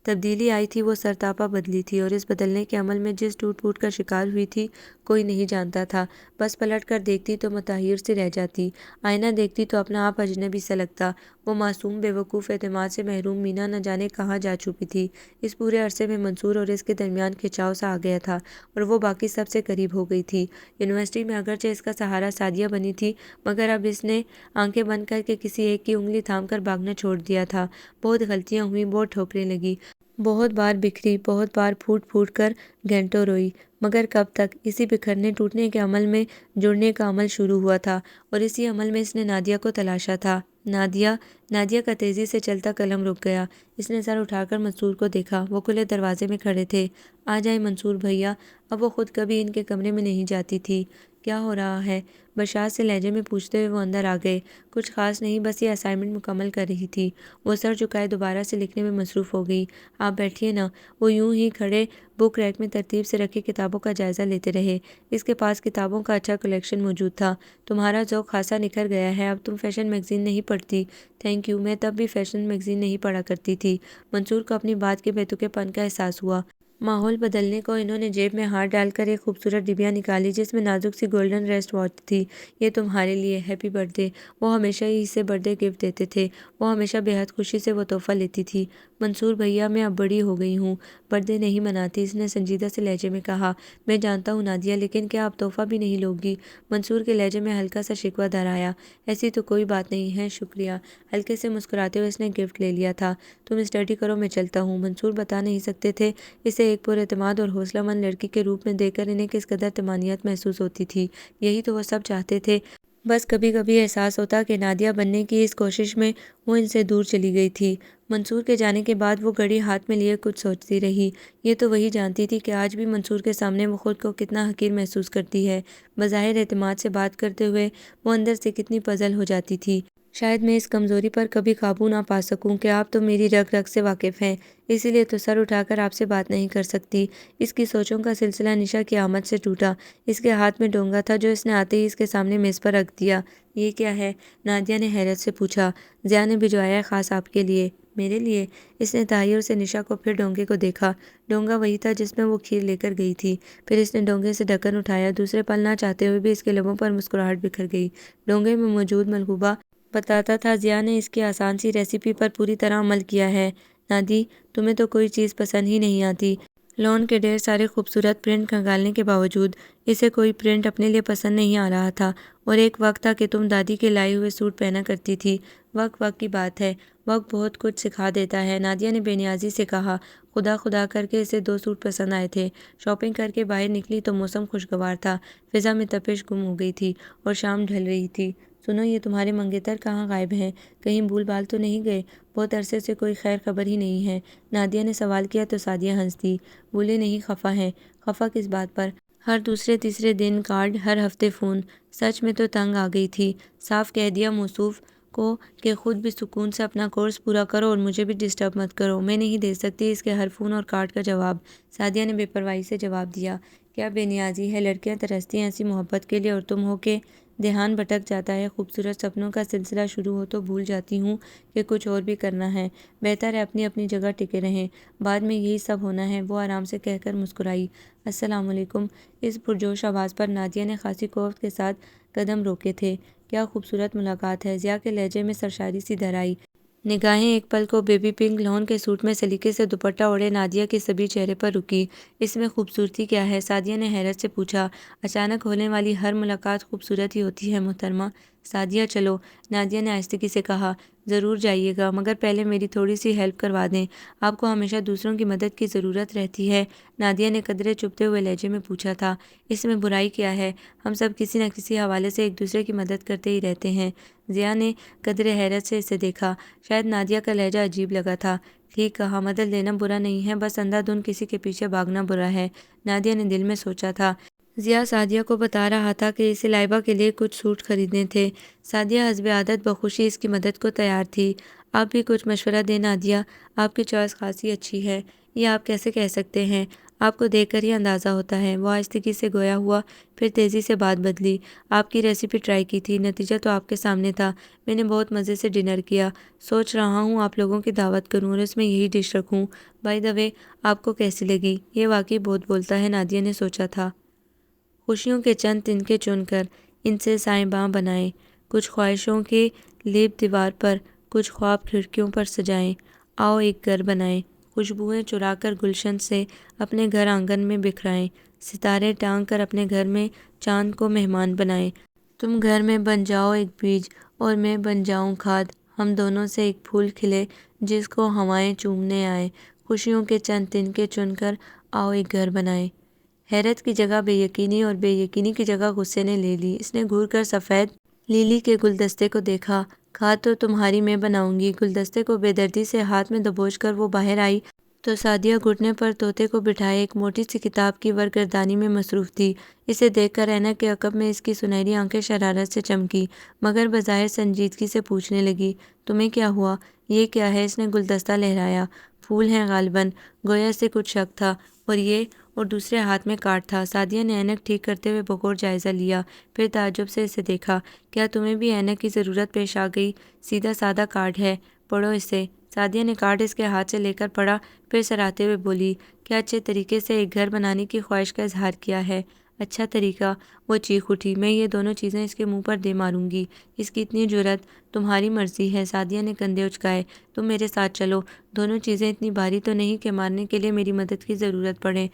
تبدیلی آئی تھی، وہ سرتاپا بدلی تھی، اور اس بدلنے کے عمل میں جس ٹوٹ پھوٹ کا شکار ہوئی تھی کوئی نہیں جانتا تھا۔ بس پلٹ کر دیکھتی تو متحیر سی رہ جاتی، آئینہ دیکھتی تو اپنا آپ اجنبی سا لگتا۔ وہ معصوم بے وقوف اعتماد سے محروم مینا نہ جانے کہاں جا چکی تھی۔ اس پورے عرصے میں منصور اور اس کے درمیان کھنچاؤ سا آ گیا تھا اور وہ باقی سب سے قریب ہو گئی تھی۔ یونیورسٹی میں اگرچہ اس کا سہارا سعدیہ بنی تھی، مگر اب اس نے آنکھیں بند کر کے کسی ایک کی انگلی تھام کر بھاگنا چھوڑ دیا تھا۔ بہت غلطیاں ہوئیں، بہت ٹھوکریں لگی، بہت بار بکھری، بہت بار پھوٹ پھوٹ کر گھنٹوں روئی، مگر کب تک؟ اسی بکھرنے ٹوٹنے کے عمل میں جڑنے کا عمل شروع ہوا تھا، اور اسی عمل میں اس نے نادیہ کو تلاشا تھا۔ نادیہ! نادیہ کا تیزی سے چلتا قلم رک گیا۔ اس نے سر اٹھا کر منصور کو دیکھا، وہ کھلے دروازے میں کھڑے تھے۔ آ جائیں منصور بھیا۔ اب وہ خود کبھی ان کے کمرے میں نہیں جاتی تھی۔ کیا ہو رہا ہے؟ بشاش سے لہجے میں پوچھتے ہوئے وہ اندر آ گئے۔ کچھ خاص نہیں، بس یہ اسائنمنٹ مکمل کر رہی تھی۔ وہ سر جھکائے دوبارہ سے لکھنے میں مصروف ہو گئی۔ آپ بیٹھیے نا۔ وہ یوں ہی کھڑے بک ریک میں ترتیب سے رکھی کتابوں کا جائزہ لیتے رہے۔ اس کے پاس کتابوں کا اچھا کلیکشن موجود تھا۔ تمہارا ذوق خاصا نکھر گیا ہے، اب تم فیشن میگزین نہیں پڑھتی؟ تھینک یو، میں تب بھی فیشن میگزین نہیں پڑھا کرتی تھی۔ منصور کو اپنی بات کے بے تکے پن کا احساس ہوا۔ ماحول بدلنے کو انہوں نے جیب میں ہاتھ ڈال کر ایک خوبصورت ڈبیا نکالی جس میں نازک سی گولڈن ریسٹ واچ تھی۔ یہ تمہارے لیے، ہیپی برتھ ڈے۔ وہ ہمیشہ ہی اسے برتھ ڈے گفٹ دیتے تھے، وہ ہمیشہ بے حد خوشی سے وہ تحفہ لیتی تھی۔ منصور بھیا، میں اب بڑی ہو گئی ہوں، برتھ ڈے نہیں مناتی، اس نے سنجیدہ سے لہجے میں کہا۔ میں جانتا ہوں نادیہ، لیکن کیا اب تحفہ بھی نہیں لوگی؟ منصور کے لہجے میں ہلکا سا شکوہ در آیا۔ ایسی تو کوئی بات نہیں ہے، شکریہ۔ ہلکے سے مسکراتے ہوئے اس نے گفٹ لے لیا تھا۔ تم اسٹڈی کرو، میں چلتا ہوں۔ منصور بتا نہیں سکتے تھے اسے ایک پر اعتماد اور حوصلہ مند لڑکی کے روپ میں دیکھ کر انہیں کس قدر طمانینت محسوس ہوتی تھی۔ یہی تو وہ سب چاہتے تھے، بس کبھی کبھی احساس ہوتا کہ نادیہ بننے کی اس کوشش میں وہ ان سے دور چلی گئی تھی۔ منصور کے جانے کے بعد وہ گھڑی ہاتھ میں لیے کچھ سوچتی رہی۔ یہ تو وہی جانتی تھی کہ آج بھی منصور کے سامنے وہ خود کو کتنا حقیر محسوس کرتی ہے۔ بظاہر اعتماد سے بات کرتے ہوئے وہ اندر سے کتنی پزل ہو جاتی تھی۔ شاید میں اس کمزوری پر کبھی قابو نہ پا سکوں کہ آپ تو میری رگ رگ سے واقف ہیں، اسی لیے تو سر اٹھا کر آپ سے بات نہیں کر سکتی۔ اس کی سوچوں کا سلسلہ نشا کی آمد سے ٹوٹا۔ اس کے ہاتھ میں ڈونگا تھا جو اس نے آتے ہی اس کے سامنے میز پر رکھ دیا۔ یہ کیا ہے؟ نادیہ نے حیرت سے پوچھا۔ ضیاء نے بھجوایا ہے، خاص آپ کے لیے۔ میرے لیے؟ اس نے تحیر سے نشا کو پھر ڈونگے کو دیکھا۔ ڈونگا وہی تھا جس میں وہ کھیر لے کر گئی تھی۔ پھر اس نے ڈونگے سے ڈھکن اٹھایا، دوسرے پل نہ چاہتے ہوئے بھی اس کے لبوں پر مسکراہٹ بکھر گئی۔ ڈونگے میں موجود ملغوبہ بتاتا تھا ضیاء نے اس کی آسان سی ریسیپی پر پوری طرح عمل کیا ہے۔ نادی، تمہیں تو کوئی چیز پسند ہی نہیں آتی۔ لون کے ڈھیر سارے خوبصورت پرنٹ کھنگالنے کے باوجود اسے کوئی پرنٹ اپنے لیے پسند نہیں آ رہا تھا، اور ایک وقت تھا کہ تم دادی کے لائے ہوئے سوٹ پہنا کرتی تھی۔ وقت کی بات ہے، وقت بہت کچھ سکھا دیتا ہے، نادیہ نے بے نیازی سے کہا۔ خدا خدا کر کے اسے 2 سوٹ پسند آئے تھے۔ شاپنگ کر کے باہر نکلی تو موسم خوشگوار تھا، فضا میں تپش گم ہو گئی تھی اور شام ڈھل رہی تھی۔ سنو، یہ تمہارے منگیتر کہاں غائب ہیں؟ کہیں بھول بھال تو نہیں گئے؟ بہت عرصے سے کوئی خیر خبر ہی نہیں ہے۔ نادیہ نے سوال کیا تو سعدیہ ہنس دی۔ بھولے نہیں، خفا ہیں۔ خفا کس بات پر؟ ہر دوسرے تیسرے دن کارڈ، ہر ہفتے فون۔ سچ میں تو تنگ آ گئی تھی۔ صاف کہہ دیا موصوف کو کہ خود بھی سکون سے اپنا کورس پورا کرو اور مجھے بھی ڈسٹرب مت کرو، میں نہیں دے سکتی اس کے ہر فون اور کارڈ کا جواب۔ سعدیہ نے بے پرواہی سے جواب دیا۔ کیا بے نیازی ہے، لڑکیاں ترستی ہیں ایسی محبت کے لیے، اور تم ہو کہ… دھیان بھٹک جاتا ہے۔ خوبصورت سپنوں کا سلسلہ شروع ہو تو بھول جاتی ہوں کہ کچھ اور بھی کرنا ہے۔ بہتر ہے اپنی اپنی جگہ ٹکے رہیں، بعد میں یہی سب ہونا ہے۔ وہ آرام سے کہہ کر مسکرائی۔ السلام علیکم۔ اس پرجوش آواز پر نادیہ نے خاصی کوفت کے ساتھ قدم روکے تھے۔ کیا خوبصورت ملاقات ہے، ضیا کے لہجے میں سرشاری سی دھر آئی۔ نگاہیں ایک پل کو بیبی پنک لون کے سوٹ میں سلیقے سے دوپٹہ اوڑھے نادیہ کے صبی چہرے پر رکی۔ اس میں خوبصورتی کیا ہے؟ سعدیہ نے حیرت سے پوچھا۔ اچانک ہونے والی ہر ملاقات خوبصورت ہی ہوتی ہے محترمہ۔ سعدیہ چلو، نادیہ نے آہستگی سے کہا۔ ضرور جائیے گا، مگر پہلے میری تھوڑی سی ہیلپ کروا دیں۔ آپ کو ہمیشہ دوسروں کی مدد کی ضرورت رہتی ہے؟ نادیہ نے قدرے چبھتے ہوئے لہجے میں پوچھا تھا۔ اس میں برائی کیا ہے؟ ہم سب کسی نہ کسی حوالے سے ایک دوسرے کی مدد کرتے ہی رہتے ہیں۔ ضیا نے قدرے حیرت سے اسے دیکھا۔ شاید نادیہ کا لہجہ عجیب لگا تھا۔ ٹھیک کہا، مدد لینا برا نہیں ہے، بس اندھا دھند کسی کے پیچھے بھاگنا برا ہے، نادیہ نے دل میں سوچا تھا۔ ضیا سعدیہ کو بتا رہا تھا کہ اسے لائبہ کے لیے کچھ سوٹ خریدنے تھے۔ سعدیہ حسب عادت بخوشی اس کی مدد کو تیار تھی۔ آپ بھی کچھ مشورہ دیں نادیہ، آپ کی چوائس خاصی اچھی ہے۔ یہ آپ کیسے کہہ سکتے ہیں؟ آپ کو دیکھ کر ہی اندازہ ہوتا ہے۔ وہ آہستگی سے گویا ہوا، پھر تیزی سے بات بدلی۔ آپ کی ریسیپی ٹرائی کی تھی، نتیجہ تو آپ کے سامنے تھا۔ میں نے بہت مزے سے ڈنر کیا۔ سوچ رہا ہوں آپ لوگوں کی دعوت کروں اور اس میں یہی ڈش رکھوں۔ بائی دا وے، آپ کو کیسی لگی؟ یہ واقعی بہت بولتا ہے، نادیہ نے سوچا تھا۔ خوشیوں کے چند تنکے چن کر ان سے سائیں باں بنائیں، کچھ خواہشوں کے لیپ دیوار پر، کچھ خواب کھڑکیوں پر سجائیں۔ آؤ ایک گھر بنائیں، خوشبوئیں چرا کر گلشن سے اپنے گھر آنگن میں بکھرائیں، ستارے ٹانگ کر اپنے گھر میں چاند کو مہمان بنائیں۔ تم گھر میں بن جاؤ ایک بیج اور میں بن جاؤں کھاد، ہم دونوں سے ایک پھول کھلے جس کو ہوائیں چومنے آئیں۔ خوشیوں کے چند تنکے چن کر آؤ ایک گھر بنائیں۔ حیرت کی جگہ بے یقینی اور بے یقینی کی جگہ غصے نے لے لی۔ اس نے گھور کر سفید لیلی کے گلدستے کو دیکھا۔ کھاد تو تمہاری میں بناؤں گی۔ گلدستے کو بے دردی سے ہاتھ میں دبوچ کر وہ باہر آئی تو سعدیہ گھٹنے پر طوطے کو بٹھائے ایک موٹی سی کتاب کی ورگردانی میں مصروف تھی۔ اسے دیکھ کر اینک کے عقب میں اس کی سنہری آنکھیں شرارت سے چمکی، مگر بظاہر سنجیدگی سے پوچھنے لگی، تمہیں کیا ہوا؟ یہ کیا ہے؟ اس نے گلدستہ لہرایا۔ پھول ہیں غالباً، گویا اسے کچھ شک تھا۔ اور یہ؟ اور دوسرے ہاتھ میں کارڈ تھا۔ سعدیہ نے اینک ٹھیک کرتے ہوئے بغور جائزہ لیا، پھر تعجب سے اسے دیکھا۔ کیا تمہیں بھی اینک کی ضرورت پیش آ گئی؟ سیدھا سادہ کارڈ ہے، پڑھو اسے۔ سعدیہ نے کارڈ اس کے ہاتھ سے لے کر پڑھا، پھر سراہتے ہوئے بولی، کیا اچھے طریقے سے ایک گھر بنانے کی خواہش کا اظہار کیا ہے۔ اچھا طریقہ؟ وہ چیخ اٹھی، میں یہ دونوں چیزیں اس کے منہ پر دے ماروں گی۔ اس کی اتنی جرأت؟ تمہاری مرضی ہے، سعدیہ نے کندھے اچکائے۔ تم میرے ساتھ چلو۔ دونوں چیزیں اتنی بھاری تو نہیں کہ مارنے کے لیے میری مدد کی ضرورت پڑے۔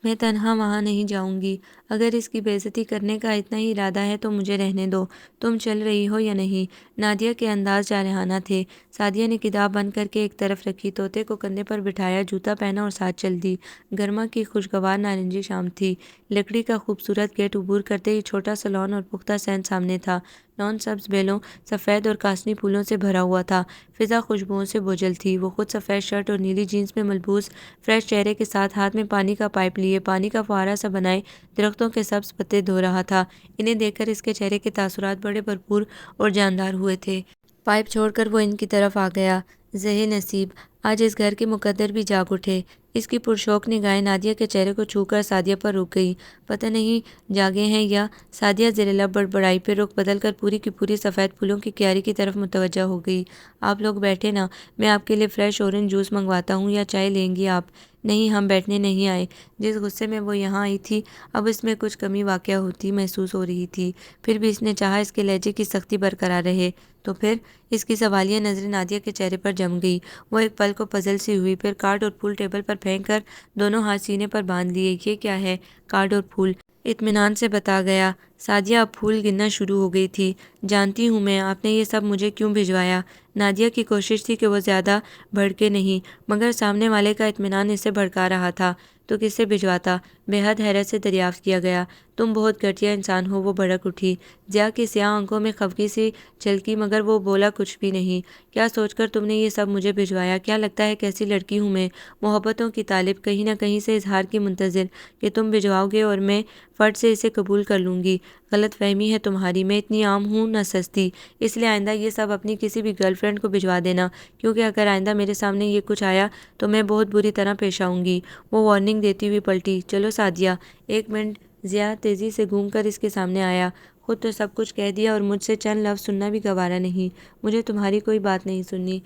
میں تنہا وہاں نہیں جاؤں گی۔ اگر اس کی بے عزتی کرنے کا اتنا ہی ارادہ ہے تو مجھے رہنے دو۔ تم چل رہی ہو یا نہیں؟ نادیہ کے انداز جارحانہ تھے۔ سعدیہ نے کتاب بند کر کے ایک طرف رکھی، طوطے کو کندھے پر بٹھایا، جوتا پہنا اور ساتھ چل دی۔ گرما کی خوشگوار نارنجی شام تھی۔ لکڑی کا خوبصورت گیٹ عبور کرتے ہی چھوٹا سا لان اور پختہ صحن سامنے تھا۔ لان سبز بیلوں، سفید اور کاسنی پھولوں سے بھرا ہوا تھا۔ فضا خوشبوؤں سے بوجھل تھی۔ وہ خود سفید شرٹ اور نیلی جینس میں ملبوس، فریش چہرے کے ساتھ ہاتھ میں پانی کا پائپ لیے پانی کا فوارہ سا بنائے درختوں کے سبز پتے دھو رہا تھا۔ انہیں دیکھ کر اس کے چہرے کے تاثرات بڑے بھرپور اور جاندار ہوئے تھے۔ پائپ چھوڑ کر وہ ان کی طرف آ گیا۔ زہ نصیب، آج اس گھر کے مقدر بھی جاگ اٹھے۔ اس کی پرشوق نگاہیں نادیہ کے چہرے کو چھو کر سعدیہ پر رک گئی۔ پتہ نہیں جاگے ہیں یا؟ سعدیہ زیر لب بڑبڑائی، پھر رخ بدل کر پوری کی پوری سفید پھولوں کی کیاری کی طرف متوجہ ہو گئی۔ آپ لوگ بیٹھے نا، میں آپ کے لیے فریش اورنج جوس منگواتا ہوں، یا چائے لیں گی آپ؟ نہیں، ہم بیٹھنے نہیں آئے۔ جس غصے میں وہ یہاں آئی تھی اب اس میں کچھ کمی واقع ہوتی محسوس ہو رہی تھی۔ پھر بھی اس نے چاہا اس کے لہجے کی سختی برقرار رہے۔ تو پھر؟ اس کی سوالیہ نظریں نادیہ کے چہرے پر جم گئی۔ وہ ایک پل کو پزل سی ہوئی، پھر کارڈ اور پھول ٹیبل پر پھینک کر دونوں ہاتھ سینے پر باندھ لیے۔ یہ کیا ہے؟ کارڈ اور پھول؟ اطمینان سے بتا گیا۔ سعدیہ اب پھول گننا شروع ہو گئی تھی۔ جانتی ہوں میں، آپ نے یہ سب مجھے کیوں بھجوایا؟ نادیہ کی کوشش تھی کہ وہ زیادہ بھڑکے نہیں، مگر سامنے والے کا اطمینان اسے بھڑکا رہا تھا۔ تو کس سے بھجواتا؟ بے حد حیرت سے دریافت کیا گیا۔ تم بہت گھٹیا انسان ہو، وہ بھڑک اٹھی۔ ضیا کی سیاہ آنکھوں میں خفگی سی جھلکی، مگر وہ بولا کچھ بھی نہیں۔ کیا سوچ کر تم نے یہ سب مجھے بھجوایا؟ کیا لگتا ہے کیسی لڑکی ہوں میں؟ محبتوں کی طالب، کہیں نہ کہیں سے اظہار کی منتظر کہ تم بھجواؤ گے اور میں فٹ سے اسے قبول کر لوں گی۔ غلط فہمی ہے تمہاری، میں اتنی عام ہوں نہ سستی، اس لیے آئندہ یہ سب اپنی کسی بھی گرل فرینڈ کو بھجوا دینا، کیونکہ اگر آئندہ میرے سامنے یہ کچھ آیا تو میں بہت بری طرح پیش آؤں گی۔ وہ وارننگ دیتی ہوئی پلٹی۔ چلو سعدیہ، ایک منٹ۔ ضیا تیزی سے گھوم کر اس کے سامنے آیا۔ خود تو سب کچھ کہہ دیا اور مجھ سے چند لفظ سننا بھی گوارا نہیں۔ مجھے تمہاری کوئی بات نہیں سننی۔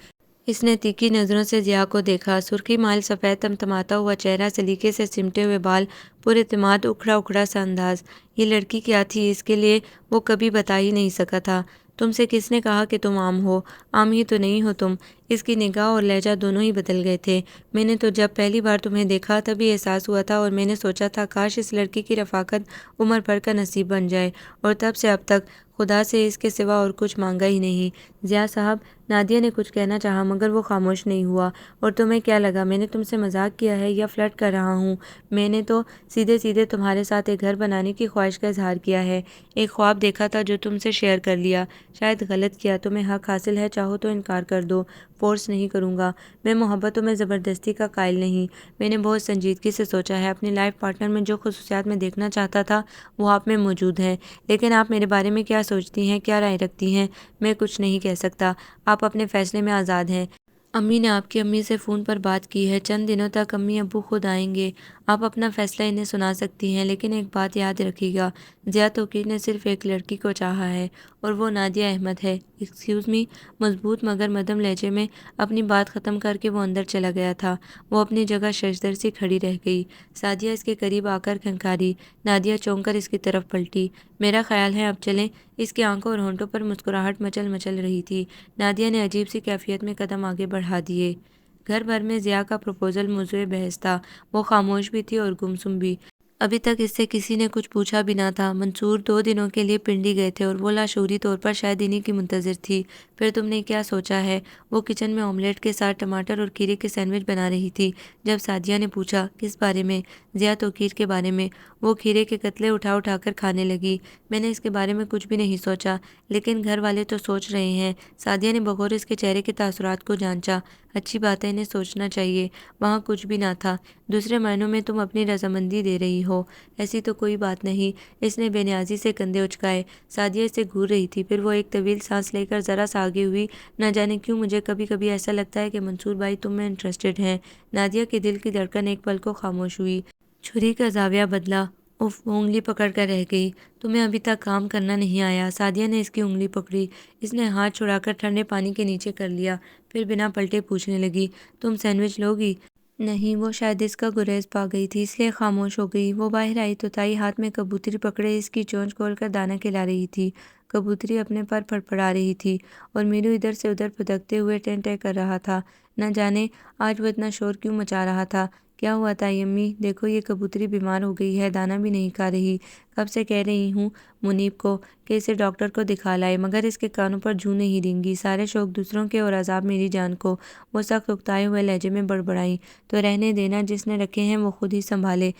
اس نے تیکھی نظروں سے ضیا کو دیکھا۔ سرخی مائل سفید تمتماتا ہوا چہرہ، سلیقے سے سمٹے ہوئے بال، پر اعتماد اکھڑا اکھڑا سا انداز۔ یہ لڑکی کیا تھی اس کے لیے وہ کبھی بتا ہی نہیں سکا تھا۔ تم سے کس نے کہا کہ تم عام ہو؟ عام ہی تو نہیں ہو تم۔ اس کی نگاہ اور لہجہ دونوں ہی بدل گئے تھے۔ میں نے تو جب پہلی بار تمہیں دیکھا تبھی احساس ہوا تھا، اور میں نے سوچا تھا کاش اس لڑکی کی رفاقت عمر بھر کا نصیب بن جائے، اور تب سے اب تک خدا سے اس کے سوا اور کچھ مانگا ہی نہیں۔ ضیا صاحب، نادیہ نے کچھ کہنا چاہا مگر وہ خاموش نہیں ہوا۔ اور تمہیں کیا لگا میں نے تم سے مذاق کیا ہے یا فلرٹ کر رہا ہوں؟ میں نے تو سیدھے سیدھے تمہارے ساتھ ایک گھر بنانے کی خواہش کا اظہار کیا ہے۔ ایک خواب دیکھا تھا جو تم سے شیئر کر لیا۔ شاید غلط کیا، تمہیں حق حاصل ہے، چاہو تو انکار کر دو، فورس نہیں کروں گا۔ میں محبتوں میں زبردستی کا قائل نہیں۔ میں نے بہت سنجیدگی سے سوچا ہے، اپنی لائف پارٹنر میں جو خصوصیات میں دیکھنا چاہتا تھا وہ آپ میں موجود ہیں، لیکن آپ میرے بارے میں کیا سوچتی ہیں، کیا رائے رکھتی ہیں، میں کچھ نہیں کہہ سکتا۔ آپ اپنے فیصلے میں آزاد ہیں۔ امی نے آپ کی امی سے فون پر بات کی ہے، چند دنوں تک امی ابو خود آئیں گے۔ آپ اپنا فیصلہ انہیں سنا سکتی ہیں، لیکن ایک بات یاد رکھیے گا، ضیا توقیر نے صرف ایک لڑکی کو چاہا ہے، اور وہ نادیہ احمد ہے۔ Excuse me. مضبوط مگر مدھم لہجے میں اپنی بات ختم کر کے وہ اندر چلا گیا تھا۔ وہ اپنی جگہ ششدر سی کھڑی رہ گئی۔ سعدیہ اس کے قریب آ کر کھنکھاری۔ نادیہ چونک کر اس کی طرف پلٹی۔ میرا خیال ہے اب چلیں۔ اس کی آنکھوں اور ہونٹوں پر مسکراہٹ مچل مچل رہی تھی۔ نادیہ نے عجیب سی کیفیت میں قدم آگے بڑھا دیے۔ گھر بھر میں ضیا کا پروپوزل موضوع بحث تھا۔ وہ خاموش بھی تھی اور گمسم بھی۔ ابھی تک اس سے کسی نے کچھ پوچھا بھی نہ تھا۔ منصور 2 دنوں کے لیے پنڈی گئے تھے اور وہ لاشعوری طور پر شاید انہی کی منتظر تھی۔ پھر تم نے کیا سوچا ہے؟ وہ کچن میں آملیٹ کے ساتھ ٹماٹر اور کھیرے کے سینڈوچ بنا رہی تھی جب سعدیہ نے پوچھا، کس بارے میں؟ ضیا توقیر کے بارے میں۔ وہ کھیرے کے قطلے اٹھا اٹھا کر کھانے لگی۔ میں نے اس کے بارے میں کچھ بھی نہیں سوچا، لیکن گھر والے تو سوچ رہے ہیں۔ سعدیہ نے بغور اس کے چہرے کے تاثرات کو جانچا۔ اچھی بات ہے، انہیں سوچنا چاہیے۔ وہاں کچھ بھی نہ تھا۔ دوسرے معنوں میں تم اپنی رضامندی دے رہی ہو۔ ایسی تو کوئی بات نہیں۔ اس نے بے نیازی سے کندھے اچکائے۔ سعدیہ اسے گھور رہی تھی، پھر وہ ایک طویل سانس لے کر ذرا سا آگے ہوئی۔ نہ جانے کیوں مجھے کبھی کبھی ایسا لگتا ہے کہ منصور بھائی تم میں انٹرسٹڈ ہیں۔ نادیہ کے دل کی دھڑکن ایک پل کو خاموش ہوئی۔ چھری کا زاویہ بدلا۔ اف، وہ انگلی پکڑ کر رہ گئی۔ تمہیں ابھی تک کام کرنا نہیں آیا؟ سعدیہ نے اس کی انگلی پکڑی۔ اس نے ہاتھ چھڑا کر ٹھنڈے پانی کے نیچے کر لیا، پھر بنا پلٹے پوچھنے لگی، تم سینڈوچ لوگی؟ نہیں۔ وہ شاید اس کا گریز پا گئی تھی اس لیے خاموش ہو گئی۔ وہ باہر آئی تو تائی ہاتھ میں کبوتری پکڑے اس کی چونچ کھول کر دانہ کھلا رہی تھی۔ کبوتری اپنے پر پھڑپڑا رہی تھی اور میرو ادھر سے ادھر پھدکتے ہوئے ٹیں ٹیں کر رہا تھا۔ نہ جانے آج وہ اتنا شور کیوں مچا رہا تھا۔ کیا ہوا تائی امی؟ دیکھو یہ کبوتری بیمار ہو گئی ہے، دانہ بھی نہیں کھا رہی۔ کب سے کہہ رہی ہوں منیب کو کہ اسے ڈاکٹر کو دکھا لائے، مگر اس کے کانوں پر جوں نہیں رینگی۔ سارے شوق دوسروں کے اور عذاب میری جان کو۔ وہ سخت اکتائے ہوئے لہجے میں بڑبڑائیں، تو رہنے دینا، جس نے رکھے ہیں وہ خود ہی سنبھالے۔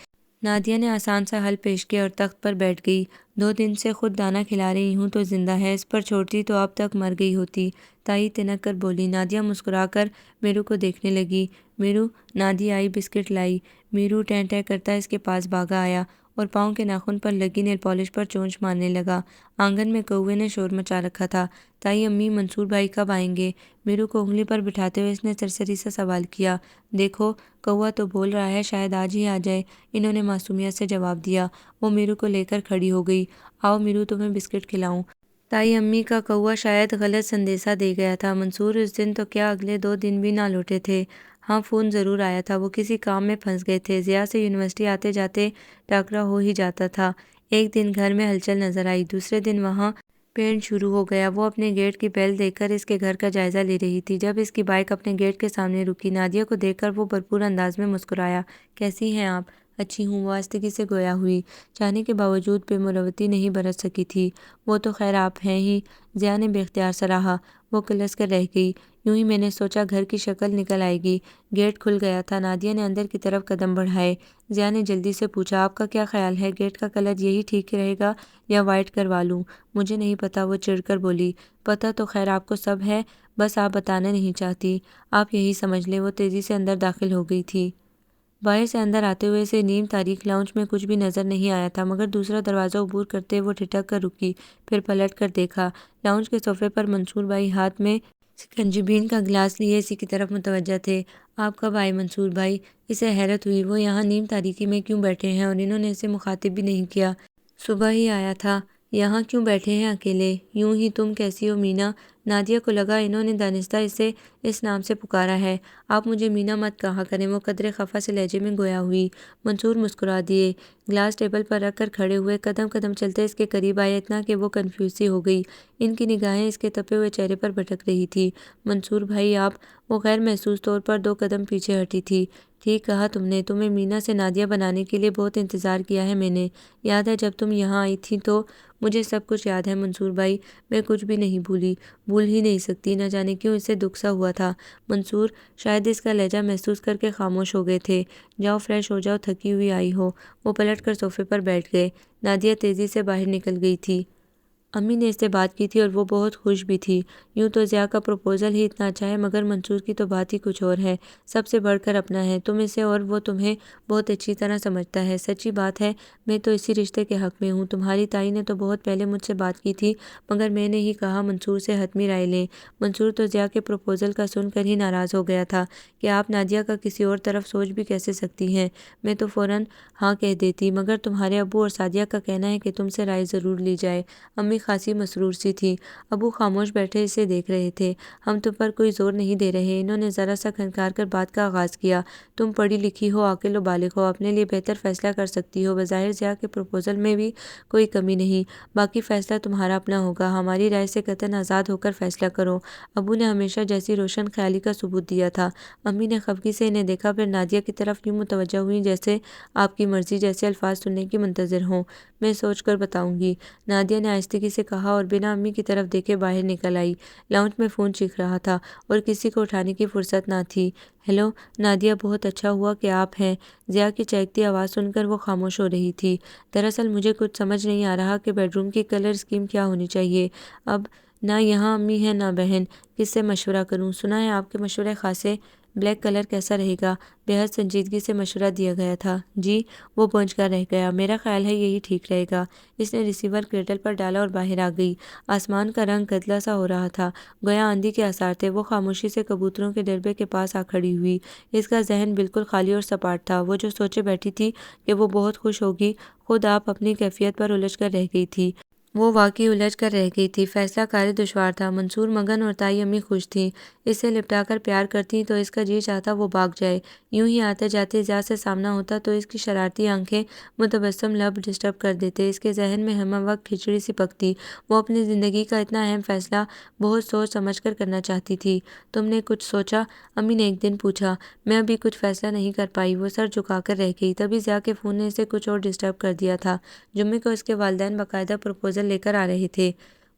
نادیہ نے آسان سا حل پیش کیا اور تخت پر بیٹھ گئی۔ 2 دن سے خود دانہ کھلا رہی ہوں تو زندہ ہے، اس پر چھوڑتی تو اب تک مر گئی ہوتی۔ تائی تنک کر بولی۔ نادیہ مسکرا کر میرو کو دیکھنے لگی۔ میرو؟ نادیہ آئی، بسکٹ لائی۔ میرو ٹیں ٹیں کرتا اس کے پاس بھاگا آیا اور پاؤں کے ناخن پر لگی نیل پالش پر چونچ مارنے لگا۔ آنگن میں کوے نے شور مچا رکھا تھا۔ تائی امی، منصور بھائی کب آئیں گے؟ میرو کو انگلی پر بٹھاتے ہوئے اس نے سرسری سے سوال کیا۔ دیکھو کوہ تو بول رہا ہے شاید آج ہی آ جائے، انہوں نے معصومیت سے جواب دیا۔ وہ میرو کو لے کر کھڑی ہو گئی۔ آؤ میرو تمہیں بسکٹ کھلاؤں۔ تائی امی کا کوہ شاید غلط سندیسہ دے گیا تھا۔ منصور اس دن تو کیا اگلے 2 دن بھی نہ لوٹے تھے۔ ہاں فون ضرور آیا تھا، وہ کسی کام میں پھنس گئے تھے۔ ضیا سے یونیورسٹی آتے جاتے ٹاکرا ہو ہی جاتا تھا۔ ایک دن گھر میں ہلچل نظر آئی، دوسرے دن وہاں پینٹ شروع ہو گیا۔ وہ اپنے گیٹ کی بیل دیکھ کر اس کے گھر کا جائزہ لے رہی تھی جب اس کی بائیک اپنے گیٹ کے سامنے رکی۔ نادیہ کو دیکھ کر وہ بھرپور انداز میں مسکرایا۔ کیسی ہیں آپ؟ اچھی ہوں، وہ آہستگی سے گویا ہوئی۔ چاہنے کے باوجود بے مروتی نہیں برت سکی تھی۔ وہ تو خیر آپ ہیں ہی، ضیا نے بے اختیار سراہا۔ وہ کلس کر رہ گئی۔ یوں ہی میں نے سوچا گھر کی شکل نکل آئے گی۔ گیٹ کھل گیا تھا۔ نادیہ نے اندر کی طرف قدم بڑھائے۔ ضیا نے جلدی سے پوچھا، آپ کا کیا خیال ہے، گیٹ کا کلر یہی ٹھیک رہے گا یا وائٹ کروا لوں؟ مجھے نہیں پتا، وہ چڑ کر بولی۔ پتہ تو خیر آپ کو سب ہے، بس آپ بتانا نہیں چاہتی۔ آپ یہی سمجھ لیں۔ وہ تیزی سے اندر داخل ہو گئی تھی۔ باہر سے اندر آتے ہوئے اسے نیم تاریک لاؤنج میں کچھ بھی نظر نہیں آیا تھا، مگر دوسرا دروازہ عبور کرتے وہ ٹھٹک کر رکی، پھر پلٹ کر دیکھا۔ لاؤنج کے صوفے پر منصور بھائی ہاتھ میں سکنجبین کا گلاس لیے اسی کی طرف متوجہ تھے۔ آپ کب آئے منصور بھائی؟ اسے حیرت ہوئی، وہ یہاں نیم تاریکی میں کیوں بیٹھے ہیں، اور انہوں نے اسے مخاطب بھی نہیں کیا۔ صبح ہی آیا تھا۔ یہاں کیوں بیٹھے ہیں اکیلے؟ یوں ہی۔ تم کیسی ہو مینا؟ نادیہ کو لگا انہوں نے دانستہ اسے اس نام سے پکارا ہے۔ آپ مجھے مینا مت کہا کریں، وہ قدرے خفا سے لہجے میں گویا ہوئی۔ منصور مسکرا دیے، گلاس ٹیبل پر رکھ کر کھڑے ہوئے، قدم قدم چلتے اس کے قریب آئے، اتنا کہ وہ کنفیوز سی ہو گئی۔ ان کی نگاہیں اس کے تپے ہوئے چہرے پر بھٹک رہی تھی۔ منصور بھائی آپ؟ وہ غیر محسوس طور پر 2 قدم پیچھے ہٹی تھی۔ ٹھیک کہا تم نے، تمہیں مینا سے نادیہ بنانے کے لیے بہت انتظار کیا ہے میں نے۔ یاد ہے جب تم یہاں آئی تھی تو؟ مجھے سب کچھ یاد ہے منصور بھائی، میں کچھ بھی نہیں بھولی، بھول ہی نہیں سکتی۔ نہ جانے کیوں اسے دکھ سا ہوا تھا۔ منصور شاید اس کا لہجہ محسوس کر کے خاموش ہو گئے تھے۔ جاؤ فریش ہو جاؤ، تھکی ہوئی آئی ہو۔ وہ پلٹ کر صوفے پر بیٹھ گئے۔ نادیہ تیزی سے باہر نکل گئی تھی۔ امی نے اس سے بات کی تھی اور وہ بہت خوش بھی تھی۔ یوں تو ضیاء کا پروپوزل ہی اتنا اچھا ہے، مگر منصور کی تو بات ہی کچھ اور ہے، سب سے بڑھ کر اپنا ہے۔ تم اسے اور وہ تمہیں بہت اچھی طرح سمجھتا ہے۔ سچی بات ہے، میں تو اسی رشتے کے حق میں ہوں۔ تمہاری تائی نے تو بہت پہلے مجھ سے بات کی تھی، مگر میں نے ہی کہا منصور سے حتمی رائے لیں۔ منصور تو ضیاء کے پروپوزل کا سن کر ہی ناراض ہو گیا تھا کہ آپ نادیہ کا کسی اور طرف سوچ بھی کیسے سکتی ہیں۔ میں تو فوراً ہاں کہہ دیتی، مگر تمہارے ابو اور سعدیہ کا کہنا ہے کہ تم سے رائے ضرور لی جائے۔ امی خاصی مسرور سی تھی۔ ابو خاموش بیٹھے اسے دیکھ رہے تھے۔ ہم تم پر کوئی زور نہیں دے رہے، انہوں نے ذرا سا کھنکار کر بات کا آغاز کیا۔ تم پڑھی لکھی ہو، عاقل و بالغ ہو، اپنے لیے بہتر فیصلہ کر سکتی ہو۔ بظاہر ضیاء کے پروپوزل میں بھی کوئی کمی نہیں، باقی فیصلہ تمہارا اپنا ہوگا۔ ہماری رائے سے قطعاً آزاد ہو کر فیصلہ کرو۔ ابو نے ہمیشہ جیسی روشن خیالی کا ثبوت دیا تھا۔ امی نے خفگی سے انہیں دیکھا، پھر نادیہ کی طرف یوں متوجہ ہوئیں جیسے آپ کی مرضی جیسے الفاظ سننے کی منتظر ہوں۔ میں سوچ کر بتاؤں گی، نادیہ نے آہستگی سے کہا اور بنا امی کی طرف دیکھے باہر نکل آئی۔ لاؤنج میں فون چیخ رہا تھا اور کسی کو اٹھانے کی فرصت نہ تھی۔ ہیلو نادیہ، بہت اچھا ہوا کہ آپ ہیں۔ ضیاء کی چہکتی آواز سن کر وہ خاموش ہو رہی تھی۔ دراصل مجھے کچھ سمجھ نہیں آ رہا کہ بیڈ روم کی کلر اسکیم کیا ہونی چاہیے۔ اب نہ یہاں امی ہے نہ بہن، کس سے مشورہ کروں؟ سنا ہے آپ کے مشورے خاصے، بلیک کلر کیسا رہے گا؟ بے حد سنجیدگی سے مشورہ دیا گیا تھا۔ جی، وہ پہنچ کر رہ گیا، میرا خیال ہے یہی ٹھیک رہے گا۔ اس نے ریسیور کریڈل پر ڈالا اور باہر آ گئی۔ آسمان کا رنگ گدلا سا ہو رہا تھا، گویا آندھی کے آثار تھے۔ وہ خاموشی سے کبوتروں کے ڈربے کے پاس آ کھڑی ہوئی۔ اس کا ذہن بالکل خالی اور سپاٹ تھا۔ وہ جو سوچے بیٹھی تھی کہ وہ بہت خوش ہوگی، خود آپ اپنی کیفیت پر الجھ کر رہ گئی تھی۔ وہ واقعی الجھ کر رہ گئی تھی۔ فیصلہ کاری دشوار تھا۔ منصور مگن اور تائی امی خوش تھیں، اسے لپٹا کر پیار کرتی تو اس کا جی چاہتا وہ بھاگ جائے۔ یوں ہی آتے جاتے ضیاء سے سامنا ہوتا تو اس کی شرارتی آنکھیں، متبسم لب ڈسٹرب کر دیتے۔ اس کے ذہن میں ہمہ وقت کھچڑی سی پکتی۔ وہ اپنی زندگی کا اتنا اہم فیصلہ بہت سوچ سمجھ کر کرنا چاہتی تھی۔ تم نے کچھ سوچا؟ امی نے ایک دن پوچھا۔ میں ابھی کچھ فیصلہ نہیں کر پائی، وہ سر جھکا کر رہ گئی۔ تبھی ضیاء کے فون نے اسے کچھ اور ڈسٹرب کر دیا تھا۔ جمعے کو اس کے والدین باقاعدہ پروپوزل لے کر آ رہے تھے۔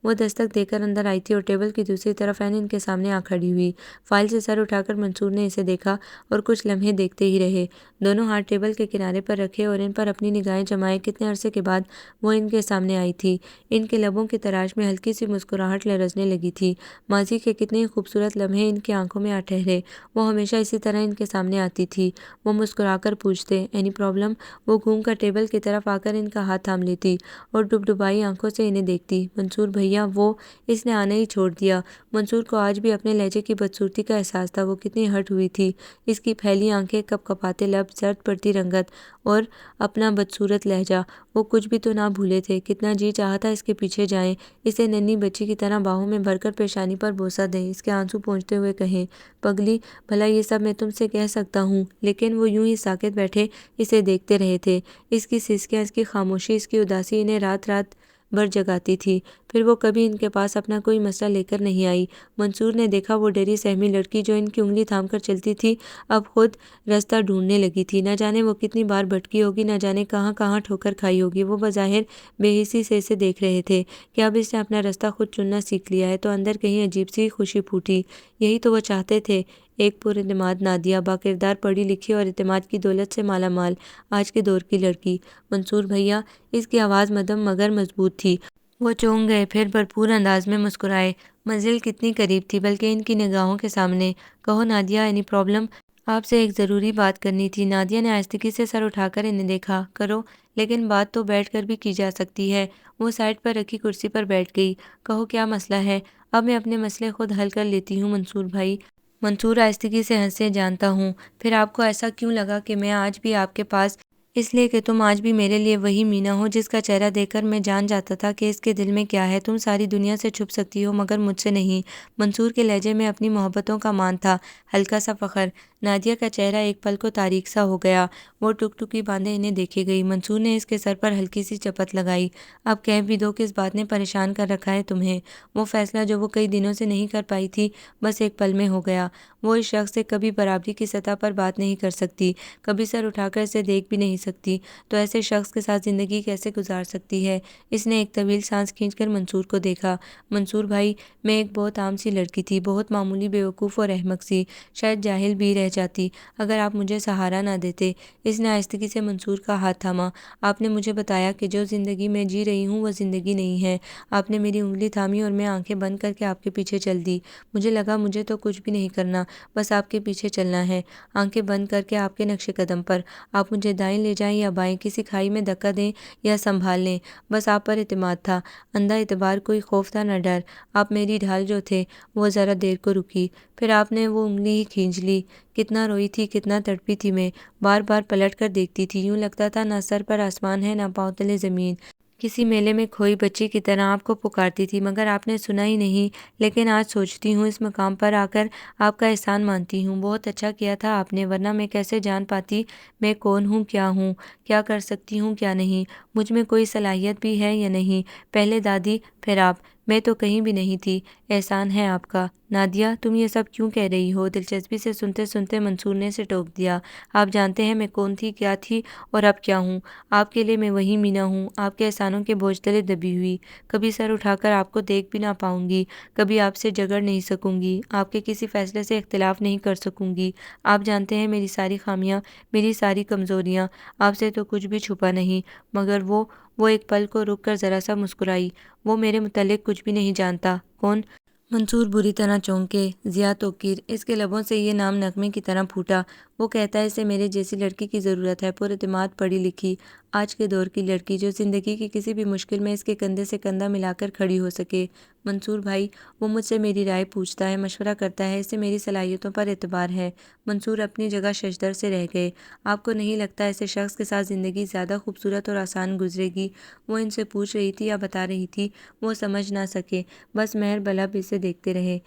وہ دستک دے کر اندر آئی تھی اور ٹیبل کی دوسری طرف عین ان کے سامنے آ کھڑی ہوئی۔ فائل سے سر اٹھا کر منصور نے اسے دیکھا اور کچھ لمحے دیکھتے ہی رہے، دونوں ہاتھ ٹیبل کے کنارے پر رکھے اور ان پر اپنی نگاہیں جمائے۔ کتنے عرصے کے بعد وہ ان کے سامنے آئی تھی۔ ان کے لبوں کی تراش میں ہلکی سی مسکراہٹ لرزنے لگی تھی۔ ماضی کے کتنے ہی خوبصورت لمحے ان کی آنکھوں میں آ ٹھہرے۔ وہ ہمیشہ اسی طرح ان کے سامنے آتی تھی۔ وہ مسکرا کر پوچھتے، اینی پرابلم؟ وہ گھوم کر ٹیبل کی طرف آ کر ان کا ہاتھ تھام لیتی اور ڈبڈبائی آنکھوں سے انہیں دیکھتی۔ منصور بھیا، وہ؟ اس نے آنا ہی چھوڑ دیا۔ منصور کو آج بھی اپنے لہجے کی بدصورتی کا احساس تھا۔ وہ کتنی ہرٹ ہوئی تھی۔ اس کی پھیلی آنکھیں، کپ کپاتے لب، زرد پڑتی رنگت اور اپنا بدصورت لہجہ، وہ کچھ بھی تو نہ بھولے تھے۔ کتنا جی چاہتا اس کے پیچھے جائیں، اسے ننھی بچی کی طرح باہوں میں بھر کر پیشانی پر بوسہ دیں، اس کے آنسو پونچھتے ہوئے کہیں، پگلی بھلا یہ سب میں تم سے کہہ سکتا ہوں؟ لیکن وہ یوں ہی ساکت بیٹھے اسے دیکھتے رہے تھے۔ اس کی سسکیاں، اس کی خاموشی، اس کی اداسی انہیں رات رات بھر جگاتی تھی۔ پھر وہ کبھی ان کے پاس اپنا کوئی مسئلہ لے کر نہیں آئی۔ منصور نے دیکھا وہ ڈری سہمی لڑکی جو ان کی انگلی تھام کر چلتی تھی، اب خود راستہ ڈھونڈنے لگی تھی۔ نہ جانے وہ کتنی بار بھٹکی ہوگی، نہ جانے کہاں کہاں ٹھوکر کھائی ہوگی۔ وہ بظاہر بے حسی سے اسے دیکھ رہے تھے کہ اب اس نے اپنا راستہ خود چننا سیکھ لیا ہے، تو اندر کہیں عجیب سی خوشی پھوٹی۔ یہی تو وہ چاہتے تھے، ایک پر اعتماد نادیہ، باکردار، پڑھی لکھی اور اعتماد کی دولت سے مالا مال، آج کے دور کی لڑکی۔ منصور بھیا، اس کی آواز مدھم مگر مضبوط تھی۔ وہ چونک گئے، پھر بھرپور انداز میں مسکرائے۔ منزل کتنی قریب تھی، بلکہ ان کی نگاہوں کے سامنے۔ کہو نادیہ، اینی پرابلم؟ آپ سے ایک ضروری بات کرنی تھی۔ نادیہ نے آہستگی سے سر اٹھا کر انہیں دیکھا۔ کرو، لیکن بات تو بیٹھ کر بھی کی جا سکتی ہے۔ وہ سائڈ پر رکھی کرسی پر بیٹھ گئی۔ کہو کیا مسئلہ ہے؟ اب میں اپنے مسئلے خود حل کر لیتی ہوں منصور بھائی۔ منصور آہستگی سے ہنسے۔ جانتا ہوں، پھر آپ کو ایسا کیوں لگا کہ میں آج بھی آپ کے پاس اس لیے کہ تم آج بھی میرے لیے وہی مینا ہو جس کا چہرہ دیکھ کر میں جان جاتا تھا کہ اس کے دل میں کیا ہے۔ تم ساری دنیا سے چھپ سکتی ہو مگر مجھ سے نہیں۔ منصور کے لہجے میں اپنی محبتوں کا مان تھا، ہلکا سا فخر۔ نادیہ کا چہرہ ایک پل کو تاریک سا ہو گیا۔ وہ ٹک باندھے انہیں دیکھے گئی۔ منصور نے اس کے سر پر ہلکی سی چپت لگائی۔ اب کہہ بھی دو کس بات نے پریشان کر رکھا ہے تمہیں؟ وہ فیصلہ جو وہ کئی دنوں سے نہیں کر پائی تھی بس ایک پل میں ہو گیا۔ وہ اس شخص سے کبھی برابری کی سطح پر بات نہیں کر سکتی، کبھی سر اٹھا کر اسے دیکھ بھی نہیں سکتی، تو ایسے شخص کے ساتھ زندگی کیسے گزار سکتی ہے؟ اس نے ایک طویل سانس کھینچ کر منصور کو دیکھا۔ منصور بھائی، میں ایک بہت عام سی لڑکی تھی، بہت معمولی، بیوقوف اور احمق سی، شاید جاہل بھی رہ جاتی اگر آپ مجھے سہارا نہ دیتے۔ اس نے آہستگی سے منصور کا ہاتھ تھاما۔ آپ نے مجھے بتایا کہ جو زندگی میں جی رہی ہوں وہ زندگی نہیں ہے۔ آپ نے میری انگلی تھامی اور میں آنکھیں بند کر کے آپ کے پیچھے چل دی۔ مجھے لگا مجھے تو کچھ بھی نہیں کرنا، بس آپ کے پیچھے چلنا ہے، آنکھیں بند کر کے آپ کے نقش قدم پر۔ آپ مجھے دائیں لے جائیں یا بائیں، کسی کھائی میں دھکا دیں یا سنبھال لیں، بس آپ پر اعتماد تھا، اندھا اعتبار، کوئی خوف تھا نہ ڈر۔ آپ میری ڈھال جو تھے۔ وہ ذرا دیر کو رکی، پھر آپ نے وہ انگلی ہی کھینچ لی۔ کتنا روئی تھی، کتنا تڑپی تھی میں، بار بار پلٹ کر دیکھتی تھی، یوں لگتا تھا نہ سر پر آسمان ہے نہ پاؤں تلے زمین۔ کسی میلے میں کھوئی بچی کی طرح آپ کو پکارتی تھی مگر آپ نے سنا ہی نہیں۔ لیکن آج سوچتی ہوں، اس مقام پر آ کر آپ کا احسان مانتی ہوں، بہت اچھا کیا تھا آپ نے، ورنہ میں کیسے جان پاتی میں کون ہوں، کیا کر سکتی ہوں، کیا نہیں، مجھ میں کوئی صلاحیت بھی ہے یا نہیں۔ پہلے دادی، پھر آپ، میں تو کہیں بھی نہیں تھی۔ احسان ہے آپ کا۔ نادیہ، تم یہ سب کیوں کہہ رہی ہو؟ دلچسپی سے سنتے سنتے منصور نے اسے ٹوک دیا۔ آپ جانتے ہیں میں کون تھی، کیا تھی اور اب کیا ہوں؟ آپ کے لیے میں وہی مینا ہوں، آپ کے احسانوں کے بوجھ تلے دبی ہوئی، کبھی سر اٹھا کر آپ کو دیکھ بھی نہ پاؤں گی، کبھی آپ سے جھگڑ نہیں سکوں گی، آپ کے کسی فیصلے سے اختلاف نہیں کر سکوں گی۔ آپ جانتے ہیں میری ساری خامیاں، میری ساری کمزوریاں، آپ سے تو کچھ بھی چھپا نہیں۔ مگر وہ ایک پل کو رک کر ذرا سا مسکرائی۔ وہ میرے متعلق کچھ بھی نہیں جانتا۔ کون؟ منصور بری طرح چونکے۔ ضیا توقیر۔ اس کے لبوں سے یہ نام نغمے کی طرح پھوٹا۔ وہ کہتا ہے اسے میرے جیسی لڑکی کی ضرورت ہے، پر اعتماد، پڑھی لکھی، آج کے دور کی لڑکی، جو زندگی کی کسی بھی مشکل میں اس کے کندھے سے کندھا ملا کر کھڑی ہو سکے۔ منصور بھائی، وہ مجھ سے میری رائے پوچھتا ہے، مشورہ کرتا ہے، اسے میری صلاحیتوں پر اعتبار ہے۔ منصور اپنی جگہ ششدر سے رہ گئے۔ آپ کو نہیں لگتا ایسے شخص کے ساتھ زندگی زیادہ خوبصورت اور آسان گزرے گی؟ وہ ان سے پوچھ رہی تھی یا بتا رہی تھی، وہ سمجھ نہ سکے، بس مہر بلب اسے دیکھتے رہے۔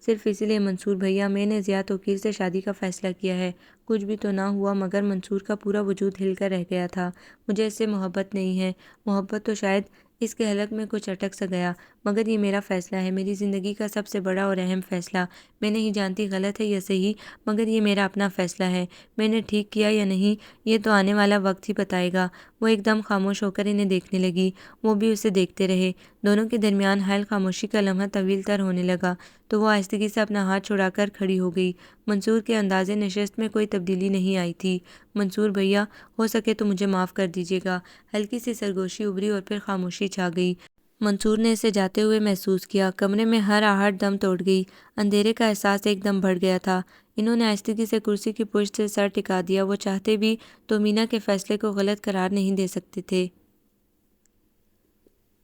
صرف اسی لیے منصور بھیا، میں نے ضیا توقیر سے شادی کا فیصلہ کیا ہے۔ کچھ بھی تو نہ ہوا مگر منصور کا پورا وجود ہل کر رہ گیا تھا۔ مجھے اس سے محبت نہیں ہے، محبت تو شاید، اس کے حلق میں کچھ اٹک سا گیا، مگر یہ میرا فیصلہ ہے، میری زندگی کا سب سے بڑا اور اہم فیصلہ۔ میں نہیں جانتی غلط ہے یا صحیح، مگر یہ میرا اپنا فیصلہ ہے۔ میں نے ٹھیک کیا یا نہیں یہ تو آنے والا وقت ہی بتائے گا۔ وہ ایک دم خاموش ہو کر انہیں دیکھنے لگی، وہ بھی اسے دیکھتے رہے۔ دونوں کے درمیان حائل خاموشی کا لمحہ طویل تر ہونے لگا تو وہ آہستگی سے اپنا ہاتھ چھڑا کر کھڑی ہو گئی۔ منصور کے انداز نشست میں کوئی تبدیلی نہیں آئی تھی۔ منصور بھیا، ہو سکے تو مجھے معاف کر دیجیے گا۔ ہلکی سی سرگوشی ابھری اور پھر خاموشی چھا گئی۔ منصور نے اسے جاتے ہوئے محسوس کیا، کمرے میں ہر آہٹ دم توڑ گئی، اندھیرے کا احساس ایک دم بڑھ گیا تھا۔ انہوں نے آہستگی سے کرسی کی پشت سے سر ٹکا دیا۔ وہ چاہتے بھی تو مینا کے فیصلے کو غلط قرار نہیں دے سکتے تھے۔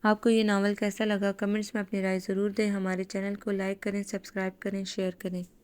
آپ کو یہ ناول کیسا لگا؟ کمنٹس میں اپنی رائے ضرور دیں۔ ہمارے چینل کو لائک کریں، سبسکرائب کریں، شیئر کریں۔